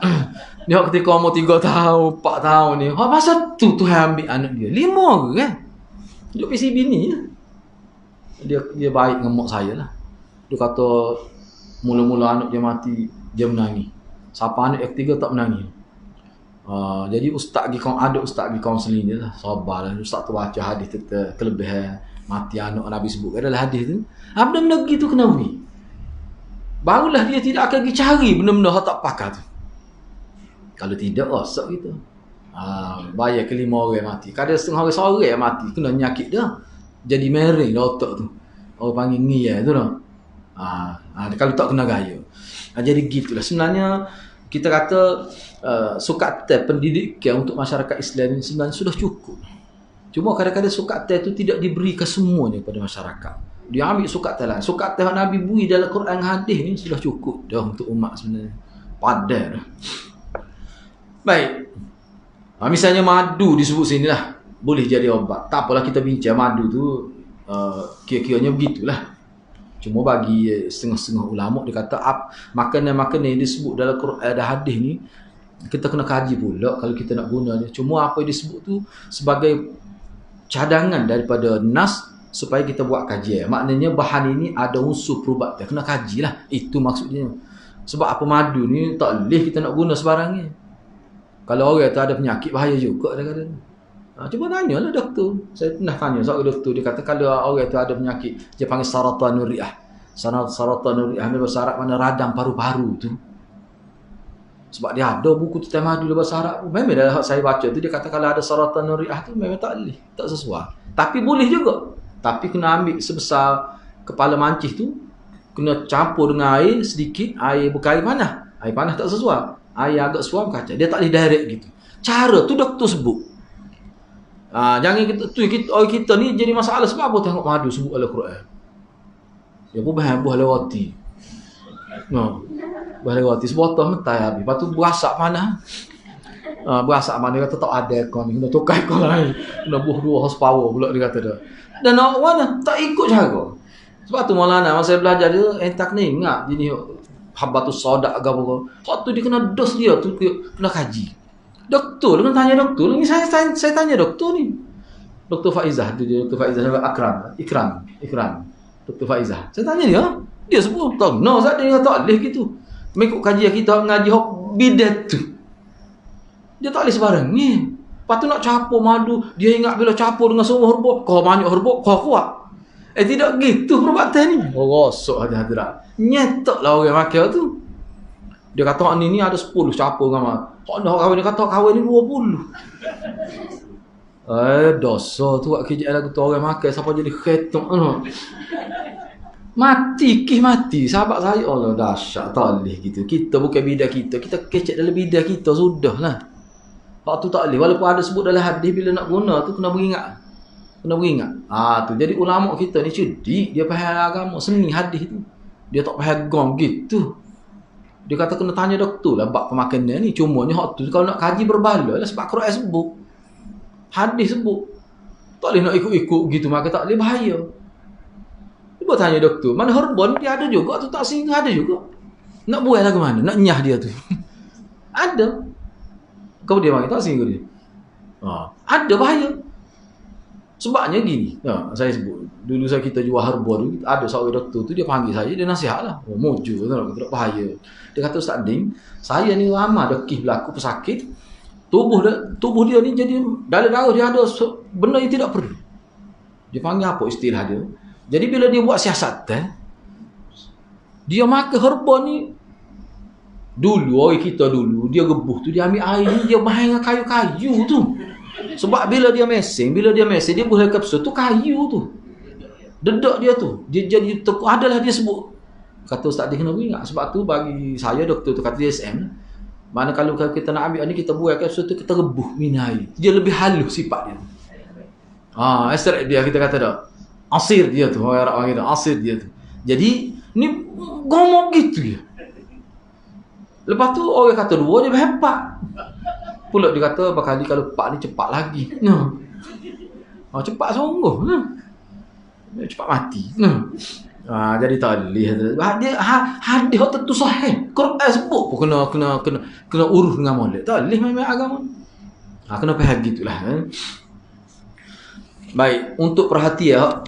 A: Ni hak ketika umur 3 tahun, 4 tahun ni. Hak masa tu Tuhan ambil anak dia. 5 orang kan. Duduk PCB ni. Dia baik dengan mak saya lah. Dia kata mula-mula anak dia mati, dia menangis. Siapa anak yang ketiga tak menangis. Jadi ustaz ada ustaz pergi kaunseling dia lah. Sabar lah. Ustaz tu baca hadis tentang kelebihan mati anak Nabi sebut adalah hadis tu. Benda-benda gitu kena beri. Barulah dia tidak akan pergi cari benda-benda yang tak pakar tu. Kalau tidak, rosak kita. Bayar ke 5 orang mati. Kadang setengah orang seorang yang mati. Kena nyakit dah. Jadi mering dah otak tu. Orang panggil ngiyah tu dah. Kalau tak kena gaya. Jadi gitulah. Sebenarnya kita kata sukatan pendidikan untuk masyarakat Islam ini sebenarnya sudah cukup. Cuma kadang-kadang sukatan itu tidak diberikan semuanya kepada masyarakat. Dia ambil sukatan lah. Sukatan yang Nabi beri dalam Quran hadis ni sudah cukup dah untuk umat sebenarnya. Padan dah. Baik. Misalnya madu disebut sini lah. Boleh jadi obat. Tak apalah kita bincang madu tu. Kira-kiranya begitulah. Cuma bagi setengah-setengah ulama dia kata makanan-makanan yang disebut dalam Quran dan hadis ni kita kena kaji pula kalau kita nak guna dia. Cuma apa yang disebut tu sebagai cadangan daripada nas supaya kita buat kajian. Maknanya bahan ini ada unsur perubatan. Kena kajilah. Itu maksudnya. Sebab apa madu ni tak boleh kita nak guna sebarangnya. Kalau orang tu ada penyakit bahaya juga kadang-kadang. Cuba tanyalah doktor. Saya pernah tanya seorang doktor, dia kata kalau orang tu ada penyakit, dia panggil saratan nuriah. Saratan nuriah ni bahasa Arab mana radang paru-paru tu. Sebab dia ada buku tentang madu dalam bahasa Arab. Memang dah saya baca tu dia kata kalau ada saratan nuriah tu memang tak boleh, tak sesuai. Tapi boleh juga. Tapi kena ambil sebesar kepala mancis tu, kena campur dengan air sedikit, air bukan air panas. Air panas tak sesuai. Air agak suam kaca. Dia tak boleh direct gitu. Cara tu doktor sebut. Jangan kita ni jadi masalah sebab apa tengok madu sebut dalam Quran. Dia pun buah lewati. No. Boleh roti sebotol mentai habis. Lepas tu berasak mana? Berasak mana kata tak ada aircon ni. Kena tukar aircon lain. Kena buh 2 horsepower pula dia kata dah. Dan nak mana? Tak ikut cara. Sebab tu Maulana masa saya belajar dia entak ni ingat jenis habatus sodak ke apa. Hak tu dia kena dos dia tu kena kaji. Doktor dengan tanya doktor. Ni saya tanya doktor ni. Doktor Faizah tu dia Doktor Faizah Ikram. Doktor Faizah. Saya tanya dia sebut tak no Ustaz dia tak boleh gitu. Mengikut kajian kita ngaji hok bidat tu. Dia tak boleh sebarang ni. Lepas tu nak capur madu, dia ingat bila capur dengan semua herba, kau banyak herba, kau kuat. Tidak gitu perbuatan ni. Rosok hadirat. Nyetoklah orang makan tu. Dia kata ni ada 10 capur dengan mak. Kau nak kahwin dia kata kahwin ni 20. Dosa tu buat kerja lagu tu orang makan siapa jadi khetok tu. Mati sahabat saya Allah dahsyat tak boleh gitu. Kita bukan bidah kita kecek dalam bidah kita sudahlah. Hak tu tak boleh walaupun ada sebut dalam hadis bila nak guna tu kena beringat. Tu jadi ulama kita ni cerdik, dia faham agama seni hadis tu. Dia tak faham gom gitu. Dia kata kena tanya doktor lah bab pemakanan ni. Cumanya hak tu kalau nak kaji berbala lah sebab Quran sebut. Hadis sebut. Tak boleh nak ikut-ikut gitu maka tak boleh bahaya. Dia tanya doktor, mana herbon dia ada juga tu tak singgah ada juga. Nak buat lah ke mana? Nak nyah dia tu. Ada. Kau dia mari tak singgah dia. Ada bahaya. Sebabnya gini. Saya sebut. Dulu kita jual herbon tu, ada seorang doktor tu dia panggil saya, dia nasihatlah. Mojo tu tak bahaya. Dia kata Ustaz Ding, saya ni lama dekih berlaku pesakit. Tubuh dia ni jadi dalam darah dia ada benda yang tidak perlu. Dia panggil apa istilah dia? Jadi bila dia buat siasatan, dia makan herba ni dulu orang kita dulu dia rebuh tu dia ambil air ni dia main dengan kayu-kayu tu. Sebab bila dia mesing dia boleh kapsul tu kayu tu. Dedak dia tu. Dia jadi adalah dia sebut. Kata Ustaz dia kena ingat sebab tu bagi saya doktor tu kata DSM. Mana kalau kita nak ambil ni kita buat kapsul tu kita rebuh minum air. Dia lebih halus sifat dia. Extract dia kita kata dah. Asir dia tu, orang Arab asir dia tu. Jadi ni ngomong gitu ya. Lepas tu orang kata 2 dia hebat. Pula dia kata bakal kalau 4 ni cepat lagi. Cepat sungguh. Cepat mati. Jadi tak boleh. Dia hadis tentu sahih. Quran sebut pun kena urus dengan molek. Tak boleh main agama. Kena faham gitulah. Baik, untuk perhatian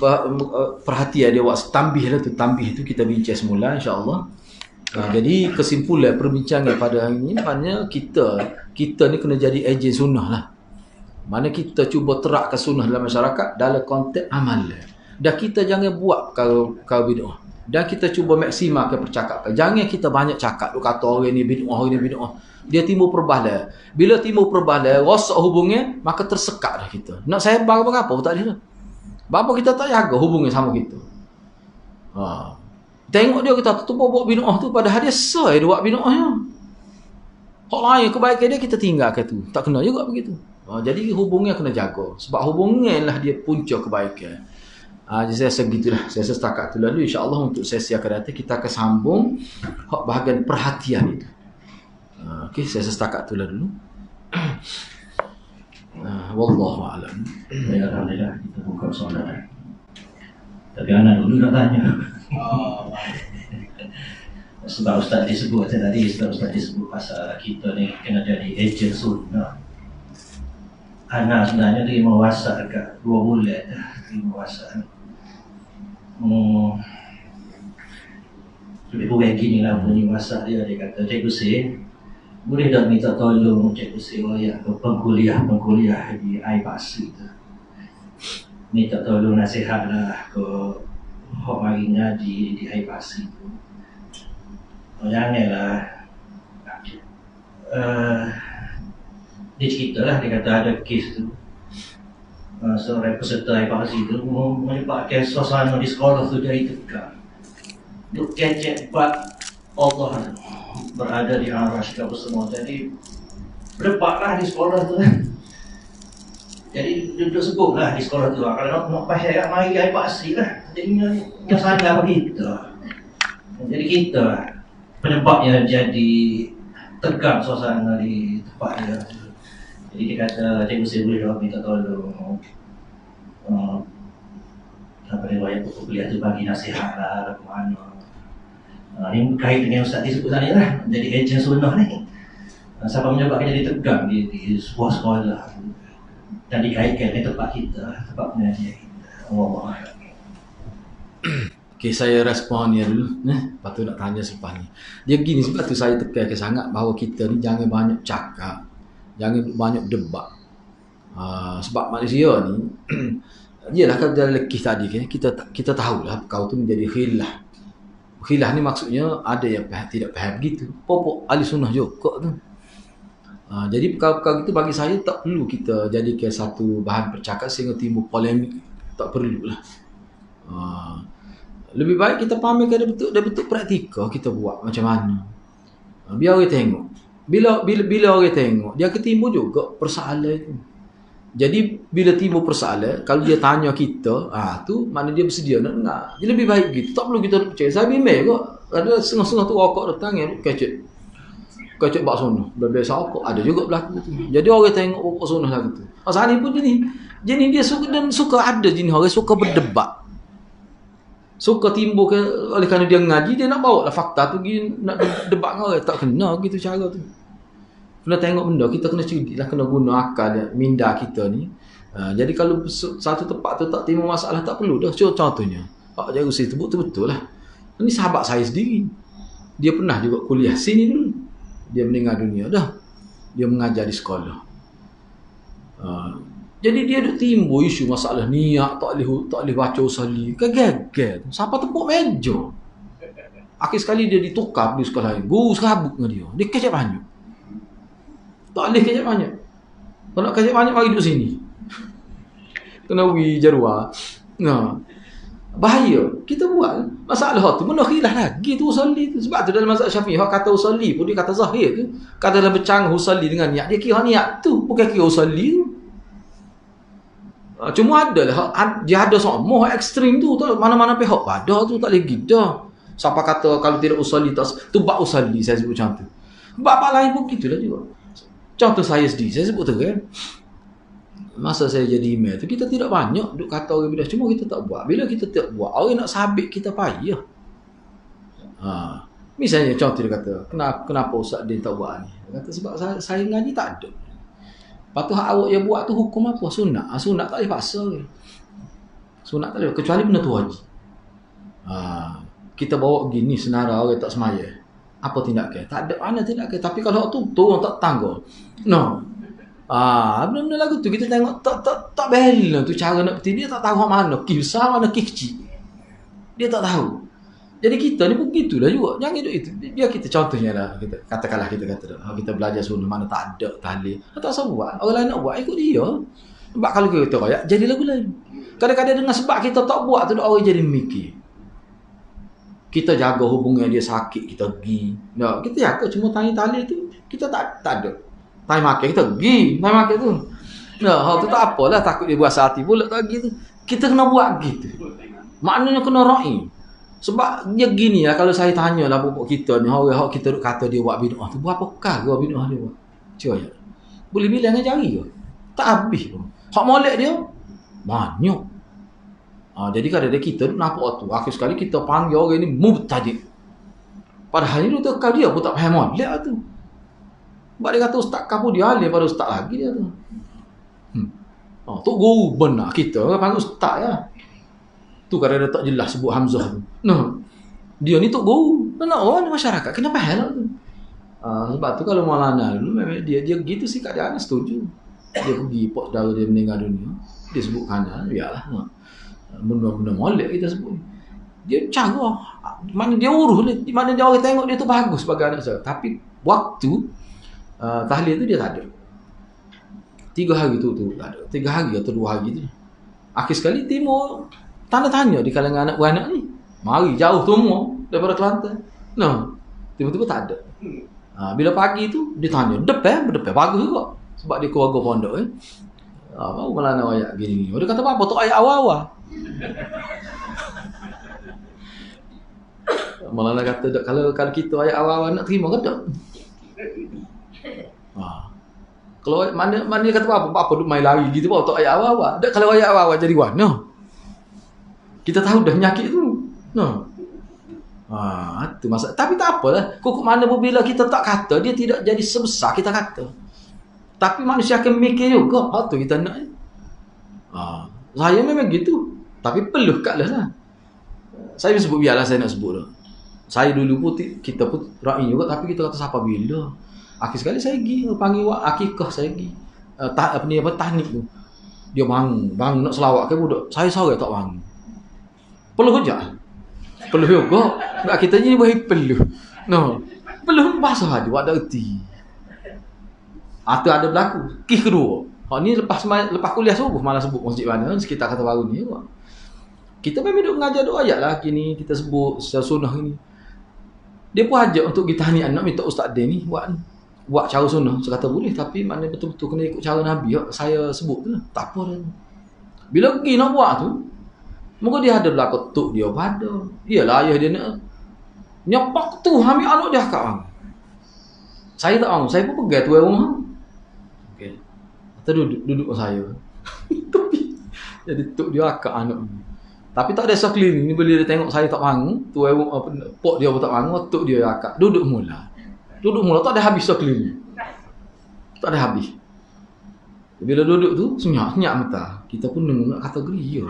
A: dia buat tambih tu kita bincang semula insya-Allah. Jadi kesimpulan perbincangan pada hari ini maknanya kita ni kena jadi ejen sunnah lah. Mana kita cuba terapkan sunnah dalam masyarakat dalam konteks amal. Dan kita jangan buat kau bid'ah. Dan kita cuba maksimalkan percakapan. Jangan kita banyak cakap lu kata orang ni bid'ah, orang ni bid'ah. Dia timbul perbalahan. Bila timbul perbalahan, rosak hubungan, maka tersekat dah kita. Nak sebar apa tak ada. Bapa kita tak jaga hubungan sama kita. Tengok dia kita tu buat bid'ah tu padahal dia dia buat bid'ahnya. Hak lain kebaikan dia kita tinggalkan tu. Tak kena juga begitu. Jadi hubungan kena jaga. Sebab hubungan lah dia punca kebaikan. Jadi saya segitulah. Saya setakat tu lalu insya-Allah untuk sesi akan datang kita akan sambung bahagian perhatian itu. Okey, saya setakat tu dulu. Wallahu a'lam.
B: Alhamdulillah kita buka soalan. Tapi anak dulu nak tanya. Sebab Ustaz disebut tadi, Ustaz disebut pasal kita ni kena jadi ejen sunnah. Anak sebenarnya terima wasa dekat 2 bulan dah terima wasa. Lebih kurang gini lah bunyi wasa dia kata Cikgu Sin boleh tak minta tolong Cikgu Sin ya ke pengkuliah di Aibasi tu. Minta tolong nasihat lah ke hak mari ngaji di Aibasi tu. Janganlah dia cerita lah, dia kata ada kes tu seorang peserta Aibasi tu menyebabkan suasana di sekolah tu jadi tegang. Duk kecek bab Allah berada di Arash apa semua. Jadi berdebatlah di sekolah tu kan. Jadi duduk sebut lah di sekolah tu. Kalau nak pasal kat mari Aibasi lah. Jadi yang sadar kita. Jadi kita penyebabnya jadi tegang suasana di tempat dia. Jadi dia kata cikgu saya boleh minta tolong apa dia bayar buku kuliah tu bagi nasihat lah ke mana. Ini berkait dengan Ustaz disebut tadi lah, jadi ejen sunnah ni. Siapa menyebabkan jadi tegang di sebuah sekolah dan dikaitkan dengan tempat kita, tempat pengajian kita. Allah.
A: Okay, saya respon dia dulu. Lepas tu nak tanya selepas ni. Dia gini, sebab tu saya tekankan sangat bahawa kita ni jangan banyak cakap, jangan banyak debat. Sebab manusia ni, yelah kalau dalam lekih tadi kita tahulah kau tu menjadi khilaf. Khilaf ni maksudnya ada yang tidak faham begitu. Pokok ahli sunnah juga tu. Jadi perkara-perkara itu bagi saya tak perlu kita jadikan satu bahan percakapan sehingga timbul polemik. Tak perlulah. Lebih baik kita pamerkan dia bentuk praktikal kita buat macam mana. Biar orang tengok. Bila orang tengok, dia akan timbul juga persoalan itu. Jadi bila timbul persoalan, kalau dia tanya kita, tu mana dia bersedia nak dengar. Jadi lebih baik gitu. Tak perlu kita percaya. Saya bimbang kok. Ada setengah-setengah tu rokok datang yang kecek bak sunnah. Biasa rokok ada juga berlaku tu. Jadi orang tengok rokok sunnah lagu tu. Asal ni pun jenis dia suka ada jenis orang suka berdebat. Suka timbul oleh kerana dia ngaji, dia nak bawa lah fakta tu pergi nak debat dengan orang. Tak kena gitu cara tu. Kena tengok benda, kita kena cerdik lah, kena guna akal minda kita ni. Jadi kalau satu tempat tu tak timbul masalah, tak perlu dah. Contohnya, Pak Cikgu saya sebut tu betul lah. Ini sahabat saya sendiri. Dia pernah juga kuliah sini dulu. Dia meninggal dunia dah. Dia mengajar di sekolah. Jadi dia duk timbul isu masalah niat, tak boleh baca usali. Kegagel. Siapa tepuk meja. Akhir sekali dia ditukar di sekolah lain. Guru serabut dengan dia. Dia kecek banyak. Tak boleh kecek banyak. Kalau nak kecek banyak, mari duduk sini. Kena pergi jadual. Bahaya. Kita buat masalah tu. Benda khilaf lagi tu usalli tu. Sebab tu dalam mazhab Syafi'i, hak kata usalli pun dia kata zahir tu. Kata dalam bercanggah usalli dengan niat. Dia kira niat tu. Bukan kira usalli tu. Cuma ada lah. Dia ada semua ekstrim tu. Mana-mana pihak pada tu tak boleh gitu. Siapa kata kalau tidak usalli tu bak usalli. Saya sebut macam tu. Bab lain pun gitulah juga. Contoh saya sendiri, saya sebut tu kan. Masa saya jadi imam tu, kita tidak banyak duk kata orang bidah. Cuma kita tak buat. Bila kita tak buat, orang nak sabit kita payah. Misalnya contoh dia kata, kenapa Ustaz dia tak buat ni? Dia kata sebab saya ngaji tak ada. Lepas tu awak yang buat tu hukum apa? Sunat. Sunat tak boleh paksa. Sunat tak boleh. Kecuali benda tu wajib. Kita bawa gini senara orang tak semaya. Apa tindakan? Tak ada mana tindakan. Tapi kalau tu orang tak tangguh. No. Benda-benda lagu tu kita tengok tak bela tu cara nak bertindak. Dia tak tahu mana kih besar, mana kih kecil. Dia tak tahu. Jadi kita ni pun gitulah juga. Jangan hidup itu. Biar kita contohnya lah. Katakanlah kita belajar sunnah mana tak ada tahlil. Tak usah buat. Orang lain nak buat, ikut dia. Sebab kalau kita royak, jadi lagu lain. Kadang-kadang dengan sebab kita tak buat tu, orang jadi mikir. Kita jaga hubungan dia sakit, kita pergi. Kita jaga cuma tanya tahlil tu, kita tak ada. Tanya makan, kita pergi. Tanya makan tu. Hal tu tak apalah, takut dia berasa hati pula tak pergi tu. Kita kena buat gitu. Maknanya kena ra'i. Sebab dia gini lah, kalau saya tanya lah pokok kita ni, orang kita duk kata dia buat bid'ah tu, berapa kali buat bid'ah dia buat? Cuba ya. Boleh bilang dengan jari ke? Tak habis pun. Hak molek dia, banyak. Jadi kadang-kadang kita nampak tu, akhir sekali kita panggil orang ni mubtadi'. Padahal ni tu dia pun tak faham molek tu. Sebab dia kata ustaz kamu dia alim pada ustaz lagi dia tu. Tu guru benar kita panggil ustaz ya. Tu kadang-kadang tak jelas sebut Hamzah tu. Dia ni tu guru. Orang masyarakat kena faham tu. Sebab tu kalau Maulana dulu memang dia gitu sih keadaan setuju. Dia pergi pok saudara dia meninggal dunia. Dia sebut kanan, biarlah. Benda-benda molek kita sebut. Dia cara mana dia urus, mana dia orang tengok dia tu bagus sebagai anak saya. Tapi waktu tahlil tu dia tak ada. 3 hari tu tak ada. 3 hari atau 2 hari tu. Akhir sekali timur tanda-tanya di kalangan anak beranak ni. Mari jauh semua daripada Kelantan. Tiba-tiba tak ada. Bila pagi tu dia tanya, depan bagus juga. Sebab dia keluarga pondok baru Maulana ayat gini. Dia kata apa tu ayat awal-awal. Maulana kata dak, kalau kita ayat awal-awal nak terima ke tak? Kalau mana dia kata apa duk main lari gitu apa tak ayat awal-awal. Dak kalau ayat awal-awal jadi warna. Kita tahu dah penyakit tu. Itu masalah. Tapi tak apalah. Kok mana pun bila kita tak kata, dia tidak jadi sebesar kita kata. Tapi manusia akan mikir juga. Tu kita nak. Saya memang gitu. Tapi peluh kat lah. Saya sebut biarlah saya nak sebut dah. Saya dulu pun kita pun ra'i juga, tapi kita kata siapa bila. Akhir sekali saya pergi panggil akikah saya pergi. Tahnik tu. Dia bangun nak selawat ke budak. Saya sore tak bangun. Peluh aja. Peluh juga. Enggak kita ni bagi peluh. Peluh basah aja buat erti. Atau ada berlaku. Kes kedua. Ni lepas kuliah subuh malah sebut masjid mana sekitar Kata Baru ni. Kita memang duk mengajar doa ayat lah kini kita sebut secara sunnah ini. Dia pun ajak untuk kita tahniah nak minta Ustaz Din ni buat cara sunnah. Saya kata boleh, tapi maknanya betul-betul kena ikut cara Nabi. Saya sebut tu lah. Tak apa dah. Bila pergi nak buat tu, mungkin dia ada berlaku tuk dia pada. Iyalah ayah dia nak nyepak tu ambil anak dia kat orang. Saya tak bangun, saya pun pergi tuan rumah. Okey. Atau duduk dengan saya. Jadi tuk dia akak anak ni. Tapi tak ada sekeliling ni bila dia tengok saya tak bangun, tuan rumah pok dia pun tak bangun, tuk dia akak. Duduk mula tak ada habis sekeliling. Tak ada habis. Bila duduk tu senyap mata. Kita pun dengar kategori ya.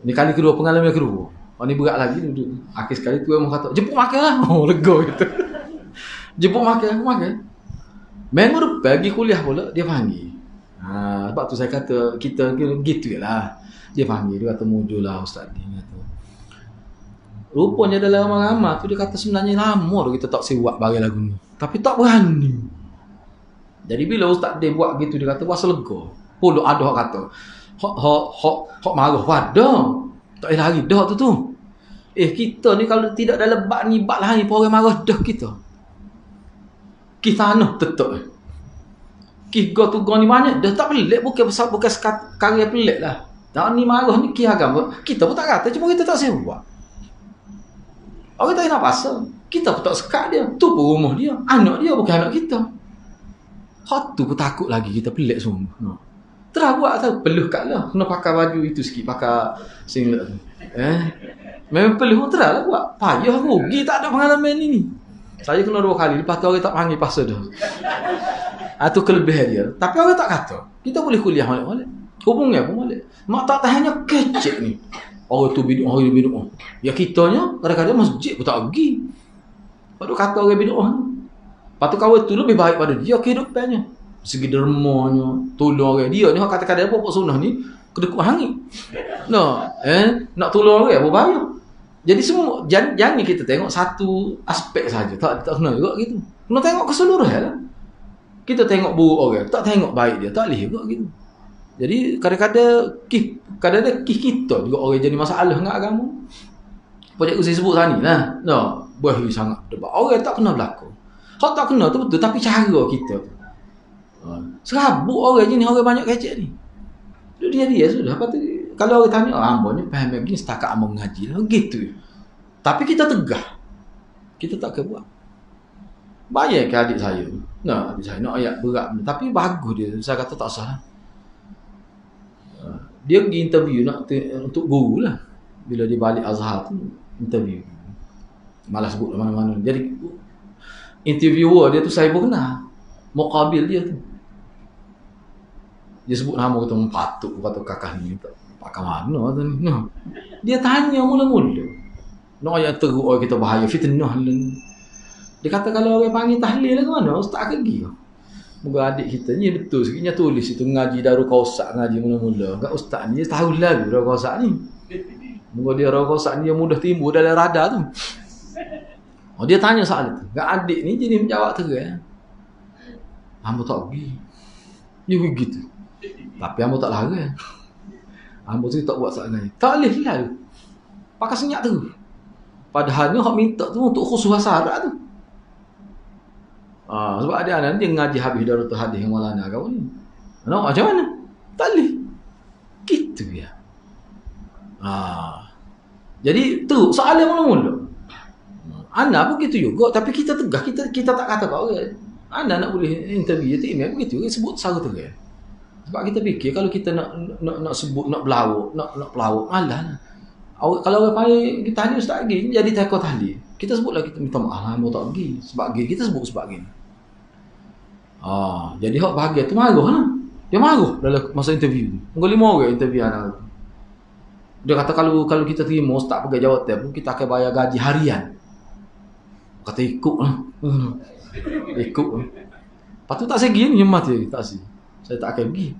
A: Ni kali kedua, pengalaman kedua. Ni berat lagi duduk. Akhir sekali tu orang kata, "Jemput makan lah." Lega gitu. Jemput makan. Memang pergi kuliah pula dia panggil. Sebab tu saya kata kita gitu lah. Dia panggil, dia kata mujulah Ustaz ni kata. Rupanya dalam ramai-ramai tu dia kata sebenarnya lama dah kita tak siwak bagi lagu ni. Tapi tak berani. Jadi bila Ustaz dia buat gitu, dia kata rasa lega. Puluh ada orang kata hok marah pada. Tak payah lari dah tu. Kita ni kalau tidak ada lebat ni bak lah ni orang marah dah kita. Kita anuh tetap. Kita tu ni banyak dah tak pelik, bukan karya pelik lah. Tak ni marah ni agama. Kita pun tak kata, cuma kita tak siap. Orang tak nak pasal. Kita pun tak sekat dia. Tu pun rumah dia. Anak dia bukan anak kita. Hot tu pun takut lagi kita pelik semua. Terah buat tahu peluh kat lah. Kena pakai baju itu sikit, pakai singlet tu. Memang peluh terah lah buat. Payah rugi tak ada pengalaman ni. Saya kena 2 kali. Lepas tu orang tak panggil pasal dah. Itu kelebihan dia. Tapi orang tak kata. Kita boleh kuliah balik-balik. Hubungnya pun balik. Mak tak tahannya kecek ni. Orang tu bid'ah. Ya kitanya kadang-kadang masjid pun tak pergi. Lepas tu kata orang bid'ah ni. Lepas tu kawan tu lebih baik pada dia kehidupannya. Segi dermanya, tolong orang. Dia ni kata-kata apa sunnah ni kedekut hangit. Nak tolong orang apa bahaya. Jadi semua jangan kita tengok satu aspek saja. Tak kena juga gitu. Kena tengok keseluruhan lah. Kita tengok buruk orang, tak tengok baik dia, tak boleh juga gitu. Jadi kadang-kadang kisah kita juga orang jadi masalah dengan agama. Projek saya sebut tadi lah. Bahaya sangat debat. Orang tak kena berlaku. Hak tak kena tu betul, tapi cara kita tu. Serabut orang je ni, orang banyak kecek ni. Dia sudah. Lepas tu kalau orang tanya, hamba ni faham begini setakat hamba mengaji lah. Gitu. Tapi kita tegah. Kita tak buat. Bayar ke adik saya. Adik saya nak ayat berat. Tapi bagus dia. Saya kata tak salah. Dia pergi interview untuk guru lah. Bila dia balik Azhar tu, interview. Malah sebut mana-mana. Jadi, interviewer dia tu saya pun kenal. Muqabil dia tu. Dia sebut nama kata patut kata kakak ni. Pakar mana tu ni. Dia tanya mula-mula. Nak ayat teruk orang kita bahaya. Fitnah lah. Dia kata kalau orang panggil tahlil lah ke mana? Ustaz akan pergi. Moga adik kita ni betul sikitnya tulis itu ngaji Darul Qausak, ngaji mula-mula. Enggak ustaz ni tahu lalu Darul Qausak ni. Moga dia Darul Qausak ni yang mudah timbul dalam radar tu. Dia tanya soal itu. Enggak adik ni jadi menjawab terus. Hamba tak pergi. Dia begitu. Tapi hamba tak larang. Hamba tu tak buat soal ni. Tak boleh lalu. Pakai senyap tu. Padahal ni hak minta tu untuk khusus syarat tu. Sebab ada anak dia ngaji habis Darul Hadis yang Maulana kau ni. Macam mana? Tak boleh. Gitu ya. Jadi tu soalan mula-mula. Ana pun gitu juga, tapi kita tegah, kita tak kata kau okay. Ana nak boleh interview tu email begitu, sebut satu tu kan. Sebab kita fikir kalau kita nak sebut, nak berlawak, nak pelawak, malah. Kalau orang panggil kita ni ustaz lagi, jadi takut ahli. Kita sebutlah, kita minta maaf, mau tak pergi. Sebab gini, kita sebut sebab gini. Jadi hak bahagia tu marah lah. Dia marah dalam masa interview tu. Mungkin 5 orang interview anak tu. Dia kata kalau kita terima ustaz pegang jawatan pun kita akan bayar gaji harian. Kata ikut lah. Ikut lah. Lepas tu tak segi ni mati tak sih. Saya tak akan pergi.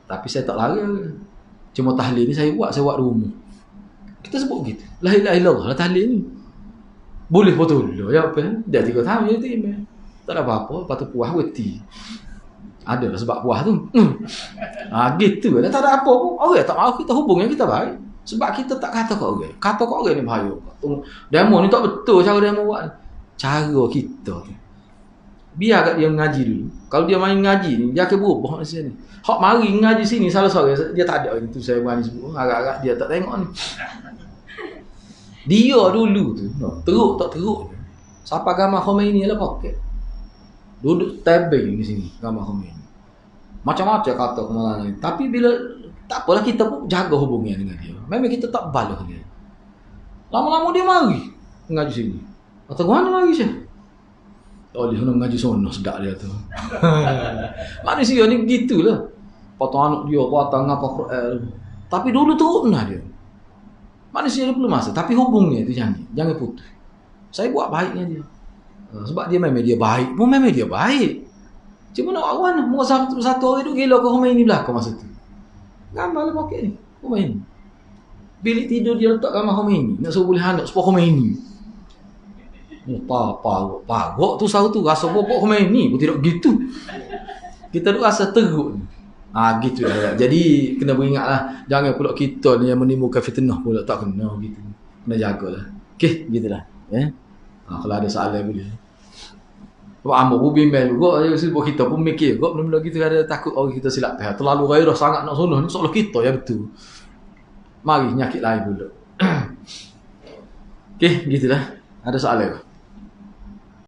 A: Tapi saya tak lari. Cuma tahlil ni saya buat di rumah. Kita sebut gitu. La ilaha illallah lah tahlil ni. Boleh betul. Ya apa? Dia 3 tahun je terima. Tak ada apa-apa. Lepas tu puas weti. Ada lah sebab puas tu. Gitu lah. Tak ada apa pun. Orang tak mahu kita hubung yang kita baik. Sebab kita tak kata kat orang. Kata kat orang ni bahaya. Demo ni tak betul cara demo buat. Cara kita tu. Biar kat dia mengaji dulu. Kalau dia main ngaji ni, dia akan berubah di sini. Hak mari ngaji sini salah seorang dia tak ada itu saya berani sebut. Agak-agak dia tak tengok ni. Dia dulu tu, teruk tak teruk. Siapa gambar Khomeini lah poket. Duduk tabing di sini gambar Khomeini. Macam-macam kata kemana ni. Tapi bila tak apalah kita pun jaga hubungan dengan dia. Memang kita tak balas dia. Lama-lama dia mari ngaji sini. Atau mana mari saya? Oh, dia nak ngaji sono sedak dia tu. Manusia ni gitulah. Potong anak dia, potong apa Quran. Tapi dulu teruk benar dia. Manusia ni perlu masa, tapi hubungnya tu jangan putus. Saya buat baiknya dia. Sebab dia memang dia baik, pun memang dia baik. Cuma nak awan, mau satu orang tu gila ke Khomeini belakang masa tu. Gambar lah poket ni, Khomeini. Bilik tidur dia letak gambar Khomeini. Nak suruh boleh anak supaya Khomeini. Pagok tu sahut tu rasa pokok Khomeini pun tidak gitu. Kita tu rasa teruk ni. Gitu lah. Jadi kena beringatlah, jangan pula kita ni yang menimbulkan fitnah pula, tak kena gitu. Kena jagalah. Okey, gitulah. Kalau ada soalan boleh. Sebab ambo pun bimbang juga, sebab kita pun mikir juga benda-benda gitu, ada takut orang kita silap faham. Terlalu gairah sangat nak sunnah ni soal kita ya betul. Mari nyakit lain pula. Okey, gitulah. Ada soalan ke?